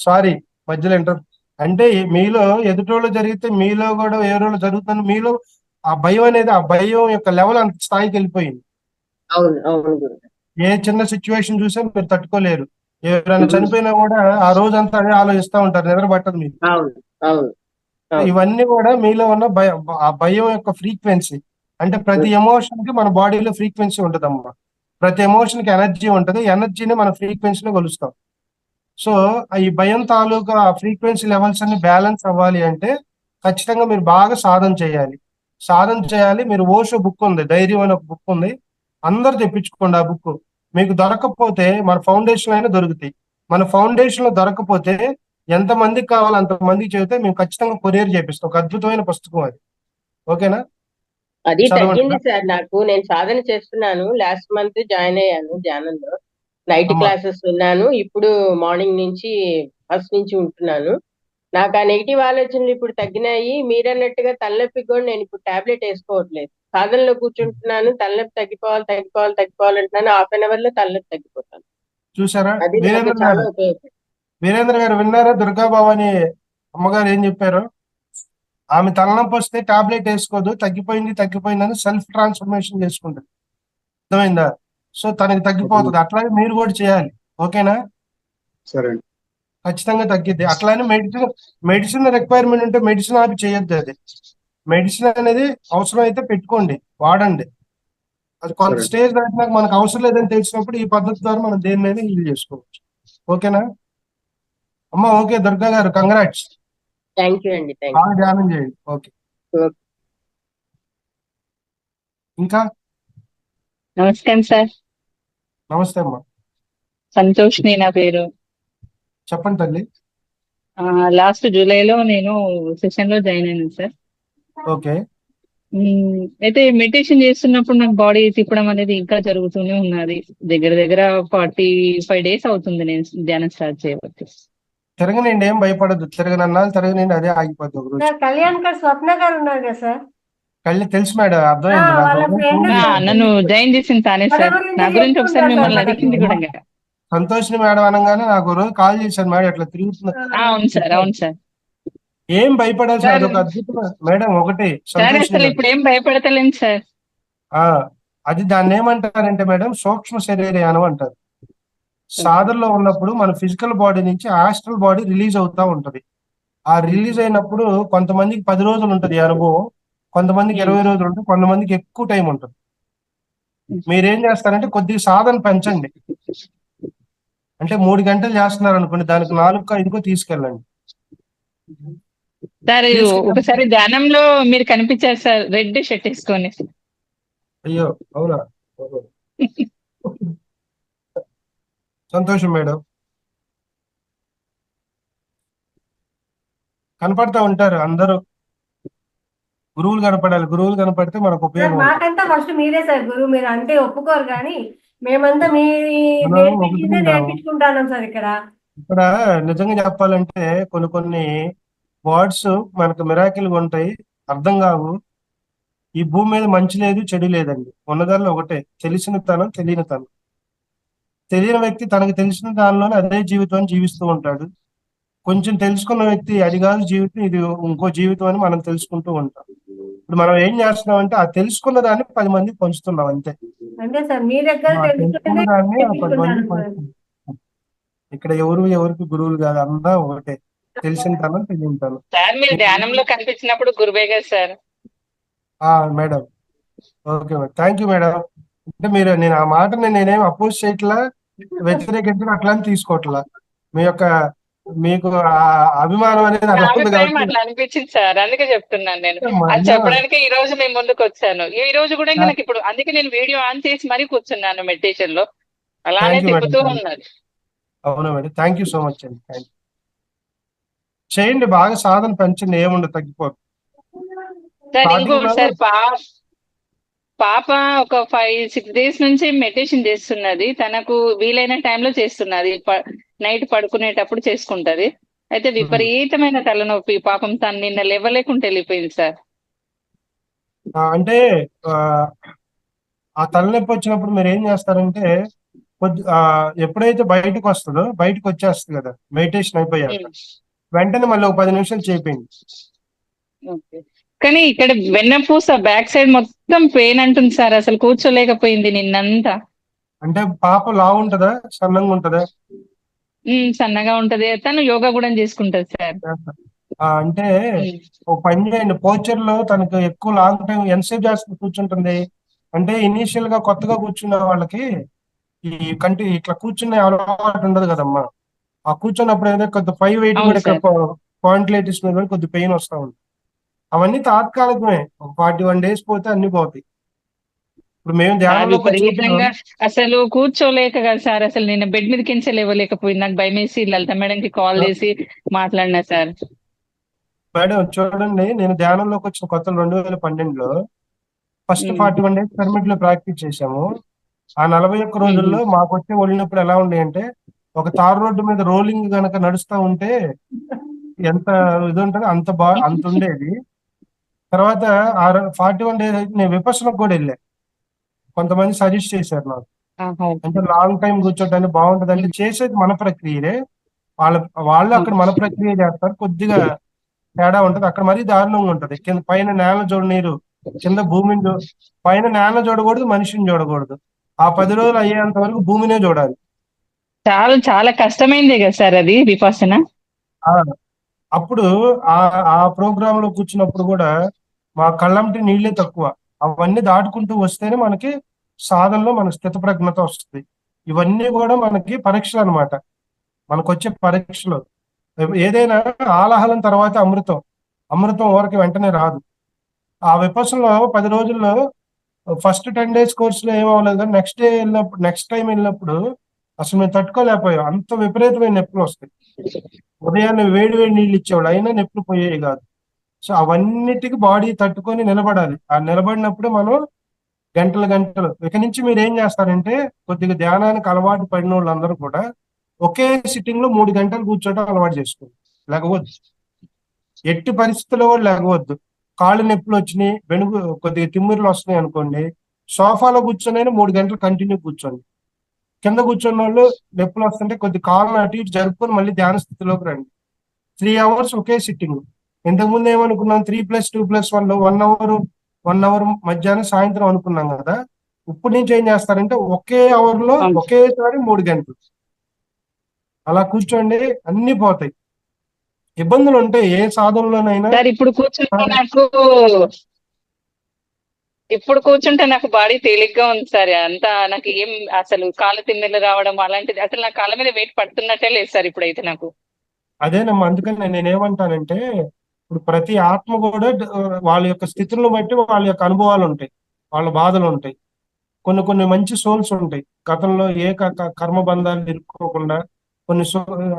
సారీ, మధ్యలో ఇంటర్ అంటే మీలో ఎదుటోళ్ళు జరిగితే మీలో కూడా వేరేళ్ళు జరుగుతుంది. మీలో ఆ భయం అనేది, ఆ భయం యొక్క లెవెల్ అంత స్థాయికి వెళ్ళిపోయింది. అవును అవును గురుగారు. ఏ చిన్న సిచ్యువేషన్ చూసా మీరు తట్టుకోలేరు. ఎవరైనా చనిపోయినా కూడా ఆ రోజంతా అదే ఆలోచిస్తూ ఉంటారు, నిద్ర పట్టదు మీకు. అవును అవును ఇవన్నీ కూడా మీలో ఉన్న భయం, ఆ భయం యొక్క ఫ్రీక్వెన్సీ. అంటే ప్రతి ఎమోషన్ కి మన బాడీలో ఫ్రీక్వెన్సీ ఉంటదమ్మా. ప్రతి ఎమోషన్ కి ఎనర్జీ ఉంటది. ఎనర్జీని మన ఫ్రీక్వెన్సీలో కొలుస్తాం. సో ఈ భయం తాలూకా ఫ్రీక్వెన్సీ లెవెల్స్ అన్ని బ్యాలెన్స్ అవ్వాలి అంటే ఖచ్చితంగా మీరు బాగా సాధన చేయాలి. మీరు ఓషో బుక్ ఉంది, ధైర్యం అనే ఒక బుక్ ఉంది, అందరు తెప్పించుకోండి ఆ బుక్. మీకు దొరకకపోతే మన ఫౌండేషన్ అయినా దొరుకుతాయి. మన ఫౌండేషన్ లో దొరకకపోతే ఎంత మందికి కావాలో అంత మందికి చెబితే మేము ఖచ్చితంగా కొరియర్ చేపిస్తాం. ఒక అద్భుతమైన పుస్తకం అది. ఓకేనా? అది చదవండి. తగ్గింది సార్ నాకు. నేను సాధన చేస్తున్నాను. లాస్ట్ మంత్ జాయిన్ అయ్యాను ధ్యానంలో. నైట్ అమ్మా. క్లాసెస్ విన్నాను. ఇప్పుడు మార్నింగ్ నుంచి ఫస్ట్ నుంచి ఉంటున్నాను. నాకు ఆ నెగిటివ్ ఆలోచనలు ఇప్పుడు తగ్గినాయి. మీరన్నట్టుగా తలనొప్పికి కూడా నేను ఇప్పుడు టాబ్లెట్ వేసుకోవట్లేదు. సాధనలో కూర్చుంటున్నాను, తలనొప్పి తగ్గిపోవాలంటున్నాను. 1/2 అవర్ లో తలనొప్పి తగ్గిపోతాను. చూసారా? అది నాకు వీరేంద్ర చాలా గారు, ఉపయోగపడుతుంది. వీరేంద్ర గారు విన్నారా? దుర్గాబావని అమ్మగారు ఏం చెప్పారు? ఆమె తలనొప్పి వస్తే టాబ్లెట్ వేసుకోదు, తగ్గిపోయిందని సెల్ఫ్ ట్రాన్స్ఫర్మేషన్ చేసుకుంటుంది. అర్థమైందా? సో తనకి తగ్గిపోతుంది. అట్లాగే మీరు కూడా చేయాలి. ఓకేనా? సరే అండి. ఖచ్చితంగా తగ్గిద్ది. అట్లానే మెడిసిన్ రిక్వైర్మెంట్ ఉంటే మెడిసిన్ ఆపి చేయొద్దు. అది మెడిసిన్ అనేది అవసరం అయితే పెట్టుకోండి, వాడండి. అది కొంత సరే. స్టేజ్ దాటినాక మనకు అవసరం లేదని తెలిసినప్పుడు ఈ పద్ధతి ద్వారా మనం దేన్నైనా హీల్ చేసుకోవచ్చు. ఓకేనా అమ్మా? ఓకే దుర్గా గారు, కంగ్రాట్స్. థ్యాంక్ యూ అండి. థ్యాంక్ బాగా ధ్యానం చేయండి. Okay, you. ఇంకా నమస్కారం సార్. నమస్తే అమ్మా. సంతోష్ని నా పేరు. చెప్పండి తల్లి. లాస్ట్ జూలైలో నేను సెషన్ లో జాయిన్ అయినాను సార్. ఓకే. అయితే మెడిటేషన్ చేస్తున్నప్పుడు నాకు బాడీ తిప్పడం అనేది ఇంకా జరుగుతూనే ఉన్నది. దగ్గర దగ్గర 45 days అవుతుంది నేను ధ్యానం స్టార్ట్ చేయబట్టి. తిరగనండి, ఏం భయపడద్దు. తిరగనన్నాళ్ళు తిరగనండి, అదే ఆగిపోద్ది ఒక రోజు. సార్ కళ్యాణ్ గారు స్వప్న గారు ఉన్నారు కదా సార్? కళ్ళు తెలుసు మేడం, అర్థమైంది నాకు. వాళ్ళ ఫ్రెండ్ నన్ను జాయిన్ చేసింది తానే సార్. నా గురించి ఒకసారి మిమ్మల్ని అడిగింది కూడా. సంతోష్ని మేడం అనగానే నాకు రోజు కాల్ చేశాను, మేడం ఎట్లా తిరుగుతున్నా. అవును సార్, అవును సార్. ఏం భయపడాల్సి, అదొక అద్భుతం మేడం. ఒకటి సార్ అసలు ఇప్పుడు ఏం భయపడతలేను సార్. అది దాన్ని ఏమంటారంటే మేడం, సూక్ష్మ శరీరయానం అంటారు. సాధనలో ఉన్నప్పుడు మన ఫిజికల్ బాడీ నుంచి ఆస్ట్రల్ బాడీ రిలీజ్ అవుతా ఉంటది. ఆ రిలీజ్ అయినప్పుడు కొంతమందికి 10 రోజులు ఉంటది ఈ అనుభవం, కొంతమందికి 20 రోజులు ఉంటుంది, కొంతమందికి ఎక్కువ టైం ఉంటుంది. మీరేం చేస్తారంటే కొద్దిగా సాధన పెంచండి. అంటే 3 గంటలు చేస్తున్నారు అనుకోండి, దానికి 4-5 తీసుకెళ్ళండి. సార్ ఒకసారి ధ్యానంలో మీరు కనిపించారు సార్, రెడ్ షర్ట్ వేసుకొని. అయ్యో అవునా? సంతోషం మేడం. కనపడతా ఉంటారు అందరూ. గురువులు కనపడాలి. గురువులు కనపడితే మనకు ఉపయోగం. మాకంతా ఫస్ట్ మీరే సార్ గురువు. మీరు అంటే ఒప్పుకోరు కానీ మేమంతా మీ నేర్పించుకుంటాను సార్. ఇక్కడ నిజంగా చెప్పాలంటే కొన్ని వర్డ్స్ మనకు మిరాకిల్ గా ఉంటాయి, అర్థం కావు. ఈ భూమి మీద మంచి లేదు, చెడు లేదండి. ఉన్నదాల్లో ఒకటే, తెలిసిన తనం, తెలియని తనం. తెలియని వ్యక్తి తనకు తెలిసిన దానిలోనే అదే జీవితాన్ని జీవిస్తూ ఉంటాడు. కొంచెం తెలుసుకున్న వ్యక్తి అది కాదు జీవితం, ఇది ఇంకో జీవితం అని మనం తెలుసుకుంటూ ఉంటాం. ఇప్పుడు మనం ఏం చేస్తున్నాం అంటే ఆ తెలుసుకున్న దాన్ని 10 మందికి పంచుతున్నాం అంతే. తెలుసుకున్న దాన్ని 10 మందికి పంచుతున్నాం. ఇక్కడ ఎవరికి గురువులు కాదు, అంతా ఒకటే, తెలిసిన తనం, తెలియని తనం. సార్ మీరు ధ్యానంలో కనిపించినప్పుడు గురువే కదా sir? Madam okay madam, thank you madam. అంటే నేను ఆ మాటని నేనేం అపోజ్ చేయట్లా, వ్యతిరేకించడం అట్లా అని తీసుకోవట్లా. మీకు అభిమానం అనేది అట్లా అనిపించింది సార్, అందుకే చెప్తున్నాను నేను. అది చెప్పడానికి ఈ రోజు మేము ముందుకు వచ్చాను. ఈ రోజు కూడా ఇంకా నాకు ఇప్పుడు అందుకే నేను వీడియో ఆన్ చేసి మరీ కూర్చున్నాను మెడిటేషన్ లో. అలానే తిప్పుతూ ఉన్నది. అవునా madam, thank you so much అండి. Thank you. చేయండి, బాగా సాధన పెంచండి, ఏముండదు, తగ్గిపోదు. సార్ ఇంకోటి సార్, పాప ఒక 5-6 days నుంచి మెడిటేషన్ చేస్తున్నది. తనకు వీలైన టైంలో చేస్తున్నది, నైట్ పడుకునేటప్పుడు చేసుకుంటది. అయితే విపరీతమైన తలనొప్పి, పాపం తను నిన్న లేవలేకుండా వెళ్ళిపోయింది సార్. అంటే ఆ తలనొప్పి వచ్చినప్పుడు మీరు ఏం చేస్తారంటే ఎప్పుడైతే బయటకు వచ్చేస్తుంది కదా మెడిటేషన్ అయిపోయాక, వెంటనే మళ్ళీ ఒక 10 నిమిషాలు చేపేయండి. ఓకే. కానీ ఇక్కడ వెన్నపూస బ్యాక్ సైడ్ మొత్తం పెయిన్ అంటుంది సార్, అసలు కూర్చోలేకపోయింది నిన్నంతా. అంటే పాప లావు ఉంటదా సన్నంగా ఉంటదా? సన్నగా ఉంటది, తను యోగా కూడా చేసుకుంటది సార్. అంటే ఒక పని చేయండి, పోచర్ లో తనకు ఎక్కువ లాంగ్ టైం ఎంతసేపు చేస్తుంది కూర్చుంటుంది అంటే, ఇనీషియల్ గా కొత్తగా కూర్చున్న వాళ్ళకి ఈ ఇట్లా కూర్చునే అలవాటు ఉండదు కదమ్మా. ఆ కూర్చున్నప్పుడు ఏదో కొద్ది పై వెయిట్ అవును కూడా సార్. పాయింట్లైటిస్ మీద కూడా కొద్ది పెయిన్ వస్తా ఉంది. అవన్నీ తాత్కాలికమే, ఒక 41 days పోతే అన్ని పోతాయి. ఇప్పుడు మేము అది ధ్యానంలోకి విపరీతంగా వచ్చినప్పుడు అసలు కూర్చోలేక కదా సార్, అసలు నేను బెడ్ మీద కింద లేవలేకపోయింది. నాకు భయం వేసి లలిత మేడం కి కాల్ చేసి మాట్లాడినా సార్. మేడం చూడండి, నేను ధ్యానంలోకి వచ్చిన కొత్త 2012లో ఫస్ట్ 41 days పిరమిడ్ లో ప్రాక్టీస్ చేశాము. ఆ 41 రోజుల్లో మాకు వచ్చే ఒళ్ళినప్పుడు ఎలా ఉండే అంటే, ఒక తారు రోడ్డు మీద రోలింగ్ గనక నడుస్తా ఉంటే ఎంత ఇది ఉంటుంది అంత ఉండేది. తర్వాత 41 days అయితే నేను విపස්සనకు కూడా వెళ్ళా. కొంతమంది సజెస్ట్ చేశారు నాకు, అంటే లాంగ్ టైం కూర్చోటానికి బాగుంటది అంటే, చేసేది మన ప్రక్రియే, వాళ్ళు అక్కడ మన ప్రక్రియ చేస్తారు, కొద్దిగా తేడా ఉంటది. అక్కడ మరీ దారుణంగా ఉంటది. కింద పైన నేల చూడనీరు, కింద భూమిని పైన నేల చూడకూడదు, మనిషిని చూడకూడదు. ఆ 10 రోజులు అయ్యేంత వరకు భూమినే చూడాలి. చాలా చాలా కష్టమైందే కదా సార్ అది విపස්සన. అప్పుడు ఆ ప్రోగ్రామ్ లో కూర్చున్నప్పుడు కూడా మా కళ్ళంటి నీళ్లే తక్కువ. అవన్నీ దాటుకుంటూ వస్తేనే మనకి సాధనలో మన స్థితప్రజ్ఞత వస్తుంది. ఇవన్నీ కూడా మనకి పరీక్షలు అనమాట. మనకు వచ్చే పరీక్షలు ఏదైనా ఆలాహలం తర్వాత అమృతం ఊరికి వెంటనే రాదు. ఆ విపసనలో 10 రోజుల్లో ఫస్ట్ 10 days కోర్సులో ఏమవ్వలేదు, కానీ నెక్స్ట్ టైం వెళ్ళినప్పుడు అసలు మేము తట్టుకోలేకపోయాం. అంత విపరీతమైన నొప్పులు వస్తాయి. ఉదయాన్నే వేడి నీళ్ళు ఇచ్చేవాళ్ళు, అయినా నొప్పులు పోయేవి కాదు. సో అవన్నిటికీ బాడీ తట్టుకొని నిలబడాలి. ఆ నిలబడినప్పుడు మనం గంటలు ఇక నుంచి మీరు ఏం చేస్తారంటే, కొద్దిగా ధ్యానానికి అలవాటు పడిన వాళ్ళందరూ కూడా ఒకే సిట్టింగ్ లో 3 గంటలు కూర్చోవడం అలవాటు చేసుకోండి. లేకపోతే ఎట్టి పరిస్థితుల్లో కూడా లేకపోవద్దు. కాళ్ళు నొప్పులు వచ్చినాయి, వెనుక కొద్దిగా తిమ్మిర్లు వస్తున్నాయి అనుకోండి, సోఫాలో కూర్చొని 3 గంటలు కంటిన్యూ కూర్చోండి. కింద కూర్చున్న వాళ్ళు నొప్పులు వస్తుంటే కొద్ది కాళ్ళను అటు ఇటు జరుపుకొని మళ్ళీ ధ్యాన స్థితిలోకి రండి. 3 hours ఒకే సిట్టింగ్. ఇంతకుముందు ఏమనుకున్నాం, 3+2+1 1 hour మధ్యాహ్నం సాయంత్రం అనుకున్నాం కదా. ఇప్పుడు నుంచి ఏం చేస్తారంటే, ఒకే అవర్ లో ఒకేసారి 3 గంటలు అలా కూర్చోండి, అన్ని పోతాయి. ఇబ్బందులు ఉంటాయి ఏ సాధనలోనైనా. ఇప్పుడు కూర్చుంటే నాకు బాడీ తేలిగ్గా ఉంది సార్. అంతా నాకు ఏం అసలు కాళ్ళ తిమ్మిర్లు రావడం అలాంటిది, అసలు నా కాళ్ళ మీద వెయిట్ పడుతున్నట్టే లేదు సార్ ఇప్పుడైతే నాకు. అదేనమ్మా, అందుకని నేనేమంటానంటే, ఇప్పుడు ప్రతి ఆత్మ కూడా వాళ్ళ యొక్క స్థితులను బట్టి వాళ్ళ యొక్క అనుభవాలు ఉంటాయి, వాళ్ళ బాధలు ఉంటాయి. కొన్ని మంచి సోల్స్ ఉంటాయి, గతంలో ఏ కర్మ బంధాలు ఇరుక్కోకుండా కొన్ని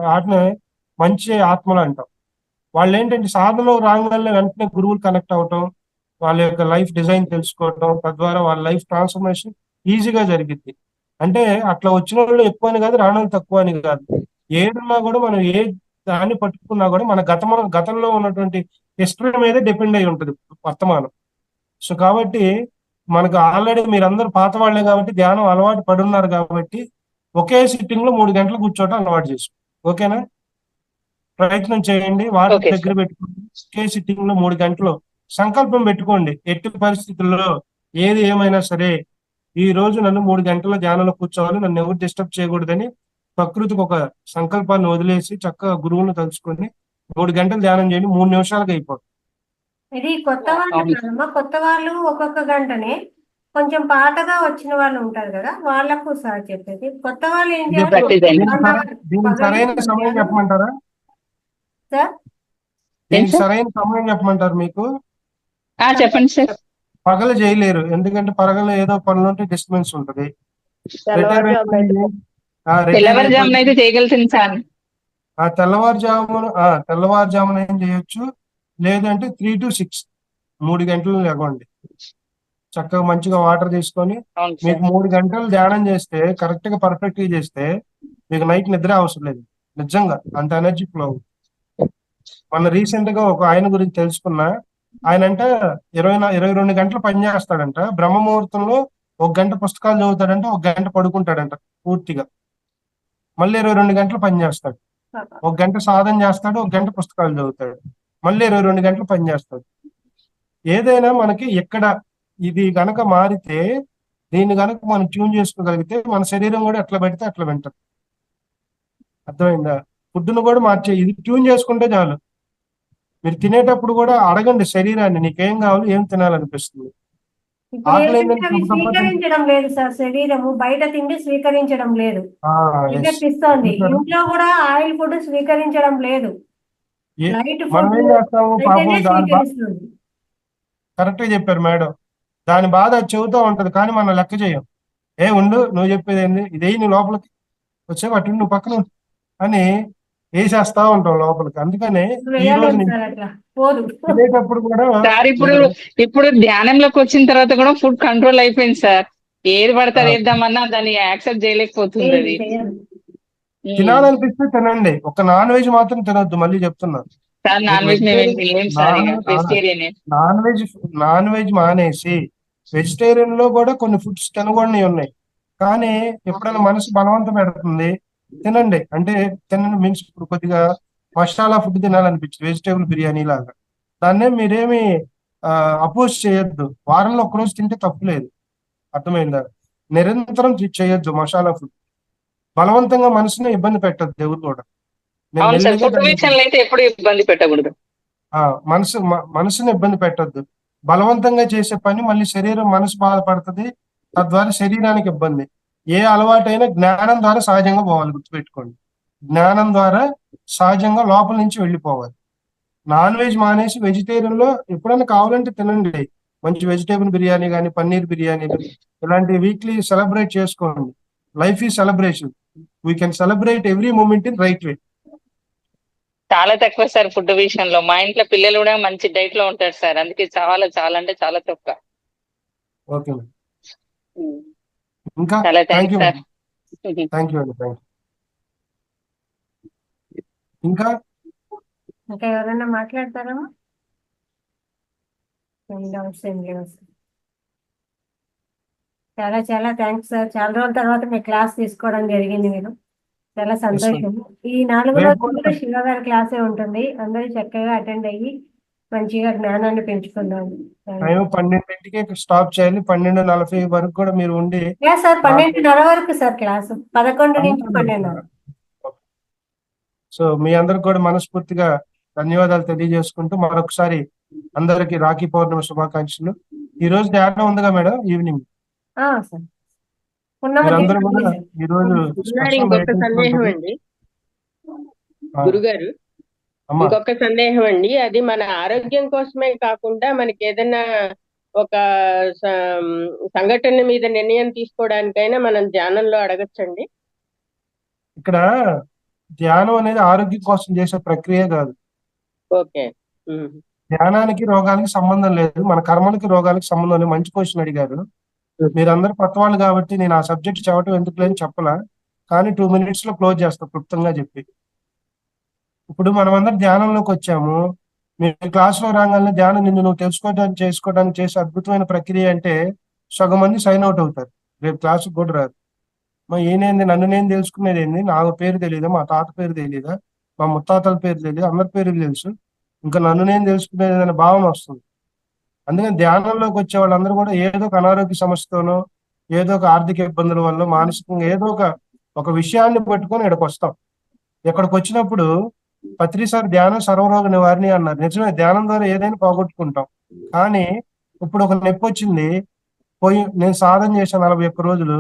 వాటిని మంచి ఆత్మలు అంటాం. వాళ్ళు ఏంటంటే సాధనలో రాగానే వెంటనే గురువులు కనెక్ట్ అవటం, వాళ్ళ యొక్క లైఫ్ డిజైన్ తెలుసుకోవటం, తద్వారా వాళ్ళ లైఫ్ ట్రాన్స్ఫర్మేషన్ ఈజీగా జరిగింది. అంటే అట్లా వచ్చిన వాళ్ళు ఎక్కువ అని కాదు, రావడం తక్కువ అని కాదు. ఏదన్నా కూడా మనం ఏ దాన్ని పట్టుకున్నా కూడా మన గతంలో ఉన్నటువంటి హిస్టరీ మీద డిపెండ్ అయి ఉంటుంది వర్తమానం. సో కాబట్టి మనకు ఆల్రెడీ మీరందరూ పాత వాళ్ళే కాబట్టి ధ్యానం అలవాటు పడున్నారు కాబట్టి ఒకే సిట్టింగ్ లో 3 గంటలు కూర్చోవటం అలవాటు చేసుకో. ఓకేనా? ప్రయత్నం చేయండి, వాటి దగ్గర పెట్టుకోండి. ఒకే సిట్టింగ్ లో 3 గంటలు సంకల్పం పెట్టుకోండి. ఎట్టి పరిస్థితుల్లో ఏది ఏమైనా సరే ఈ రోజు నన్ను 3 గంటల ధ్యానంలో కూర్చోవాలి, నన్ను ఎవరు డిస్టర్బ్ చేయకూడదని ప్రకృతికి ఒక సంకల్పాన్ని వదిలేసి చక్కగా గురువును తలుచుకొని 3 గంటలు ధ్యానం చేయండి. 3 నిమిషాలకు అయిపోతుంది. ఇది కొత్త వాళ్ళు ఒక్కొక్క గంటనే. కొంచెం పాతగా వచ్చిన వాళ్ళు ఉంటారు కదా, వాళ్ళకు సార్ చెప్పేది. కొత్త వాళ్ళు ఏం చేయాలి, దీనికి సరైన సమయం చెప్పమంటారా? సార్ దీనికి సరైన సమయం చెప్పమంటారు మీకు? చెప్పండి సార్. పగలు చేయలేరు, ఎందుకంటే పగలు ఏదో పనులు ఉంటే డిస్టర్బెన్స్ ఉంటుంది. తెల్లవారుజామున అయితే చేయగలుగుతుంది సార్. తెల్లవారుజామున ఏం చేయొచ్చు, లేదంటే 3 to 6 3 గంటలు లేవండి. చక్కగా మంచిగా వాటర్ తీసుకొని మీకు 3 గంటలు ధ్యానం చేస్తే, కరెక్ట్ గా పర్ఫెక్ట్ గా చేస్తే మీకు నైట్ నిద్ర అవసరం లేదు. నిజంగా అంత ఎనర్జీ ఫ్లో. మన రీసెంట్ గా ఒక ఆయన గురించి తెలుసుకున్నా. ఆయన అంటే 22 గంటలు పని చేస్తాడంట. బ్రహ్మ ముహూర్తంలో 1 గంట పుస్తకాలు చదువుతాడంట, 1 గంట పడుకుంటాడంట పూర్తిగా. మళ్ళీ 22 గంటలు పని చేస్తాడు. ఒక గంట సాధన చేస్తాడు, ఒక గంట పుస్తకాలు చదువుతాడు, మళ్ళీ 22 గంటలు పని చేస్తాడు. ఏదైనా మనకి ఎక్కడ ఇది గనక మారితే, దీన్ని గనక మనం ట్యూన్ చేసుకోగలిగితే మన శరీరం కూడా ఎట్లా పెడితే అట్లా వింటది. అర్థమైందా? ఫుడ్ను కూడా మార్చే ఇది ట్యూన్ చేసుకుంటే చాలు. మీరు తినేటప్పుడు కూడా అడగండి శరీరాన్ని, నీకేం కావాలి, ఏం తినాలనిపిస్తుంది. ఇప్పుడు ఆకలి ఏంటంటే అవి స్వీకరించడం లేదు సార్, శరీరము బయట తిండి స్వీకరించడం లేదు, ఎఫెక్ట్ ఇస్తోంది. ఇంట్లో కూడా ఆయిల్ ఫుడ్ స్వీకరించడం లేదు, లైట్ మనం ఫుడ్ ఏం చేస్తాము పాపం, అయితేనే దాని స్వీకరిస్తుంది. కరెక్ట్ గా చెప్పారు మేడం. దాని బాధ అది చెబుతూ ఉంటది, కానీ మనం లెక్క చేయం. ఉండు, నువ్వు చెప్పేది ఏంది, ఇదే నీ లోపలికి వచ్చే అటు నువ్వు పక్కన ఉండు అని వేసేస్తా ఉంటాం లోపలికి. అందుకనే ఈ రోజు వేయలేము నుంచి సార్, అట్లా పోదు. తినేటప్పుడు కూడా సార్ ఇప్పుడు ధ్యానంలోకి వచ్చిన తర్వాత కూడా ఫుడ్ కంట్రోల్ అయిపోయింది సార్. ఏది పడతారు వేద్దామన్నా దాన్ని యాక్సెప్ట్ చేయలేకపోతుంది అది. తినాలనిపిస్తే తినండి, ఒక నాన్ వెజ్ మాత్రం తినొద్దు. మళ్ళీ చెప్తున్నా, సార్ నాన్ వెజ్ మేము తినలేము సార్, ఇక వెజిటేరియనే. నాన్ వెజ్ మానేసి వెజిటేరియన్ లో కూడా కొన్ని ఫుడ్స్ తినకూడని ఉన్నాయి. కానీ ఎప్పుడైనా మనసు బలవంతం పెడుతుంది, తినండి అంటే తినండి మీన్స్ ఇప్పుడు కొద్దిగా మసాలా ఫుడ్ తినాలనిపించింది, వెజిటేబుల్ బిర్యానీ లాగా, దాన్నే మీరేమి అపోజ్ చేయొద్దు. వారంలో ఒక్కరోజు తింటే తప్పులేదు. అర్థమైందా? నిరంతరం చేయొద్దు మసాలా ఫుడ్. బలవంతంగా మనసుని ఇబ్బంది పెట్టద్దు దేవుడు కూడా. అవును సార్, ఫుడ్ విషయంలో అయితే ఎప్పుడు ఇబ్బంది పెట్టకూడదు. మనసుని ఇబ్బంది పెట్టద్దు. బలవంతంగా చేసే పని మళ్ళీ శరీరం, మనసు బాధపడుతుంది, తద్వారా శరీరానికి ఇబ్బంది. ఏ అలవాటైనా జ్ఞానం ద్వారా సహజంగా పోవాలి, గుర్తుపెట్టుకోండి. జ్ఞానం ద్వారా సహజంగా లోపల నుంచి వెళ్ళిపోవాలి. నాన్ వెజ్ మానేసి వెజిటేరియన్ లో ఎప్పుడైనా కావాలంటే తినండి, మంచి వెజిటేబుల్ బిర్యానీ కానీ పన్నీర్ బిర్యానీ ఇలాంటి వీక్లీ సెలబ్రేట్ చేసుకోండి. లైఫ్ ఈ celebration, we can celebrate every moment in right way. చాలా తక్కువ సార్ ఫుడ్ విషయంలో. మా ఇంట్లో పిల్లలు కూడా మంచి డైట్ లో ఉంటారు సార్, అందుకే చాలా చాలా అంటే చాలా తక్కువ. ఓకే, ఇంకా చాలా thank you thanks sir. Thank you అండి, థ్యాంక్ యూ. ఇంకా ఎవరైనా మాట్లాడతారమ్మా? డౌట్స్ ఏం లేవు సార్. చాలా చాలా థ్యాంక్స్ సార్. చాలా రోజుల తర్వాత మీ క్లాస్ తీసుకోవడం జరిగింది, మీరు చాలా సంతోషం. ఈ 4 రోజులు కూడా శివ గారి క్లాసే ఉంటుంది, అందరూ చక్కగా అటెండ్ అయ్యి మంచిగా జ్ఞానాన్ని పెంచుకుందాం. 12కి స్టాప్ చేయాలి, 12:40 వరకు కూడా మీరు ఉండి. సార్ 12:30 వరకు సార్ క్లాసు, 11 నుంచి 12:30. సో మీ అందరికి కూడా మనస్ఫూర్తిగా ధన్యవాదాలు తెలియజేసుకుంటూ మరొకసారి అందరికి రాఖీ పౌర్ణమి శుభాకాంక్షలు. ఈ రోజు ధ్యానం ఉందిగా మేడం ఈవినింగ్? సార్ మీరందరూ కూడా ఈ రోజు ఇంకొక సందేహం అండి గురుగారు, ఇంకొక సందేహం అండి. అది మన ఆరోగ్యం కోసమే కాకుండా మనకి ఏదైనా ఒక సంఘటన మీద నిర్ణయం తీసుకోవడానికైనా మనం ధ్యానంలో అడగచ్చండి. ఇక్కడ ధ్యానం అనేది ఆరోగ్యం కోసం చేసే ప్రక్రియ కాదు. ఓకే, ధ్యానానికి రోగానికి సంబంధం లేదు, మన కర్మలకి రోగాలకి సంబంధం లేదు. మంచి క్వశ్చన్ అడిగారు. మీరందరూ కొత్త వాళ్ళు కాబట్టి నేను ఆ సబ్జెక్ట్ చెప్పడం ఎందుకు లేని చెప్పలా, కానీ 2 minutes లో క్లోజ్ చేస్తా క్లుప్తంగా చెప్పి. ఇప్పుడు మనం అందరం ధ్యానంలోకి వచ్చాము. మీరు క్లాస్లో రాగానే ధ్యానం నిన్ను నువ్వు చేసుకోవడానికి చేసే అద్భుతమైన ప్రక్రియ అంటే సగం మంది సైన్ అవుట్ అవుతారు, రేపు క్లాసుకు కూడా రాదు. ఈయనేంది, నన్ను నేను తెలుసుకునేది ఏంది, నా పేరు తెలియదా, మా తాత పేరు తెలియదా, మా ముత్తాతల పేరు తెలియదు, అందరి పేర్లు తెలుసు, ఇంకా నన్ను నేను తెలుసుకునేది అనే భావన వస్తుంది. అందుకని ధ్యానంలోకి వచ్చే వాళ్ళందరూ కూడా ఏదో ఒక అనారోగ్య సమస్యతోనో, ఏదో ఒక ఆర్థిక ఇబ్బందుల వల్ల, మానసికంగా ఏదో ఒక విషయాన్ని పట్టుకొని ఇక్కడికి వస్తాం. ఇక్కడికి వచ్చినప్పుడు పత్రిసారి ధ్యానం సర్వరోగ నివారణి అన్నారు. నిజమే, ధ్యానం ద్వారా ఏదైనా పోగొట్టుకుంటాం. కానీ ఇప్పుడు ఒక నొప్పి వచ్చింది, నేను సాధన చేశాను 41 రోజులు,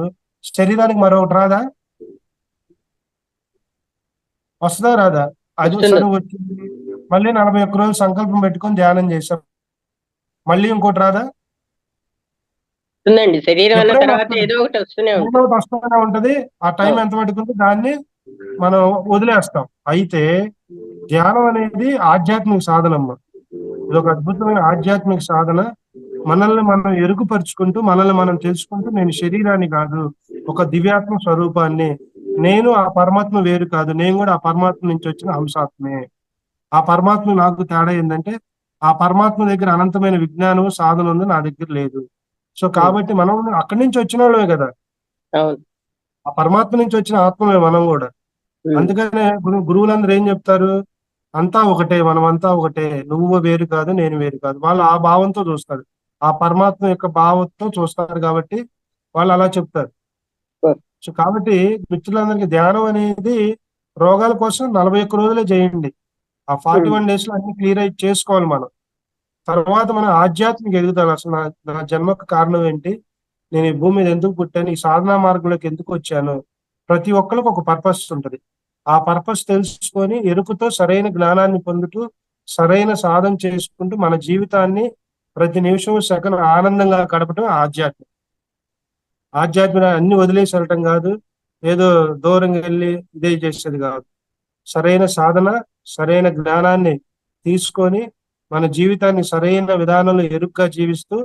శరీరానికి మరొకటి రాదా? వస్తుందా రాదా? అది సరువు వచ్చింది, మళ్ళీ 41 రోజులు సంకల్పం పెట్టుకొని ధ్యానం చేశాం, మళ్ళీ ఇంకోటి రాదా? శరీరం ఏదో ఒకటి వస్తూనే ఉంటది. ఆ టైం ఎంత పట్టుకుంటే దాన్ని మనం వదిలేస్తాం. అయితే ధ్యానం అనేది ఆధ్యాత్మిక సాధనమ్మ. ఇది ఒక అద్భుతమైన ఆధ్యాత్మిక సాధన. మనల్ని మనం ఎరుగుపరుచుకుంటూ, మనల్ని మనం తెలుసుకుంటూ, నేను శరీరాన్ని కాదు, ఒక దివ్యాత్మ స్వరూపాన్ని, నేను ఆ పరమాత్మ వేరు కాదు, నేను కూడా ఆ పరమాత్మ నుంచి వచ్చిన అంశాత్మే. ఆ పరమాత్మ నాకు తేడా ఏంటంటే, ఆ పరమాత్మ దగ్గర అనంతమైన విజ్ఞానం సాధన ఉంది, నా దగ్గర లేదు. సో కాబట్టి మనం అక్కడి నుంచి వచ్చిన వాళ్ళమే కదా, ఆ పరమాత్మ నుంచి వచ్చిన ఆత్మమే మనం కూడా. అందుకనే గురువులందరూ ఏం చెప్తారు, అంతా ఒకటే, మనం అంతా ఒకటే, నువ్వు వేరు కాదు నేను వేరు కాదు. వాళ్ళు ఆ భావంతో చూస్తారు, ఆ పరమాత్మ యొక్క భావంతో చూస్తారు, కాబట్టి వాళ్ళు అలా చెప్తారు. సో కాబట్టి మిత్రులందరికీ ధ్యానం అనేది రోగాల కోసం 41 రోజులే చేయండి. ఆ 41 days లో అన్ని క్లియర్ అయి చేసుకోవాలి మనం. తర్వాత మన ఆధ్యాత్మిక ఎదుగుదల, అసలు నా జన్మకు కారణం ఏంటి, నేను ఈ భూమి మీద ఎందుకు పుట్టాను, ఈ సాధనా మార్గంలోకి ఎందుకు వచ్చాను. ప్రతి ఒక్కరికి ఒక పర్పస్ ఉంటుంది. ఆ పర్పస్ తెలుసుకొని ఎరుకుతో సరైన జ్ఞానాన్ని పొందుతూ సరైన సాధన చేసుకుంటూ మన జీవితాన్ని ప్రతి నిమిషం సెకండ్ ఆనందంగా గడపడం ఆధ్యాత్మిక అన్ని వదిలేసి వెళ్ళటం కాదు, ఏదో దూరంగా వెళ్ళి ఇదే చేసేది కాదు. సరైన సాధన, సరైన జ్ఞానాన్ని తీసుకొని మన జీవితాన్ని సరైన విధానంలో ఎరుగ్గా జీవిస్తూ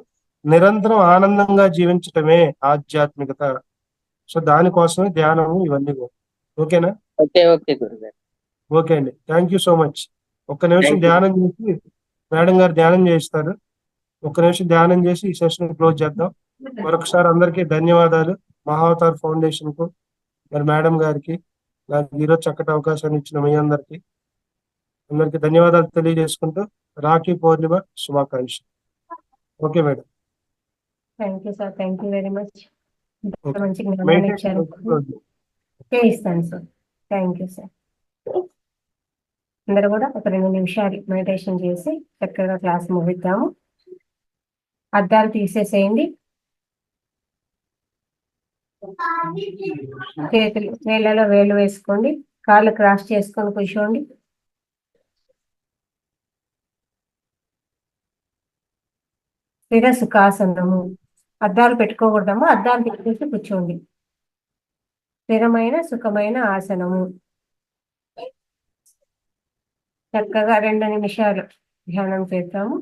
నిరంతరం ఆనందంగా జీవించటమే ఆధ్యాత్మికత. సో దానికోసమే ధ్యానము ఇవన్నీ. ఓకేనా? ఓకే గురుగారు. ఓకే అండి, థ్యాంక్ యూ సో మచ్. ఒక్క నిమిషం ధ్యానం చేసి మేడం గారు ధ్యానం చేస్తారు. ఒక్క నిమిషం ధ్యానం చేసి ఈ సెషన్ క్లోజ్ చేద్దాం. మరొకసారి అందరికీ ధన్యవాదాలు. మహావతార్ ఫౌండేషన్ కు, మరి మేడం గారికి, నాకు ఈరోజు చక్కటి అవకాశాన్ని ఇచ్చిన మీ అందరికీ ధన్యవాదాలు తెలియజేసుకుంటూ రాఖీ పౌర్ణిమ శుభాకాంక్ష. Okay madam. Thank you sir, thank you very much. Okay. మంచి జ్ఞానాన్ని ఇచ్చారు. చేయిస్తాను సార్. Thank you sir. అందరూ కూడా ఒక 2 నిమిషాలు మెడిటేషన్ చేసి చక్కగా క్లాస్ ముగిద్దాము. అద్దాలు తీసేసేయండి. చేతులు వేళ్ళలో వేలు వేసుకోండి. కాళ్ళు క్రాస్ చేసుకొని కూర్చోండి. స్థిర సుఖాసనము. అద్దాలు పెట్టుకోకూడదమ్మా, అద్దాలు పెట్టుకుంటూ కూర్చోండి. స్థిరమైన సుఖమైన ఆసనము. చక్కగా 2 నిమిషాలు ధ్యానం చేద్దాము.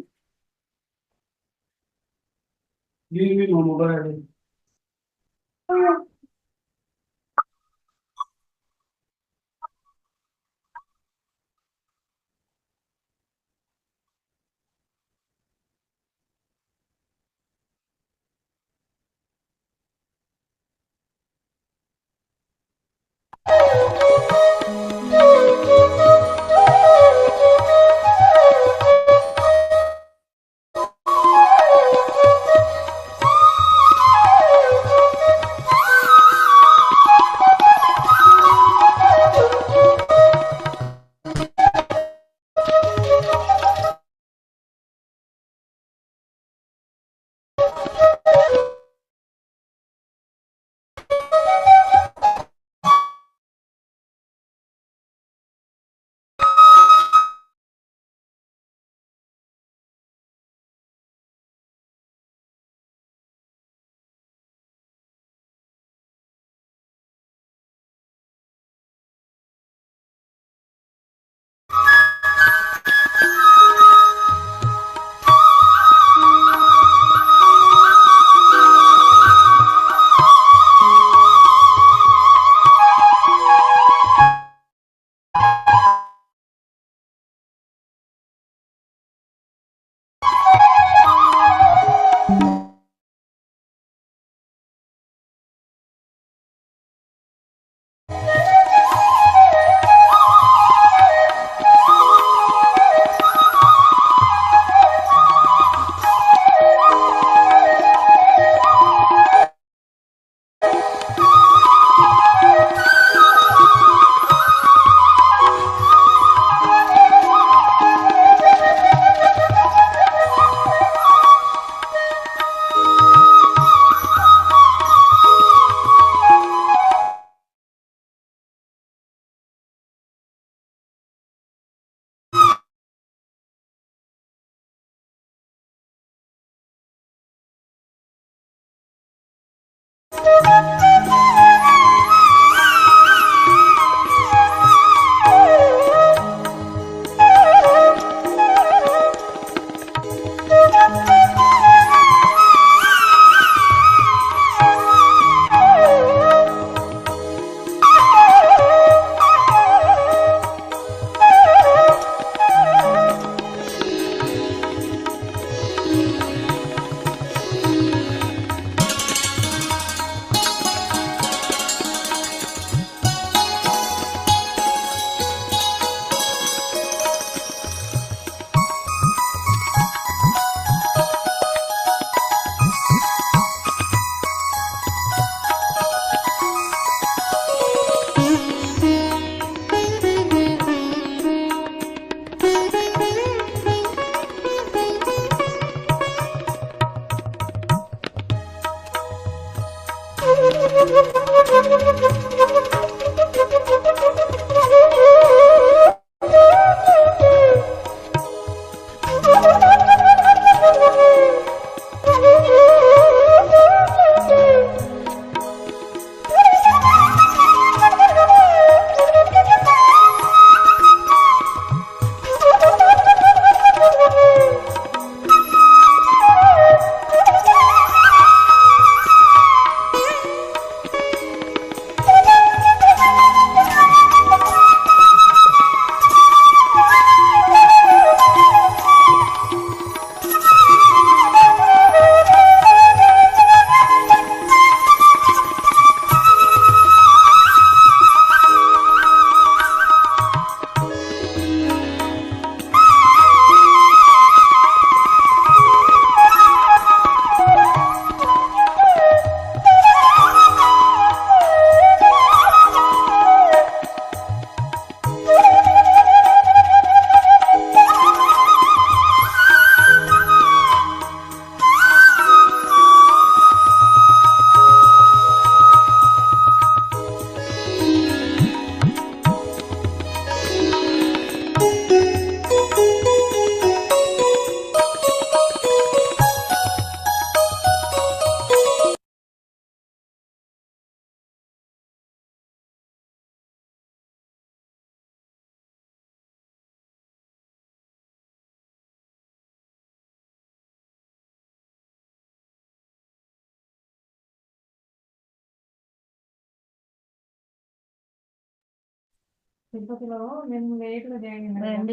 రెండు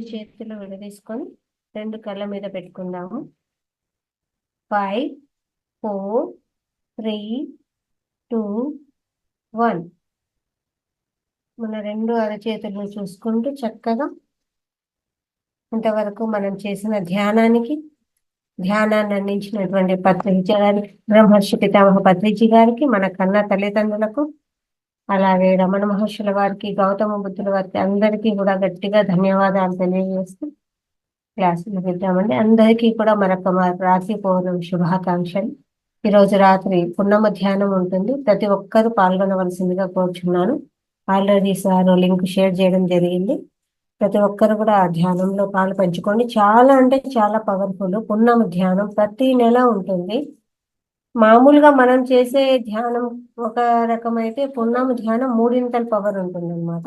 చేతులు విడదీసుకొని 2 కళ్ళ మీద పెట్టుకుందాము. 5, 4, 3, 2, 1. మన 2 అరచేతులను చూసుకుంటూ చక్కగా ఇంతవరకు మనం చేసిన ధ్యానాన్ని అందించినటువంటి పత్రిజీ గారికి, బ్రహ్మర్షి పితామహ పత్రిజీ గారికి, మన కన్న తల్లిదండ్రులకు, అలాగే రమణ మహర్షుల వారికి, గౌతమ బుద్ధుల వారికి అందరికీ కూడా గట్టిగా ధన్యవాదాలు తెలియజేస్తూ క్లాసులు పెట్టామండి. అందరికీ కూడా మరొక రాఖీ పౌర్ణమి శుభాకాంక్షలు. ఈరోజు రాత్రి పున్నమ ధ్యానం ఉంటుంది. ప్రతి ఒక్కరూ పాల్గొనవలసిందిగా కోరుచున్నాను. ఆల్రెడీ సార్ లింక్ షేర్ చేయడం జరిగింది. ప్రతి ఒక్కరు కూడా ఆ ధ్యానంలో పాలు పంచుకోండి. చాలా అంటే చాలా పవర్ఫుల్. పున్నమ ధ్యానం ప్రతి నెల ఉంటుంది. మామూలుగా మనం చేసే ధ్యానం ఒక రకమైతే పున్నమ ధ్యానం 3 పవర్ ఉంటుంది అనమాట.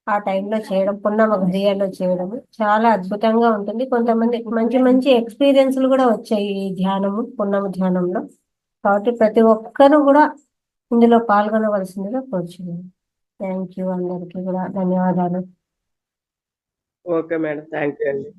ఆ టైంలో చేయడం, పున్నమ ఘడియల్లో చేయడం చాలా అద్భుతంగా ఉంటుంది. కొంతమంది మంచి మంచి ఎక్స్పీరియన్స్లు కూడా వచ్చాయి ఈ పున్నమ ధ్యానంలో. కాబట్టి ప్రతి ఒక్కరు కూడా ఇందులో పాల్గొనవలసిందిగా కోరుచున్నాను. Thank you. అందరికీ కూడా ధన్యవాదాలు. ఓకే మేడం, థ్యాంక్ యూ అండి.